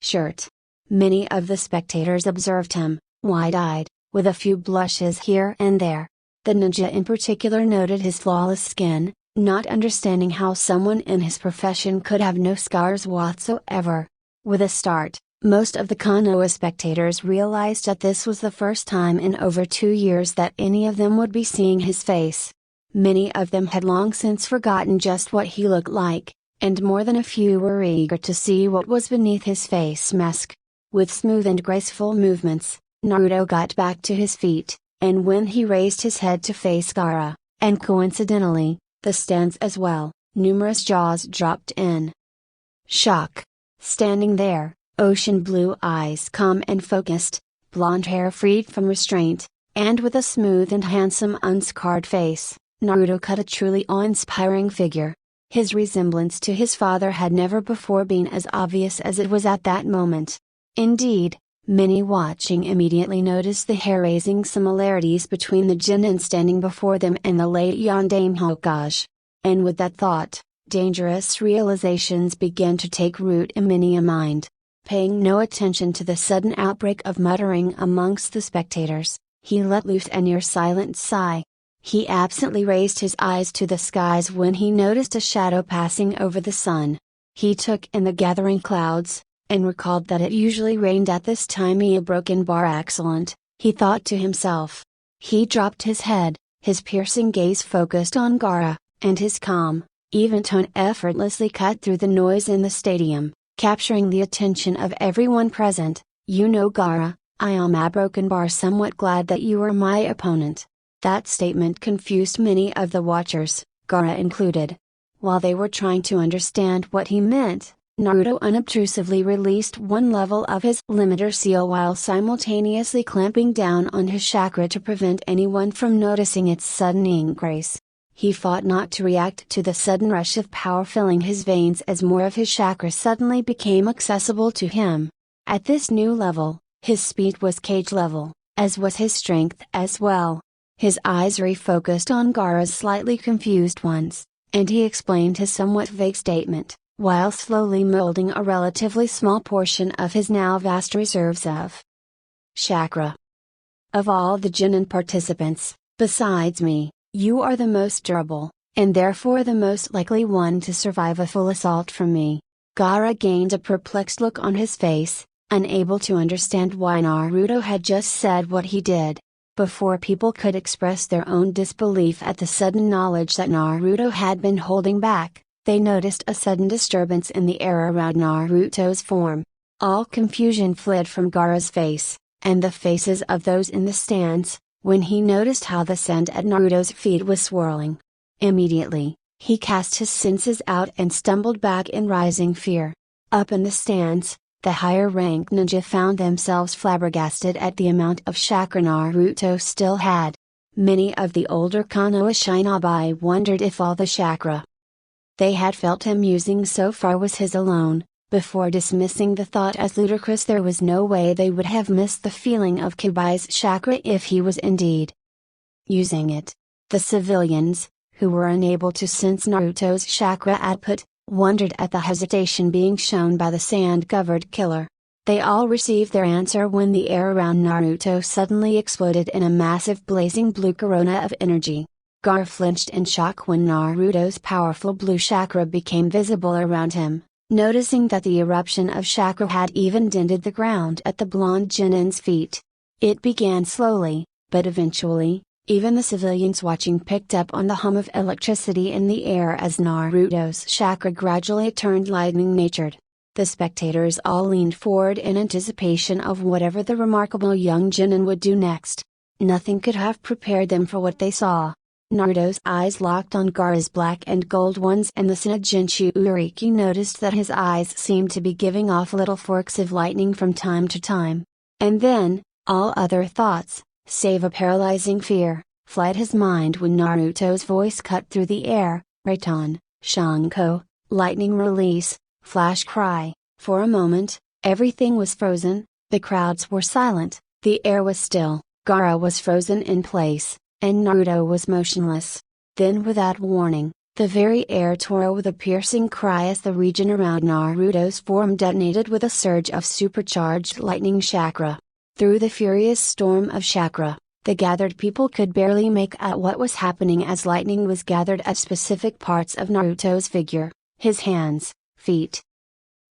shirt. Many of the spectators observed him, wide-eyed, with a few blushes here and there. The ninja in particular noted his flawless skin, not understanding how someone in his profession could have no scars whatsoever. With a start, most of the Konoha spectators realized that this was the first time in over 2 years that any of them would be seeing his face. Many of them had long since forgotten just what he looked like, and more than a few were eager to see what was beneath his face mask. With smooth and graceful movements, Naruto got back to his feet, and when he raised his head to face Gaara, and coincidentally, the stands as well, numerous jaws dropped in shock. Standing there, ocean blue eyes calm and focused, blonde hair freed from restraint, And with a smooth and handsome unscarred face, Naruto cut a truly awe-inspiring figure. His resemblance to his father had never before been as obvious as it was at that moment. Indeed, many watching immediately noticed the hair-raising similarities between the Genin standing before them and the late Yondaime Hokage. And with that thought, dangerous realizations began to take root in many a mind. Paying no attention to the sudden outbreak of muttering amongst the spectators, he let loose a near silent sigh. He absently raised his eyes to the skies when he noticed a shadow passing over the sun. He took in the gathering clouds, and recalled that it usually rained at this time. A broken bar excellent, he thought to himself. He dropped his head, his piercing gaze focused on Gaara, and his calm, even tone effortlessly cut through the noise in the stadium, capturing the attention of everyone present. You know, Gaara, I am a broken bar somewhat glad that you are my opponent. That statement confused many of the watchers, Gaara included. While they were trying to understand what he meant, Naruto unobtrusively released one level of his limiter seal while simultaneously clamping down on his chakra to prevent anyone from noticing its sudden increase. He fought not to react to the sudden rush of power filling his veins as more of his chakra suddenly became accessible to him. At this new level, his speed was cage level, as was his strength as well. His eyes refocused on Gaara's slightly confused ones, and he explained his somewhat vague statement, while slowly molding a relatively small portion of his now vast reserves of chakra. Of all the Genin participants, besides me, you are the most durable, and therefore the most likely one to survive a full assault from me. Gaara gained a perplexed look on his face, unable to understand why Naruto had just said what he did. Before people could express their own disbelief at the sudden knowledge that Naruto had been holding back, they noticed a sudden disturbance in the air around Naruto's form. All confusion fled from Gaara's face, and the faces of those in the stands, when he noticed how the sand at Naruto's feet was swirling. Immediately, he cast his senses out and stumbled back in rising fear. Up in the stands, the higher-ranked ninja found themselves flabbergasted at the amount of chakra Naruto still had. Many of the older Konoha shinobi wondered if all the chakra they had felt him using so far was his alone. Before dismissing the thought as ludicrous, there was no way they would have missed the feeling of Kubai's chakra if he was indeed using it. The civilians, who were unable to sense Naruto's chakra output, wondered at the hesitation being shown by the sand-covered killer. They all received their answer when the air around Naruto suddenly exploded in a massive blazing blue corona of energy. Gaara flinched in shock when Naruto's powerful blue chakra became visible around him, noticing that the eruption of chakra had even dented the ground at the blonde Genin's feet. It began slowly, but eventually, even the civilians watching picked up on the hum of electricity in the air as Naruto's chakra gradually turned lightning-natured. The spectators all leaned forward in anticipation of whatever the remarkable young Genin would do next. Nothing could have prepared them for what they saw. Naruto's eyes locked on Gaara's black and gold ones, and the Shinjinchu Uriki noticed that his eyes seemed to be giving off little forks of lightning from time to time. And then, all other thoughts, save a paralyzing fear, fled his mind when Naruto's voice cut through the air, Raiton, Shanko, lightning release, flash cry. For a moment, everything was frozen, the crowds were silent, the air was still, Gaara was frozen in place, and Naruto was motionless. Then without warning, the very air tore with a piercing cry as the region around Naruto's form detonated with a surge of supercharged lightning chakra. Through the furious storm of chakra, the gathered people could barely make out what was happening as lightning was gathered at specific parts of Naruto's figure, his hands, feet,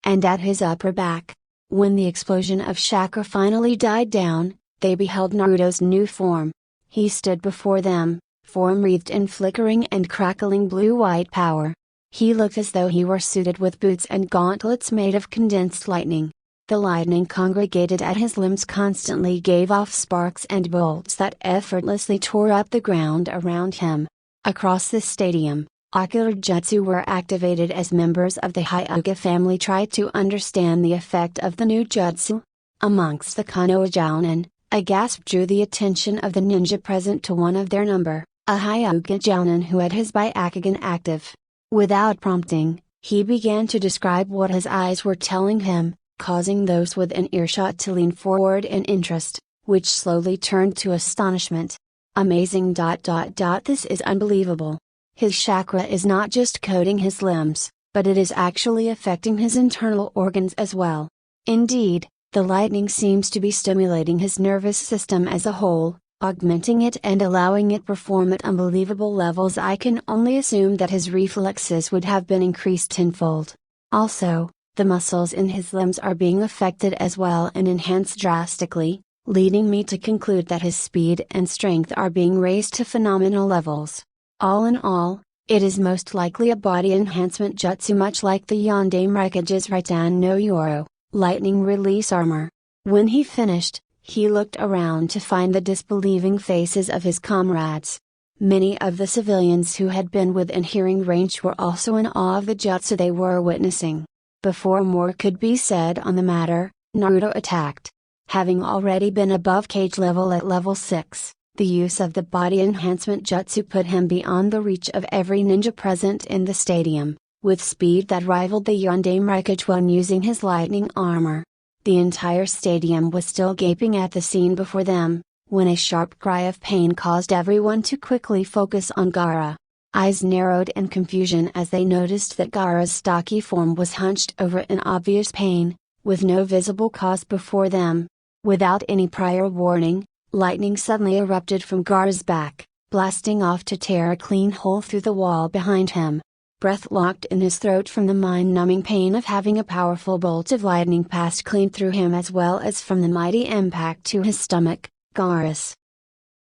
and at his upper back. When the explosion of chakra finally died down, they beheld Naruto's new form. He stood before them, form wreathed in flickering and crackling blue-white power. He looked as though he were suited with boots and gauntlets made of condensed lightning. The lightning congregated at his limbs constantly gave off sparks and bolts that effortlessly tore up the ground around him. Across the stadium, ocular jutsu were activated as members of the Hyuga family tried to understand the effect of the new jutsu. Amongst the Konoha Jounin, A gasp drew the attention of the ninja present to one of their number, a Hyuga Jounin who had his Byakugan active. Without prompting, he began to describe what his eyes were telling him, causing those within earshot to lean forward in interest, which slowly turned to astonishment. Amazing. This is unbelievable. His chakra is not just coating his limbs, but it is actually affecting his internal organs as well. Indeed, the lightning seems to be stimulating his nervous system as a whole, augmenting it and allowing it perform at unbelievable levels. I can only assume that his reflexes would have been increased tenfold. Also, the muscles in his limbs are being affected as well and enhanced drastically, leading me to conclude that his speed and strength are being raised to phenomenal levels. All in all, it is most likely a body enhancement jutsu much like the Yondaime Rikage's Raitan no Yoro, lightning release armor. When he finished, he looked around to find the disbelieving faces of his comrades. Many of the civilians who had been within hearing range were also in awe of the jutsu they were witnessing. Before more could be said on the matter, Naruto attacked. Having already been above cage level at level 6, the use of the body enhancement jutsu put him beyond the reach of every ninja present in the stadium, with speed that rivaled the Yondaime Rikage when using his lightning armor. The entire stadium was still gaping at the scene before them, when a sharp cry of pain caused everyone to quickly focus on Gaara. Eyes narrowed in confusion as they noticed that Gaara's stocky form was hunched over in obvious pain, with no visible cause before them. Without any prior warning, lightning suddenly erupted from Gaara's back, blasting off to tear a clean hole through the wall behind him. Breath locked in his throat from the mind-numbing pain of having a powerful bolt of lightning pass clean through him as well as from the mighty impact to his stomach, Gaara's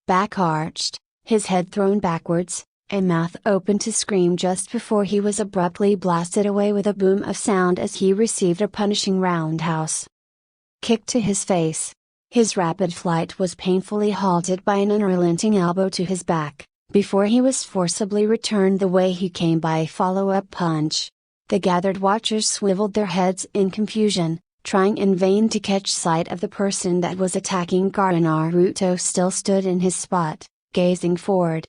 back arched, his head thrown backwards, a mouth open to scream just before he was abruptly blasted away with a boom of sound as he received a punishing roundhouse kick to his face. His rapid flight was painfully halted by an unrelenting elbow to his back, before he was forcibly returned the way he came by a follow-up punch. The gathered watchers swiveled their heads in confusion, trying in vain to catch sight of the person that was attacking Gaara. Naruto still stood in his spot, gazing forward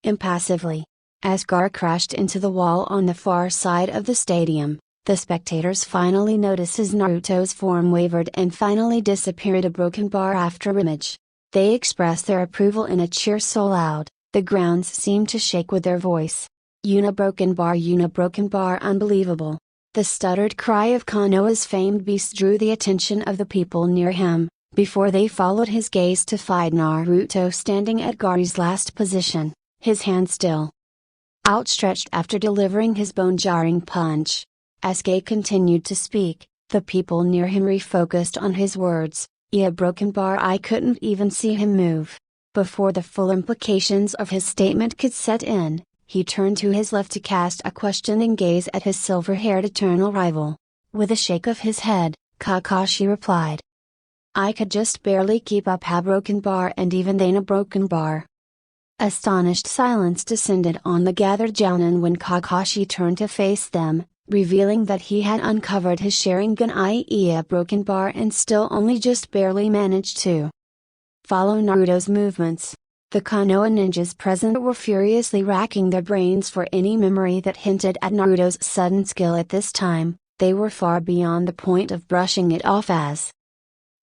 impassively. As Gaara crashed into the wall on the far side of the stadium, the spectators finally noticed as Naruto's form wavered and finally disappeared a broken bar after image. They expressed their approval in a cheer so loud, the grounds seemed to shake with their voice. Unibroken bar, unbelievable. The stuttered cry of Konoha's famed beast drew the attention of the people near him, before they followed his gaze to find Naruto standing at Gaara's last position, his hand still outstretched after delivering his bone-jarring punch. As Gai continued to speak, the people near him refocused on his words. "Yeah, broken bar." I couldn't even see him move. Before the full implications of his statement could set in, he turned to his left to cast a questioning gaze at his silver-haired eternal rival. With a shake of his head, Kakashi replied, "I could just barely keep up a broken bar, and even then a broken bar." Astonished silence descended on the gathered Jounin when Kakashi turned to face them, revealing that he had uncovered his Sharingan, i.e. a broken bar, and still only just barely managed to follow Naruto's movements. The Konoha ninjas present were furiously racking their brains for any memory that hinted at Naruto's sudden skill at this time. They were far beyond the point of brushing it off as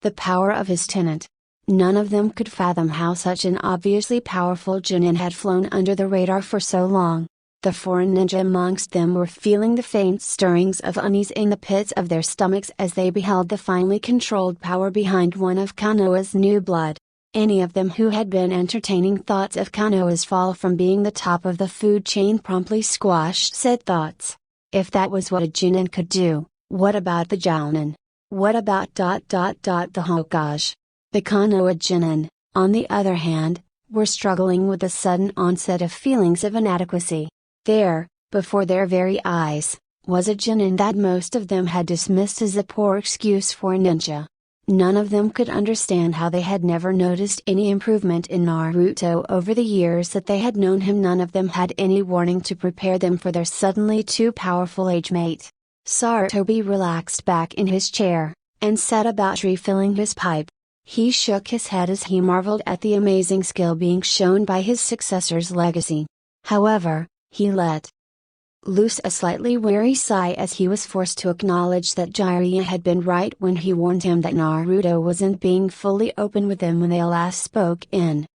the power of his tenant. None of them could fathom how such an obviously powerful Chunin had flown under the radar for so long. The foreign ninja amongst them were feeling the faint stirrings of unease in the pits of their stomachs as they beheld the finely controlled power behind one of Konoha's new blood. Any of them who had been entertaining thoughts of Konoha's fall from being the top of the food chain promptly squashed said thoughts. If that was what a Chunin could do, what about the Jounin? What about the Hokage? The Konoha Chunin, on the other hand, were struggling with the sudden onset of feelings of inadequacy. There, before their very eyes, was a Chunin that most of them had dismissed as a poor excuse for a ninja. None of them could understand how they had never noticed any improvement in Naruto over the years that they had known him. None of them had any warning to prepare them for their suddenly too powerful age mate. Sarutobi relaxed back in his chair, and set about refilling his pipe. He shook his head as he marveled at the amazing skill being shown by his successor's legacy. However, he let loose a slightly weary sigh as he was forced to acknowledge that Jiraiya had been right when he warned him that Naruto wasn't being fully open with him when they last spoke in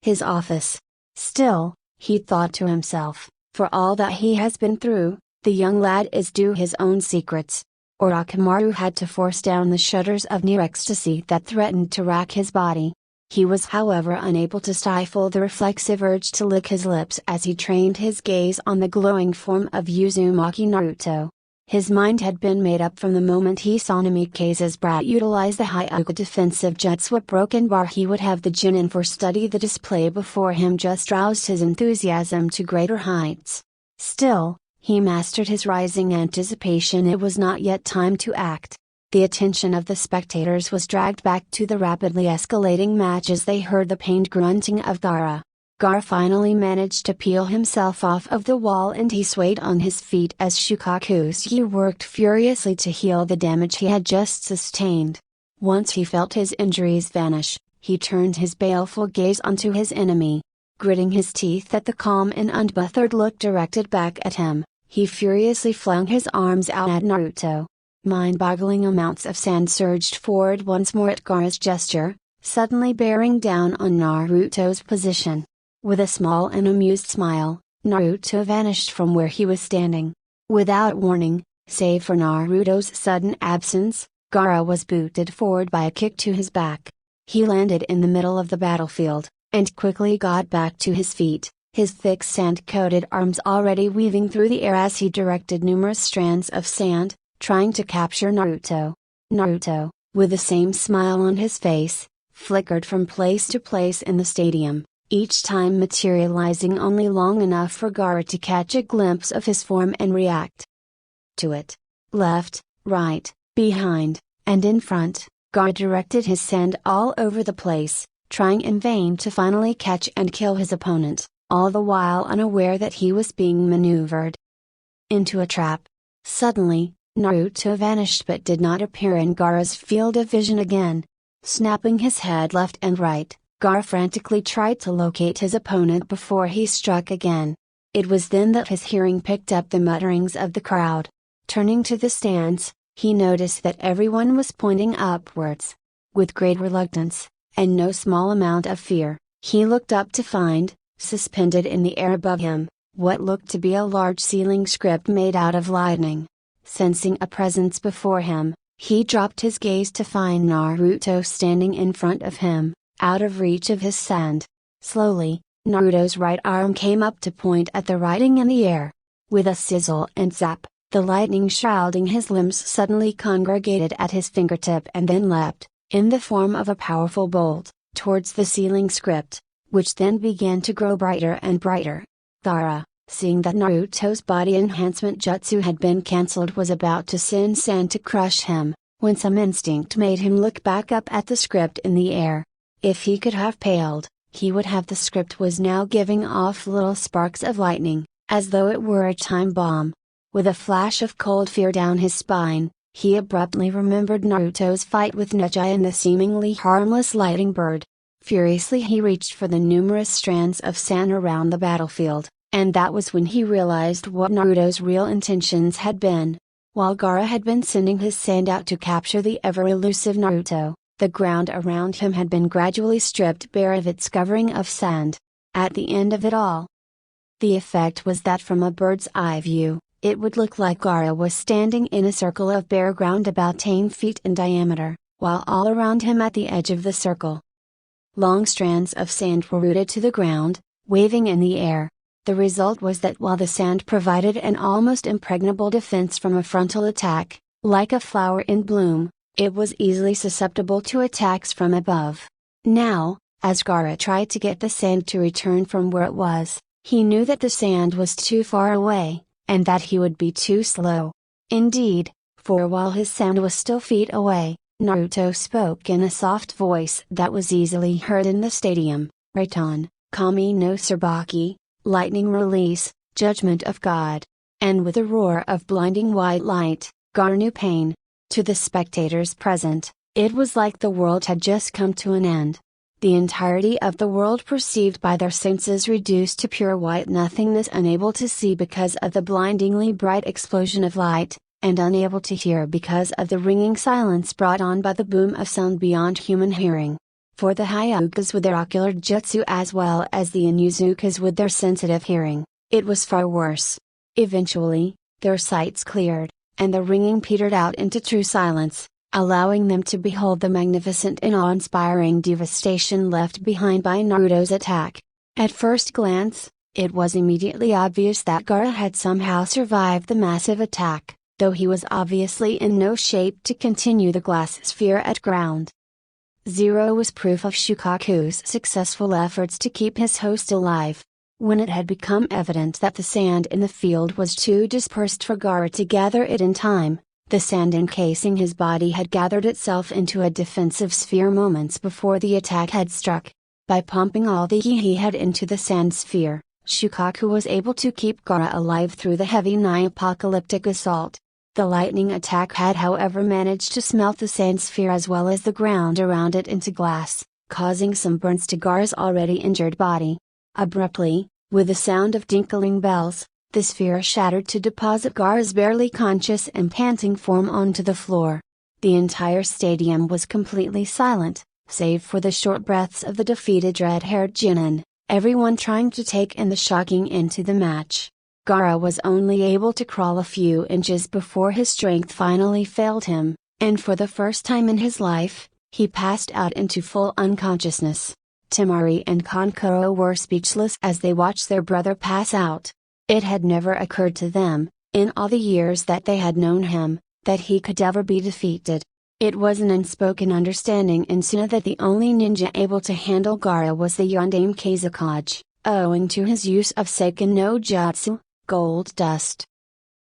his office. Still, he thought to himself, for all that he has been through, the young lad is due his own secrets. Orochimaru had to force down the shudders of near ecstasy that threatened to rack his body. He was however unable to stifle the reflexive urge to lick his lips as he trained his gaze on the glowing form of Uzumaki Naruto. His mind had been made up from the moment he saw Namikaze's brat utilize the Hyuga defensive jutsu broken bar. He would have the Chunin for study. The display before him just roused his enthusiasm to greater heights. Still, he mastered his rising anticipation. It was not yet time to act. The attention of the spectators was dragged back to the rapidly escalating match as they heard the pained grunting of Gaara. Gaara finally managed to peel himself off of the wall and he swayed on his feet as Shukakusugi worked furiously to heal the damage he had just sustained. Once he felt his injuries vanish, he turned his baleful gaze onto his enemy. Gritting his teeth at the calm and unbothered look directed back at him, he furiously flung his arms out at Naruto. Mind-boggling amounts of sand surged forward once more at Gaara's gesture, suddenly bearing down on Naruto's position. With a small and amused smile, Naruto vanished from where he was standing. Without warning, save for Naruto's sudden absence, Gaara was booted forward by a kick to his back. He landed in the middle of the battlefield, and quickly got back to his feet, his thick sand-coated arms already weaving through the air as he directed numerous strands of sand, trying to capture Naruto. Naruto, with the same smile on his face, flickered from place to place in the stadium, each time materializing only long enough for Gaara to catch a glimpse of his form and react to it. Left, right, behind, and in front, Gaara directed his sand all over the place, trying in vain to finally catch and kill his opponent, all the while unaware that he was being maneuvered into a trap. Suddenly, Naruto vanished but did not appear in Gaara's field of vision again. Snapping his head left and right, Gaara frantically tried to locate his opponent before he struck again. It was then that his hearing picked up the mutterings of the crowd. Turning to the stands, he noticed that everyone was pointing upwards. With great reluctance, and no small amount of fear, he looked up to find, suspended in the air above him, what looked to be a large ceiling script made out of lightning. Sensing a presence before him, he dropped his gaze to find Naruto standing in front of him, out of reach of his sand. Slowly, Naruto's right arm came up to point at the writing in the air. With a sizzle and zap, the lightning shrouding his limbs suddenly congregated at his fingertip and then leapt, in the form of a powerful bolt, towards the ceiling script, which then began to grow brighter and brighter. Gaara, seeing that Naruto's body enhancement jutsu had been cancelled, was about to send sand to crush him, when some instinct made him look back up at the script in the air. If he could have paled, he would have. The script was now giving off little sparks of lightning, as though it were a time bomb. With a flash of cold fear down his spine, he abruptly remembered Naruto's fight with Neji and the seemingly harmless lightning bird. Furiously he reached for the numerous strands of sand around the battlefield, and that was when he realized what Naruto's real intentions had been. While Gaara had been sending his sand out to capture the ever-elusive Naruto, the ground around him had been gradually stripped bare of its covering of sand. At the end of it all, the effect was that from a bird's eye view, it would look like Gaara was standing in a circle of bare ground about 10 feet in diameter, while all around him at the edge of the circle, long strands of sand were rooted to the ground, waving in the air. The result was that while the sand provided an almost impregnable defense from a frontal attack, like a flower in bloom, it was easily susceptible to attacks from above. Now, as Gaara tried to get the sand to return from where it was, he knew that the sand was too far away, and that he would be too slow. Indeed, for while his sand was still feet away, Naruto spoke in a soft voice that was easily heard in the stadium. Raiton, Kami no Tsurabaki, lightning release, judgment of God. And with a roar of blinding white light, Gaara knew pain. To the spectators present, It was like the world had just come to an end. The entirety of the world perceived by their senses reduced to pure white nothingness, unable to see because of the blindingly bright explosion of light, and unable to hear because of the ringing silence brought on by the boom of sound beyond human hearing. For the Hyugas with their ocular jutsu as well as the Inuzukas with their sensitive hearing, it was far worse. Eventually, their sights cleared, and the ringing petered out into true silence, allowing them to behold the magnificent and awe-inspiring devastation left behind by Naruto's attack. At first glance, it was immediately obvious that Gaara had somehow survived the massive attack, though he was obviously in no shape to continue the glass sphere at ground zero was proof of Shukaku's successful efforts to keep his host alive. When it had become evident that the sand in the field was too dispersed for Gaara to gather it in time, the sand encasing his body had gathered itself into a defensive sphere moments before the attack had struck. By pumping all the ki he had into the sand sphere, Shukaku was able to keep Gaara alive through the heavy apocalyptic assault. The lightning attack had however managed to smelt the sand sphere as well as the ground around it into glass, causing some burns to Gaara's already injured body. Abruptly, with the sound of tinkling bells, the sphere shattered to deposit Gaara's barely conscious and panting form onto the floor. The entire stadium was completely silent, save for the short breaths of the defeated red-haired Genin, everyone trying to take in the shocking end to the match. Gaara was only able to crawl a few inches before his strength finally failed him, and for the first time in his life, he passed out into full unconsciousness. Temari and Kankuro were speechless as they watched their brother pass out. It had never occurred to them, in all the years that they had known him, that he could ever be defeated. It was an unspoken understanding in Suna that the only ninja able to handle Gaara was the Yondaime Kazekage, owing to his use of Seiken no Jutsu, Gold Dust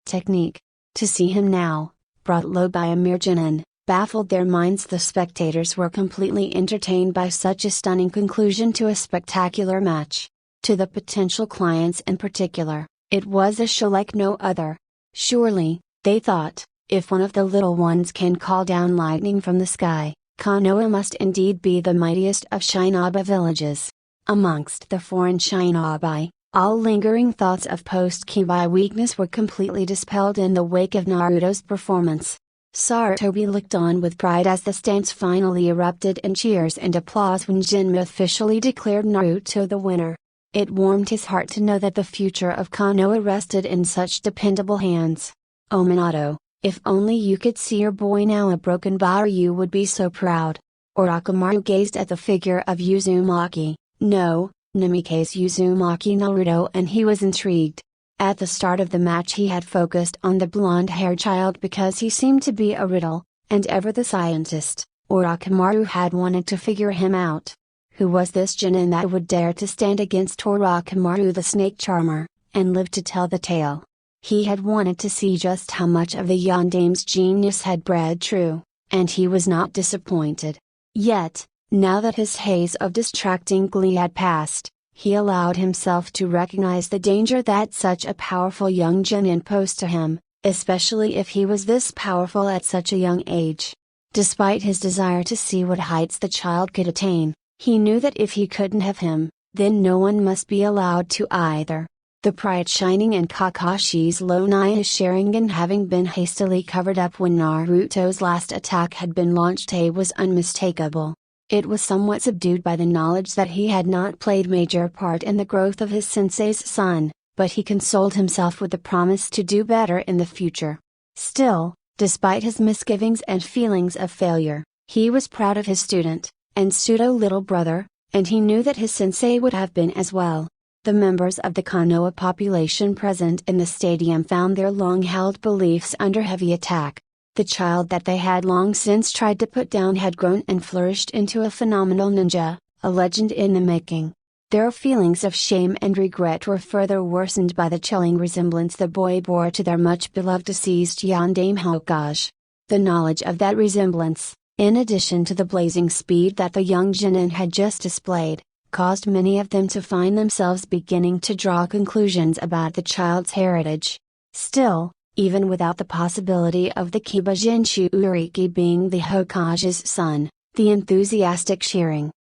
technique. To see him now, brought low by a mere Genin, baffled their minds. The spectators were completely entertained by such a stunning conclusion to a spectacular match. To the potential clients in particular, it was a show like no other. Surely, they thought, if one of the little ones can call down lightning from the sky, Konoha must indeed be the mightiest of Shinobi villages. Amongst the foreign Shinobi, all lingering thoughts of post-Kibai weakness were completely dispelled in the wake of Naruto's performance. Sarutobi looked on with pride as the stance finally erupted in cheers and applause when Jinmu officially declared Naruto the winner. It warmed his heart to know that the future of Konoha rested in such dependable hands. Oh Minato, if only you could see your boy now a broken bar, you would be so proud. Orochimaru gazed at the figure of Uzumaki, no, Namikaze Uzumaki Naruto, and he was intrigued. At the start of the match he had focused on the blonde-haired child because he seemed to be a riddle, and ever the scientist, Orochimaru had wanted to figure him out. Who was this Genin that would dare to stand against Orochimaru the snake charmer, and live to tell the tale? He had wanted to see just how much of the Yondaime's genius had bred true, and he was not disappointed. Yet, now that his haze of distracting glee had passed, he allowed himself to recognize the danger that such a powerful young Genin posed to him, especially if he was this powerful at such a young age. Despite his desire to see what heights the child could attain, he knew that if he couldn't have him, then no one must be allowed to either. The pride shining in Kakashi's low Nia Sharingan having been hastily covered up when Naruto's last attack had been launched was unmistakable. It was somewhat subdued by the knowledge that he had not played major part in the growth of his sensei's son, but he consoled himself with the promise to do better in the future. Still, despite his misgivings and feelings of failure, he was proud of his student, and pseudo little brother, and he knew that his sensei would have been as well. The members of the Konoha population present in the stadium found their long-held beliefs under heavy attack. The child that they had long since tried to put down had grown and flourished into a phenomenal ninja, a legend in the making. Their feelings of shame and regret were further worsened by the chilling resemblance the boy bore to their much-beloved deceased Yondaime Hokage. The knowledge of that resemblance, in addition to the blazing speed that the young Genin had just displayed, caused many of them to find themselves beginning to draw conclusions about the child's heritage. Still, even without the possibility of the Kibajin Uriki being the Hokage's son. The enthusiastic cheering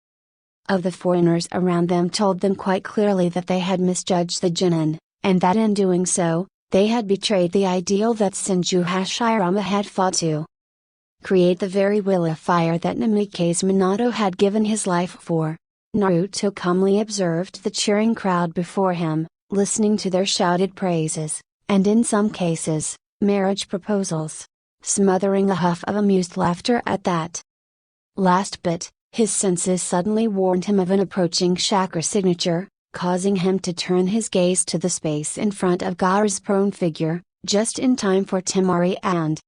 of the foreigners around them told them quite clearly that they had misjudged the Genin, and that in doing so, they had betrayed the ideal that Senju Hashirama had fought to create, the very will of fire that Namikaze Minato had given his life for. Naruto calmly observed the cheering crowd before him, listening to their shouted praises, and in some cases, marriage proposals, smothering a huff of amused laughter at that last bit. His senses suddenly warned him of an approaching chakra signature, causing him to turn his gaze to the space in front of Gaara's prone figure, just in time for Temari and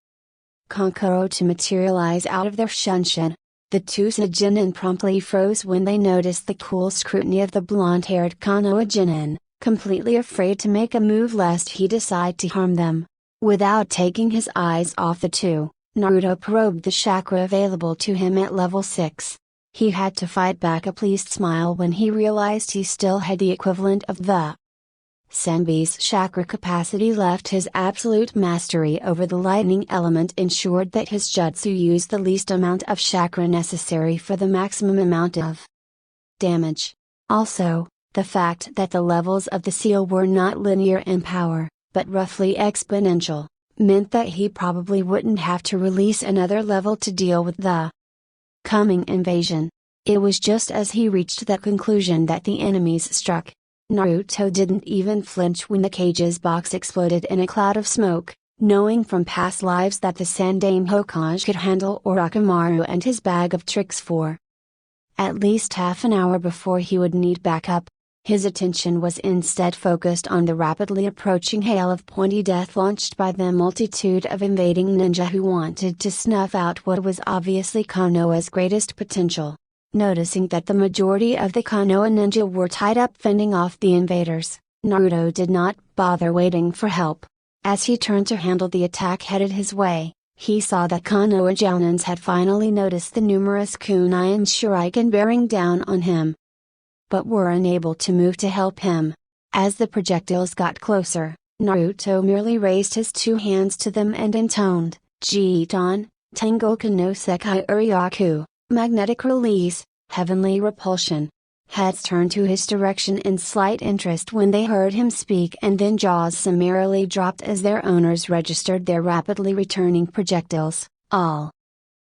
Kankuro to materialize out of their shunshin. The two Saijinin promptly froze when they noticed the cool scrutiny of the blonde-haired Konoha Genin, completely afraid to make a move lest he decide to harm them. Without taking his eyes off the two, Naruto probed the chakra available to him at level 6. He had to fight back a pleased smile when he realized he still had the equivalent of the Senbei's chakra capacity left. His absolute mastery over the lightning element ensured that his jutsu used the least amount of chakra necessary for the maximum amount of damage. Also, the fact that the levels of the seal were not linear in power, but roughly exponential, meant that he probably wouldn't have to release another level to deal with the coming invasion. It was just as he reached that conclusion that the enemies struck. Naruto didn't even flinch when the cage's box exploded in a cloud of smoke, knowing from past lives that the Sandaime Hokage could handle Orochimaru and his bag of tricks for at least half an hour before he would need backup. His attention was instead focused on the rapidly approaching hail of pointy death launched by the multitude of invading ninja who wanted to snuff out what was obviously Konoha's greatest potential. Noticing that the majority of the Konoha ninja were tied up fending off the invaders, Naruto did not bother waiting for help. As he turned to handle the attack headed his way, he saw that Konoha Jounins had finally noticed the numerous kunai and shuriken bearing down on him, but were unable to move to help him. As the projectiles got closer, Naruto merely raised his two hands to them and intoned, Jiton, Tengoku no Sekai Uryaku, magnetic release, heavenly repulsion. Heads turned to his direction in slight interest when they heard him speak, and then jaws summarily dropped as their owners registered their rapidly returning projectiles, all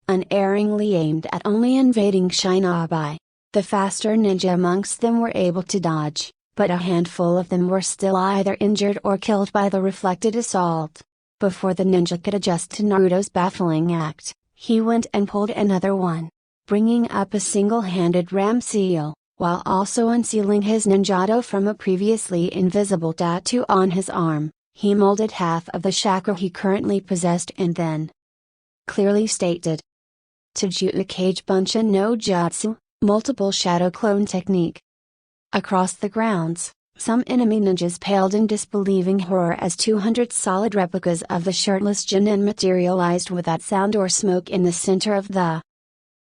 unerringly aimed at only invading Shinobi. The faster ninja amongst them were able to dodge, but a handful of them were still either injured or killed by the reflected assault. Before the ninja could adjust to Naruto's baffling act, he went and pulled another one, bringing up a single-handed ram seal, while also unsealing his ninjato from a previously invisible tattoo on his arm. He molded half of the chakra he currently possessed and then clearly stated, Tajuta Kage Bunshin no Jutsu, multiple shadow clone technique. Across the grounds, some enemy ninjas paled in disbelieving horror as 200 solid replicas of the shirtless Genin materialized without sound or smoke in the center of the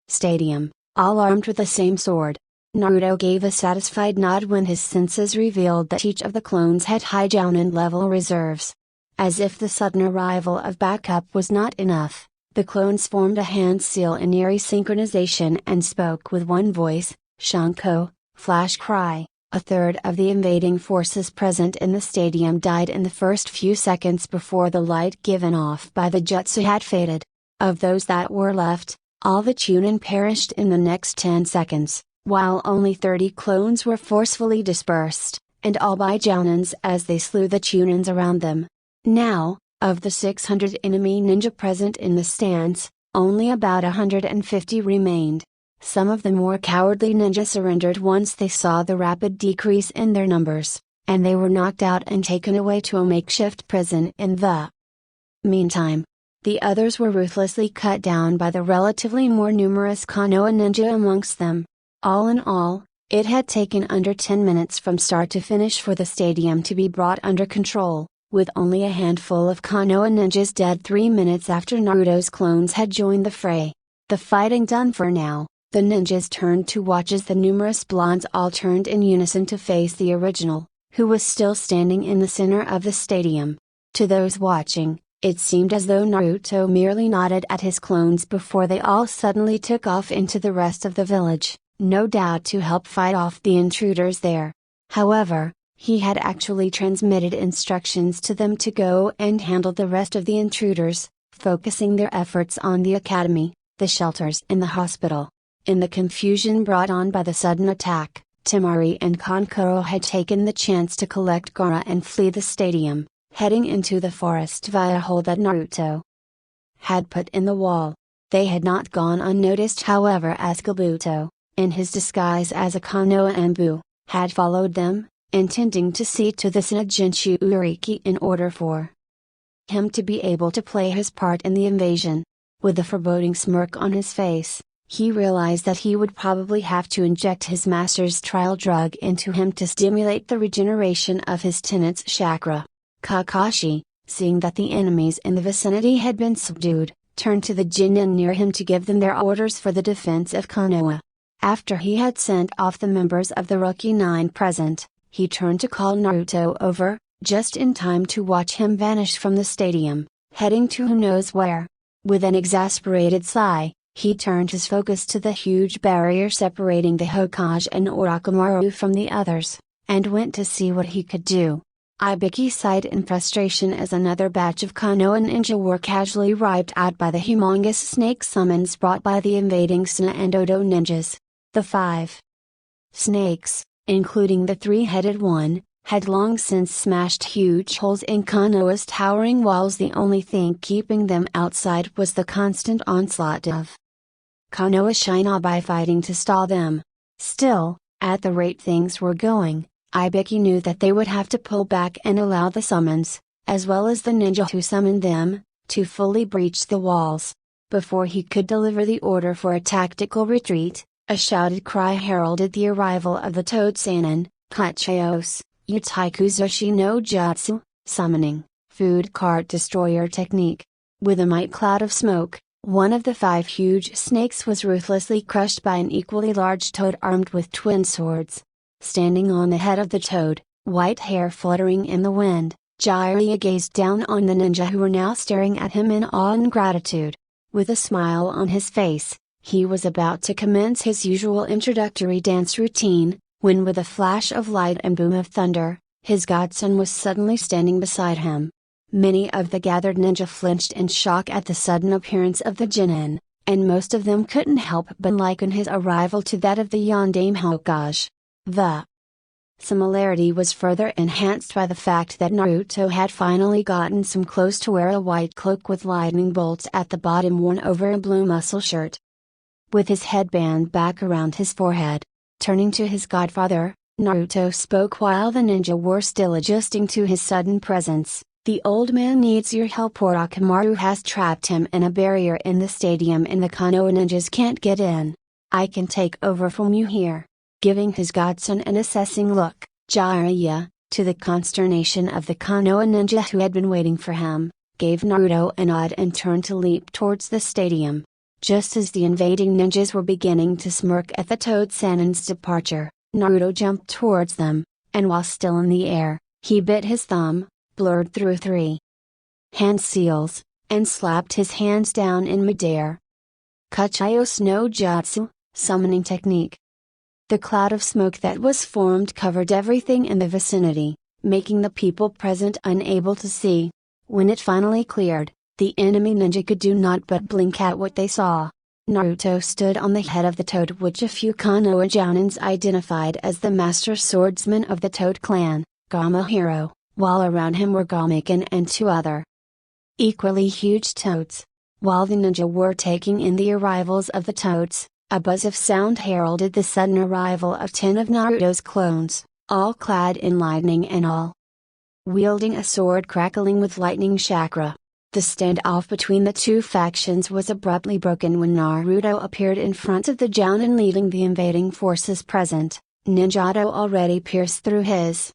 stadium, all armed with the same sword. Naruto gave a satisfied nod when his senses revealed that each of the clones had high Jounin level reserves. As if the sudden arrival of backup was not enough, the clones formed a hand seal in eerie synchronization and spoke with one voice, Shanko, flash cry. A third of the invading forces present in the stadium died in the first few seconds before the light given off by the jutsu had faded. Of those that were left, all the Chunin perished in the next 10 seconds, while only 30 clones were forcefully dispersed, and all by Jounins as they slew the Chunins around them. Now, of the 600 enemy ninja present in the stands, only about 150 remained. Some of the more cowardly ninja surrendered once they saw the rapid decrease in their numbers, and they were knocked out and taken away to a makeshift prison in the meantime. The others were ruthlessly cut down by the relatively more numerous Konoha ninja amongst them. All in all, it had taken under 10 minutes from start to finish for the stadium to be brought under control, with only a handful of Konoha ninjas dead 3 minutes after Naruto's clones had joined the fray. The fighting done for now, the ninjas turned to watch as the numerous blondes all turned in unison to face the original, who was still standing in the center of the stadium. To those watching, it seemed as though Naruto merely nodded at his clones before they all suddenly took off into the rest of the village, no doubt to help fight off the intruders there. However, he had actually transmitted instructions to them to go and handle the rest of the intruders, focusing their efforts on the academy, the shelters and the hospital. In the confusion brought on by the sudden attack, Temari and Kankuro had taken the chance to collect Gaara and flee the stadium, heading into the forest via a hole that Naruto had put in the wall. They had not gone unnoticed, however, as Kabuto, in his disguise as a Konoha Anbu, had followed them, intending to see to the Shinjuku Uriki in order for him to be able to play his part in the invasion. With a foreboding smirk on his face, he realized that he would probably have to inject his master's trial drug into him to stimulate the regeneration of his tenant's chakra. Kakashi, seeing that the enemies in the vicinity had been subdued, turned to the Genin near him to give them their orders for the defense of Konoha. After he had sent off the members of the Rookie 9 present, he turned to call Naruto over, just in time to watch him vanish from the stadium, heading to who knows where. With an exasperated sigh, he turned his focus to the huge barrier separating the Hokage and Orochimaru from the others, and went to see what he could do. Ibiki sighed in frustration as another batch of Konoha ninja were casually wiped out by the humongous snake summons brought by the invading Suna and Odo ninjas. The 5 snakes, including the 3-headed one, had long since smashed huge holes in Konoha's towering walls. The only thing keeping them outside was the constant onslaught of Konoha shinobi fighting to stall them. Still, at the rate things were going, Ibiki knew that they would have to pull back and allow the summons, as well as the ninja who summoned them, to fully breach the walls. Before he could deliver the order for a tactical retreat, a shouted cry heralded the arrival of the Toad Sannin, Kachios, Utaikuzushi no Jutsu, summoning, food cart destroyer technique. With a might cloud of smoke, one of the 5 huge snakes was ruthlessly crushed by an equally large toad armed with twin swords. Standing on the head of the toad, white hair fluttering in the wind, Jiraiya gazed down on the ninja who were now staring at him in awe and gratitude. With a smile on his face, he was about to commence his usual introductory dance routine, when with a flash of light and boom of thunder, his godson was suddenly standing beside him. Many of the gathered ninja flinched in shock at the sudden appearance of the Genin, and most of them couldn't help but liken his arrival to that of the Yondaime Hokage. The similarity was further enhanced by the fact that Naruto had finally gotten some clothes to wear, a white cloak with lightning bolts at the bottom worn over a blue muscle shirt. With his headband back around his forehead, turning to his godfather, Naruto spoke while the ninja were still adjusting to his sudden presence. The old man needs your help. Orochimaru has trapped him in a barrier in the stadium and the Konoha ninjas can't get in. I can take over from you here. Giving his godson an assessing look, Jiraiya, to the consternation of the Konoha ninja who had been waiting for him, gave Naruto a nod and turned to leap towards the stadium. Just as the invading ninjas were beginning to smirk at the Toad Sannin's departure, Naruto jumped towards them, and while still in the air, he bit his thumb, blurred through 3 hand seals, and slapped his hands down in midair. Kachios no Jutsu, summoning technique. The cloud of smoke that was formed covered everything in the vicinity, making the people present unable to see. When it finally cleared, the enemy ninja could do not but blink at what they saw. Naruto stood on the head of the toad, which a few Konoha Jounins identified as the master swordsman of the Toad clan, Gamahiro, while around him were Gamaken and 2 other equally huge toads. While the ninja were taking in the arrivals of the toads, a buzz of sound heralded the sudden arrival of 10 of Naruto's clones, all clad in lightning and all wielding a sword crackling with lightning chakra. The standoff between the 2 factions was abruptly broken when Naruto appeared in front of the Jounin leading the invading forces present, Ninjato already pierced through his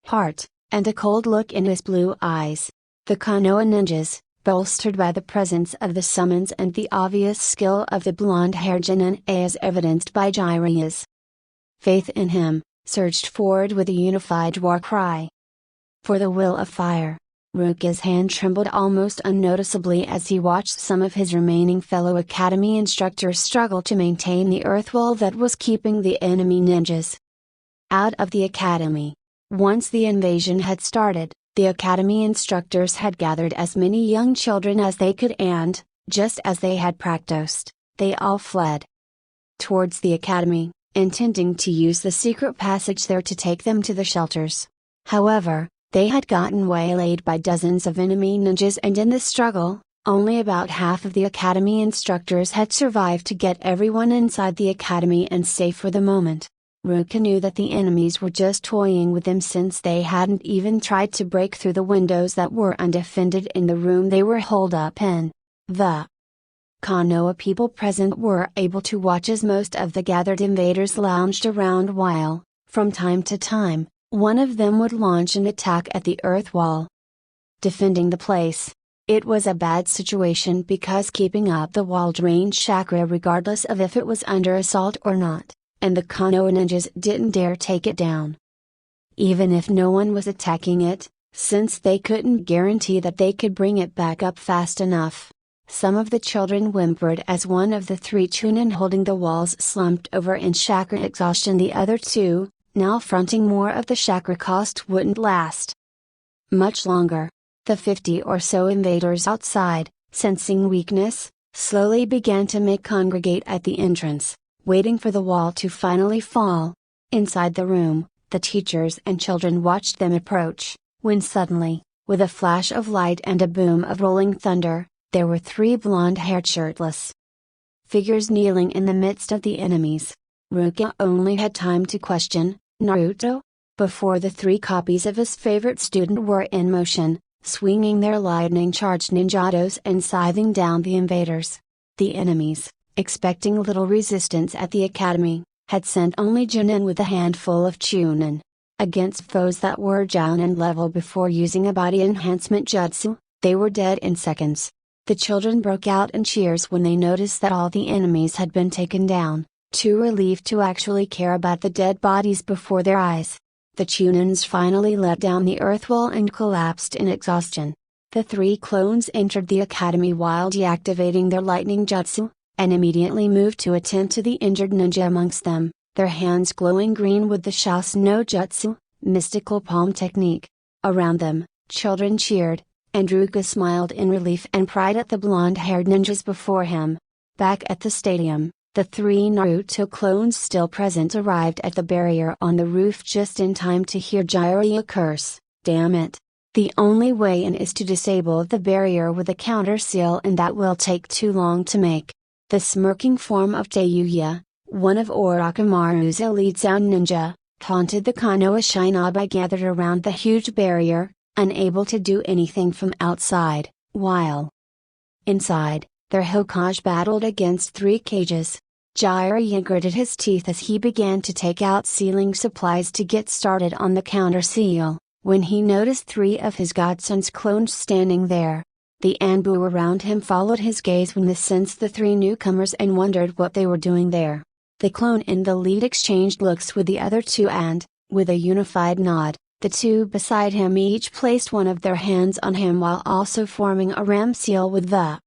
heart, and a cold look in his blue eyes. The Konoha ninjas, bolstered by the presence of the summons and the obvious skill of the blonde-haired Genin as evidenced by Jiraiya's faith in him, surged forward with a unified war cry. For the will of fire. Ruka's hand trembled almost unnoticeably as he watched some of his remaining fellow academy instructors struggle to maintain the earth wall that was keeping the enemy ninjas out of the academy. Once the invasion had started, the academy instructors had gathered as many young children as they could and, just as they had practiced, they all fled towards the academy, intending to use the secret passage there to take them to the shelters. However, they had gotten waylaid by dozens of enemy ninjas, and in the struggle, only about half of the academy instructors had survived to get everyone inside the academy and safe for the moment. Ruka knew that the enemies were just toying with them since they hadn't even tried to break through the windows that were undefended in the room they were holed up in. The Konoha people present were able to watch as most of the gathered invaders lounged around while, from time to time, one of them would launch an attack at the earth wall, defending the place. It was a bad situation because keeping up the wall drained chakra regardless of if it was under assault or not, and the Konoha ninjas didn't dare take it down. Even if no one was attacking it, since they couldn't guarantee that they could bring it back up fast enough. Some of the children whimpered as one of the three chunin holding the walls slumped over in chakra exhaustion. The other two, now fronting more of the chakra cost, wouldn't last much longer. The 50 or so invaders outside, sensing weakness, slowly began to congregate at the entrance, waiting for the wall to finally fall. Inside the room, the teachers and children watched them approach, when suddenly, with a flash of light and a boom of rolling thunder, there were three blonde-haired shirtless figures kneeling in the midst of the enemies. Ruka only had time to question, "Naruto?" before the three copies of his favorite student were in motion, swinging their lightning-charged ninjatos and scything down the invaders. The enemies, expecting little resistance at the academy, had sent only Junin with a handful of chunin. Against foes that were Jounin level before using a body enhancement jutsu, they were dead in seconds. The children broke out in cheers when they noticed that all the enemies had been taken down, too relieved to actually care about the dead bodies before their eyes. The chunins finally let down the earth wall and collapsed in exhaustion. The three clones entered the academy while deactivating their lightning jutsu, and immediately moved to attend to the injured ninja amongst them, their hands glowing green with the Shaos no Jutsu, mystical palm technique. Around them, children cheered, and Ruka smiled in relief and pride at the blonde-haired ninjas before him. Back at the stadium, the three Naruto clones still present arrived at the barrier on the roof just in time to hear Jiraiya curse, "Damn it! The only way in is to disable the barrier with a counter seal, and that will take too long to make." The smirking form of Tayuya, one of Orochimaru's elite sound ninja, taunted the Konoha shinobi gathered around the huge barrier, unable to do anything from outside, while inside, their Hokage battled against three cages. Jiraiya gritted his teeth as he began to take out sealing supplies to get started on the counter seal, when he noticed three of his godson's clones standing there. The Anbu around him followed his gaze when they sensed the three newcomers and wondered what they were doing there. The clone in the lead exchanged looks with the other two and, with a unified nod, the two beside him each placed one of their hands on him while also forming a ram seal with the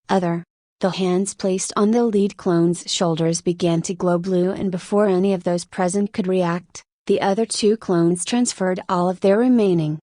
other. The hands placed on the lead clone's shoulders began to glow blue, and before any of those present could react, the other two clones transferred all of their remaining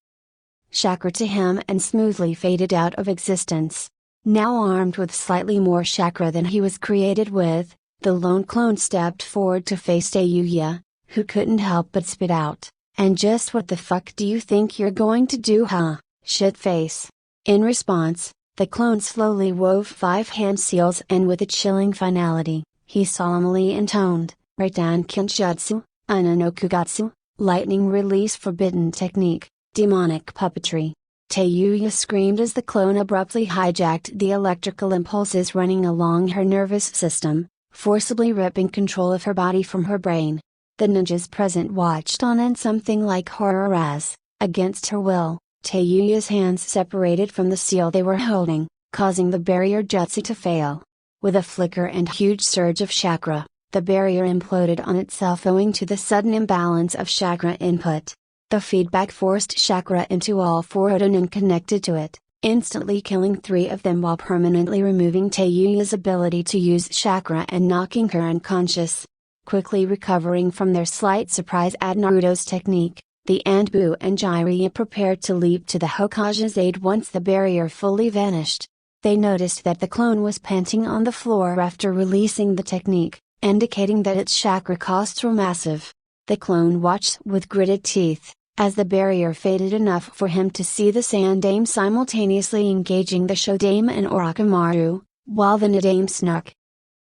chakra to him and smoothly faded out of existence. Now armed with slightly more chakra than he was created with, the lone clone stepped forward to face Tayuya, who couldn't help but spit out, "And just what the fuck do you think you're going to do, huh, shit face?" In response, the clone slowly wove 5 hand seals, and with a chilling finality, he solemnly intoned, "Raidan Kinjutsu, Unanokugatsu, lightning release forbidden technique, demonic puppetry." Tayuya screamed as the clone abruptly hijacked the electrical impulses running along her nervous system, forcibly ripping control of her body from her brain. The ninjas present watched on in something like horror as, against her will, Tayuya's hands separated from the seal they were holding, causing the barrier jutsu to fail. With a flicker and huge surge of chakra, the barrier imploded on itself owing to the sudden imbalance of chakra input. The feedback forced chakra into all 4 Odanin connected to it, instantly killing 3 of them while permanently removing Taeyuya's ability to use chakra and knocking her unconscious. Quickly recovering from their slight surprise at Naruto's technique, the Anbu and Jiraiya prepared to leap to the Hokage's aid once the barrier fully vanished. They noticed that the clone was panting on the floor after releasing the technique, indicating that its chakra costs were massive. The clone watched with gritted teeth, as the barrier faded enough for him to see the Sandaime simultaneously engaging the Shodaime and Orochimaru, while the Nidaime snuck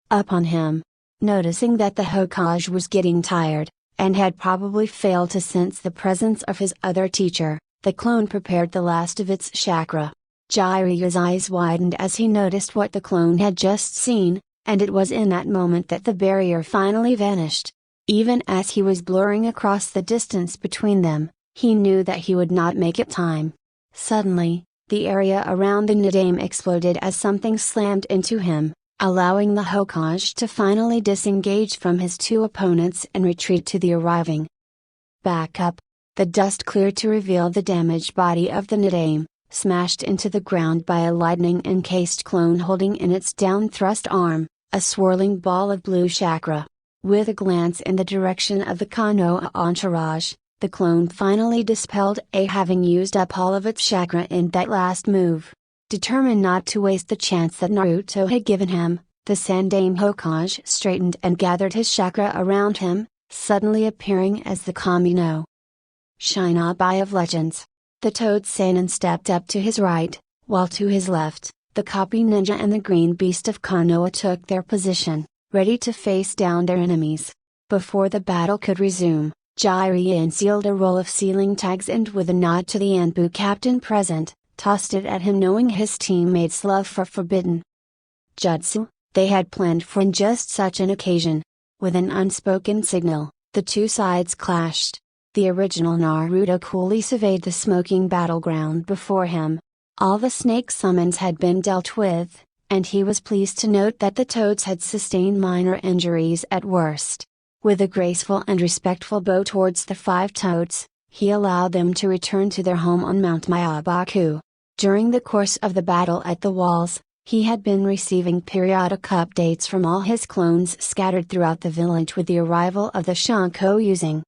up on him. Noticing that the Hokage was getting tired, and had probably failed to sense the presence of his other teacher, the clone prepared the last of its chakra. Jiraiya's eyes widened as he noticed what the clone had just seen, and it was in that moment that the barrier finally vanished. Even as he was blurring across the distance between them, he knew that he would not make it time. Suddenly, the area around the Nidaime exploded as something slammed into him, allowing the Hokage to finally disengage from his 2 opponents and retreat to the arriving backup. The dust cleared to reveal the damaged body of the Nidaime, smashed into the ground by a lightning-encased clone holding in its down-thrust arm, a swirling ball of blue chakra. With a glance in the direction of the Konoha entourage, the clone finally dispelled having used up all of its chakra in that last move. Determined not to waste the chance that Naruto had given him, the Sandaime Hokage straightened and gathered his chakra around him, suddenly appearing as the Kami no Shinobi of legends. The Toad Sannin stepped up to his right, while to his left, the Copy Ninja and the Green Beast of Konoha took their position, ready to face down their enemies. Before the battle could resume, Jiraiya unsealed a roll of sealing tags and with a nod to the Anbu captain present, tossed it at him knowing his teammates' love for forbidden jutsu. They had planned for just such an occasion. With an unspoken signal, the 2 sides clashed. The original Naruto coolly surveyed the smoking battleground before him. All the snake summons had been dealt with, and he was pleased to note that the toads had sustained minor injuries at worst. With a graceful and respectful bow towards the 5 toads, he allowed them to return to their home on Mount Myabaku. During the course of the battle at the walls, he had been receiving periodic updates from all his clones scattered throughout the village. With the arrival of the Shanko using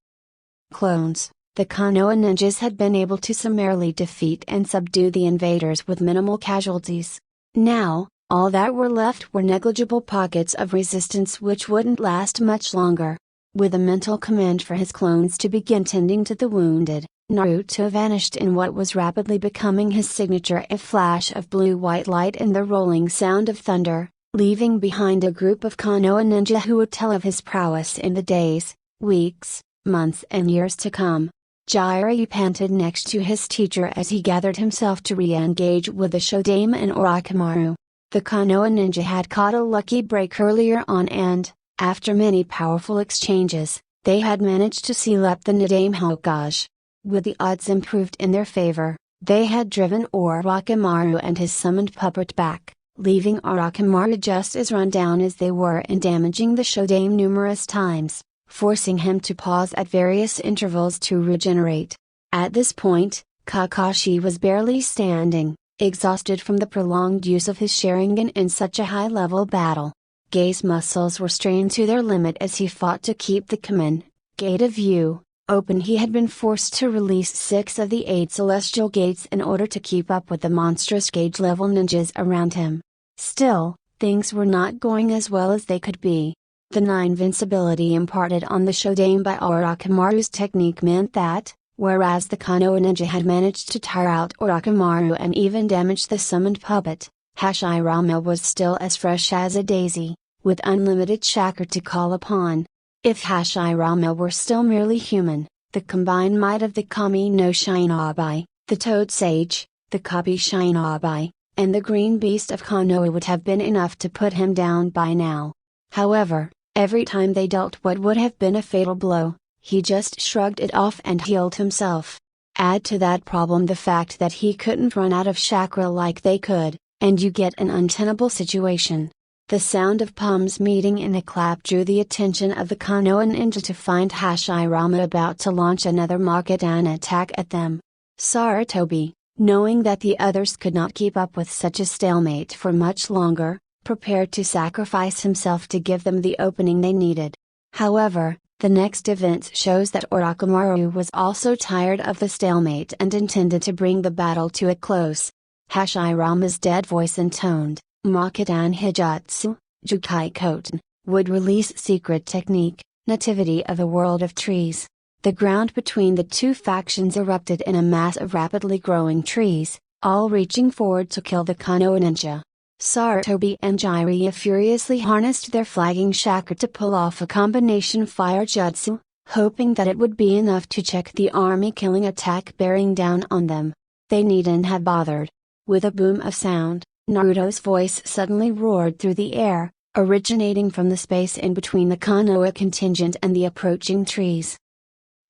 clones, the Konoha ninjas had been able to summarily defeat and subdue the invaders with minimal casualties. Now, all that were left were negligible pockets of resistance which wouldn't last much longer. With a mental command for his clones to begin tending to the wounded, Naruto vanished in what was rapidly becoming his signature, a flash of blue-white light and the rolling sound of thunder, leaving behind a group of Konoha ninja who would tell of his prowess in the days, weeks, months and years to come. Jiraiya panted next to his teacher as he gathered himself to re-engage with the Shodaime and Orochimaru. The Konoha ninja had caught a lucky break earlier on and, after many powerful exchanges, they had managed to seal up the Nidaime Hokage. With the odds improved in their favor, they had driven Orochimaru and his summoned puppet back, leaving Orochimaru just as run down as they were and damaging the Shodaime numerous times, forcing him to pause at various intervals to regenerate. At this point, Kakashi was barely standing, exhausted from the prolonged use of his Sharingan in such a high-level battle. Gaze muscles were strained to their limit as he fought to keep the Kamen Gate of view open. He had been forced to release 6 of the 8 celestial gates in order to keep up with the monstrous gauge-level ninjas around him. Still, things were not going as well as they could be. The 9 invincibility imparted on the Shodaime by Orochimaru's technique meant that, whereas the Konoha ninja had managed to tire out Orochimaru and even damage the summoned puppet, Hashirama was still as fresh as a daisy, with unlimited chakra to call upon. If Hashirama were still merely human, the combined might of the Kami no Shinobi, the Toad Sage, the Copy Shinobi, and the Green Beast of Konoha would have been enough to put him down by now. However, every time they dealt what would have been a fatal blow, he just shrugged it off and healed himself. Add to that problem the fact that he couldn't run out of chakra like they could, and you get an untenable situation. The sound of palms meeting in a clap drew the attention of the Konoha ninja to find Hashirama about to launch another Makodan attack at them. Sarutobi, knowing that the others could not keep up with such a stalemate for much longer, prepared to sacrifice himself to give them the opening they needed. However, the next event shows that Orochimaru was also tired of the stalemate and intended to bring the battle to a close. Hashirama's dead voice intoned, Makodan Hijutsu, Jukai Koten, would release secret technique, nativity of the world of trees. The ground between the two factions erupted in a mass of rapidly growing trees, all reaching forward to kill the Konoha ninja. Sarutobi and Jiraiya furiously harnessed their flagging chakra to pull off a combination fire jutsu, hoping that it would be enough to check the army-killing attack bearing down on them. They needn't have bothered. With a boom of sound, Naruto's voice suddenly roared through the air, originating from the space in between the Konoha contingent and the approaching trees.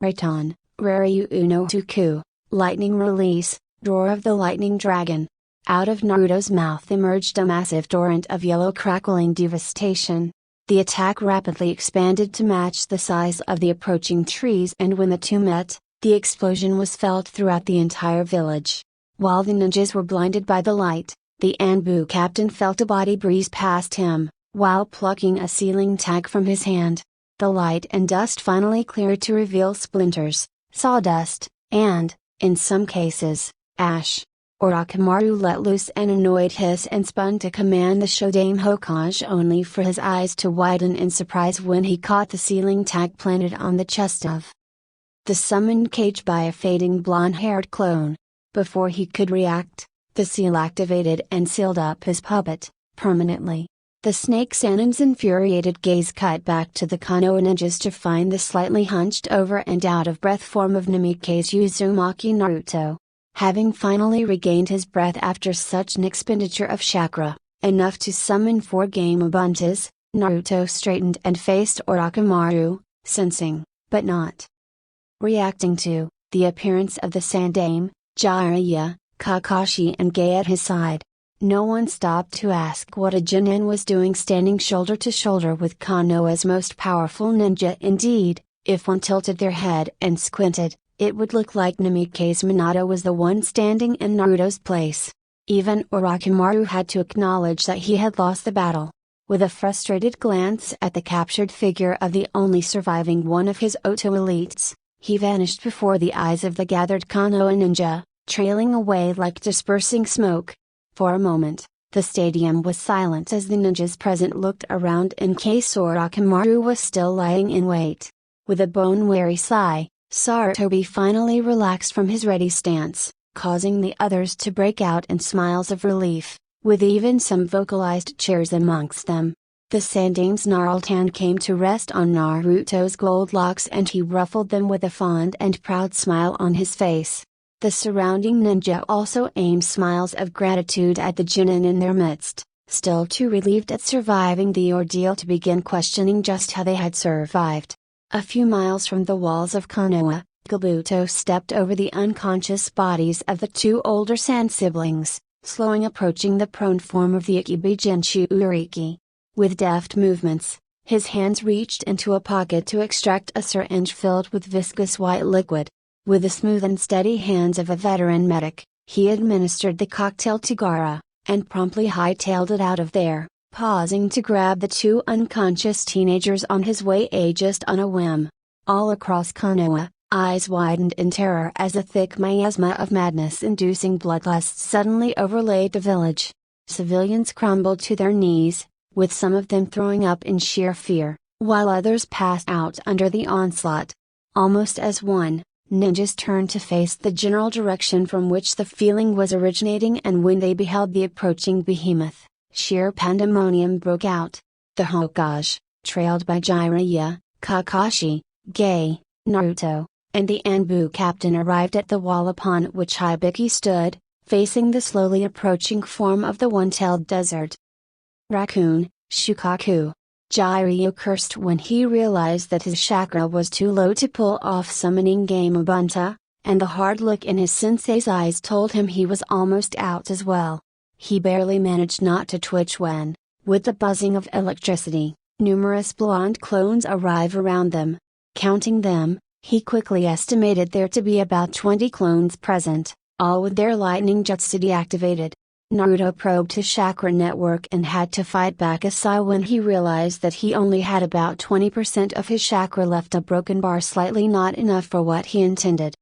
Raiton, Raryu Uno Tuku, Lightning Release, Roar of the Lightning Dragon. Out of Naruto's mouth emerged a massive torrent of yellow crackling devastation. The attack rapidly expanded to match the size of the approaching trees, and when the two met, the explosion was felt throughout the entire village. While the ninjas were blinded by the light, the Anbu captain felt a body breeze past him, while plucking a sealing tag from his hand. The light and dust finally cleared to reveal splinters, sawdust, and, in some cases, ash. Orochimaru let loose an annoyed hiss and spun to command the Shodame Hokage, only for his eyes to widen in surprise when he caught the sealing tag planted on the chest of the summoned cage by a fading blonde-haired clone. Before he could react, the seal activated and sealed up his puppet, permanently. The Snake Sanin's infuriated gaze cut back to the Konoha ninjas to find the slightly hunched over and out of breath form of Namikaze Uzumaki Naruto. Having finally regained his breath after such an expenditure of chakra, enough to summon 4 Game Ubuntas, Naruto straightened and faced Orochimaru, sensing, but not reacting to, the appearance of the Sandame, Jiraiya, Kakashi and Gai at his side. No one stopped to ask what a Jonin was doing standing shoulder to shoulder with Konoha's most powerful ninja. Indeed, if one tilted their head and squinted, it would look like Namikaze Minato was the one standing in Naruto's place. Even Orochimaru had to acknowledge that he had lost the battle. With a frustrated glance at the captured figure of the only surviving one of his Oto elites, he vanished before the eyes of the gathered Konoha ninja, trailing away like dispersing smoke. For a moment, the stadium was silent as the ninjas present looked around in case Orochimaru was still lying in wait. With a bone-weary sigh, Sarutobi finally relaxed from his ready stance, causing the others to break out in smiles of relief, with even some vocalized cheers amongst them. The Sandame's gnarled hand came to rest on Naruto's gold locks and he ruffled them with a fond and proud smile on his face. The surrounding ninja also aimed smiles of gratitude at the Jonin in their midst, still too relieved at surviving the ordeal to begin questioning just how they had survived. A few miles from the walls of Konoha, Kabuto stepped over the unconscious bodies of the 2 older Sand siblings, slowing approaching the prone form of the Ikibi Jinshu Uriki. With deft movements, his hands reached into a pocket to extract a syringe filled with viscous white liquid. With the smooth and steady hands of a veteran medic, he administered the cocktail to Gaara, and promptly hightailed it out of there, pausing to grab the 2 unconscious teenagers on his way just on a whim. All across Konoha, eyes widened in terror as a thick miasma of madness-inducing bloodlust suddenly overlaid the village. Civilians crumbled to their knees, with some of them throwing up in sheer fear, while others passed out under the onslaught. Almost as one, ninjas turned to face the general direction from which the feeling was originating, and when they beheld the approaching behemoth, sheer pandemonium broke out. The Hokage, trailed by Jiraiya, Kakashi, Gai, Naruto, and the Anbu captain arrived at the wall upon which Hibiki stood, facing the slowly approaching form of the one-tailed desert raccoon, Shukaku. Jiraiya cursed when he realized that his chakra was too low to pull off summoning Game Ubunta, and the hard look in his sensei's eyes told him he was almost out as well. He barely managed not to twitch when, With the buzzing of electricity, numerous blonde clones arrive around them. Counting them, he quickly estimated there to be about 20 clones present, all with their lightning jutsu deactivated. Naruto probed his chakra network and had to fight back a sigh when he realized that he only had about 20% of his chakra left, a broken bar slightly not enough for what he intended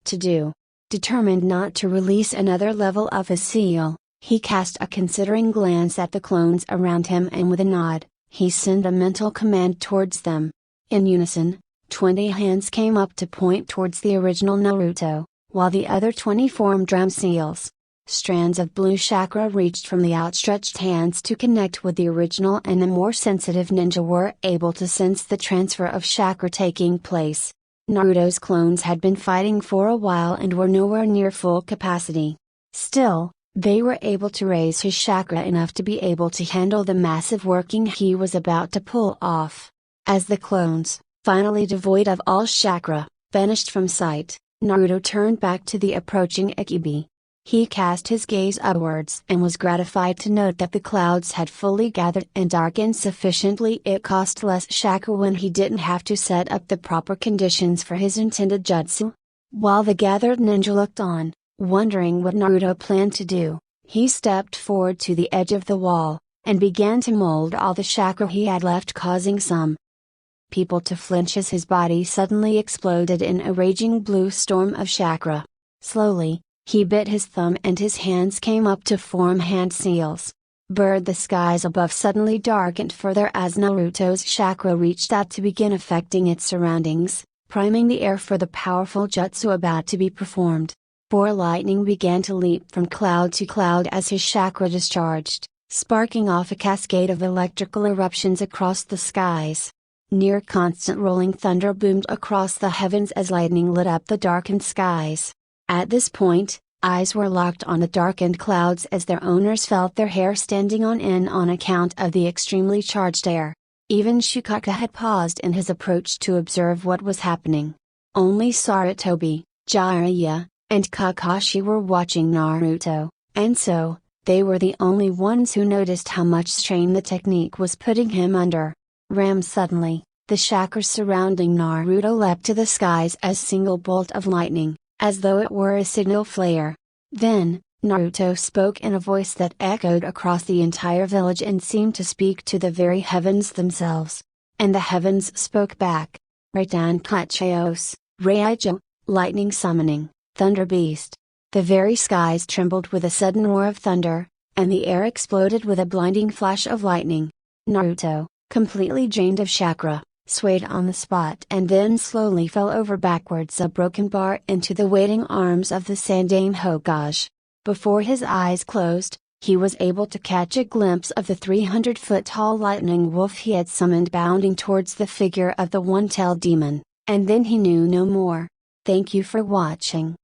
to do. Determined not to release another level of his seal, he cast a considering glance at the clones around him and with a nod, he sent a mental command towards them. In unison, 20 hands came up to point towards the original Naruto, while the other 20 formed drum seals. Strands of blue chakra reached from the outstretched hands to connect with the original, and the more sensitive ninja were able to sense the transfer of chakra taking place. Naruto's clones had been fighting for a while and were nowhere near full capacity. Still, they were able to raise his chakra enough to be able to handle the massive working he was about to pull off. As the clones, finally devoid of all chakra, vanished from sight, Naruto turned back to the approaching Ikibi. He cast his gaze upwards and was gratified to note that the clouds had fully gathered and darkened sufficiently. It cost less chakra when he didn't have to set up the proper conditions for his intended jutsu. While the gathered ninja looked on, wondering what Naruto planned to do, he stepped forward to the edge of the wall, and began to mold all the chakra he had left, causing some people to flinch as his body suddenly exploded in a raging blue storm of chakra. Slowly, he bit his thumb and his hands came up to form hand seals. The skies above suddenly darkened further as Naruto's chakra reached out to begin affecting its surroundings, priming the air for the powerful jutsu about to be performed. For lightning began to leap from cloud to cloud as his chakra discharged, sparking off a cascade of electrical eruptions across the skies. Near constant rolling thunder boomed across the heavens as lightning lit up the darkened skies. At this point, eyes were locked on the darkened clouds as their owners felt their hair standing on end on account of the extremely charged air. Even Shikaka had paused in his approach to observe what was happening. Only Sarutobi, Jiraiya, and Kakashi were watching Naruto, and so, they were the only ones who noticed how much strain the technique was putting him under. Suddenly, the chakras surrounding Naruto leapt to the skies as single bolt of lightning, as though it were a signal flare. Then, Naruto spoke in a voice that echoed across the entire village and seemed to speak to the very heavens themselves. And the heavens spoke back. Raitan Kacheos, Raijo, lightning summoning, thunder beast. The very skies trembled with a sudden roar of thunder, and the air exploded with a blinding flash of lightning. Naruto, completely drained of chakra, swayed on the spot and then slowly fell over backwards, a broken bar, into the waiting arms of the Sandaime Hokage. Before his eyes closed, he was able to catch a glimpse of the 300-foot-tall lightning wolf he had summoned bounding towards the figure of the one-tailed demon, and then he knew no more. Thank you for watching.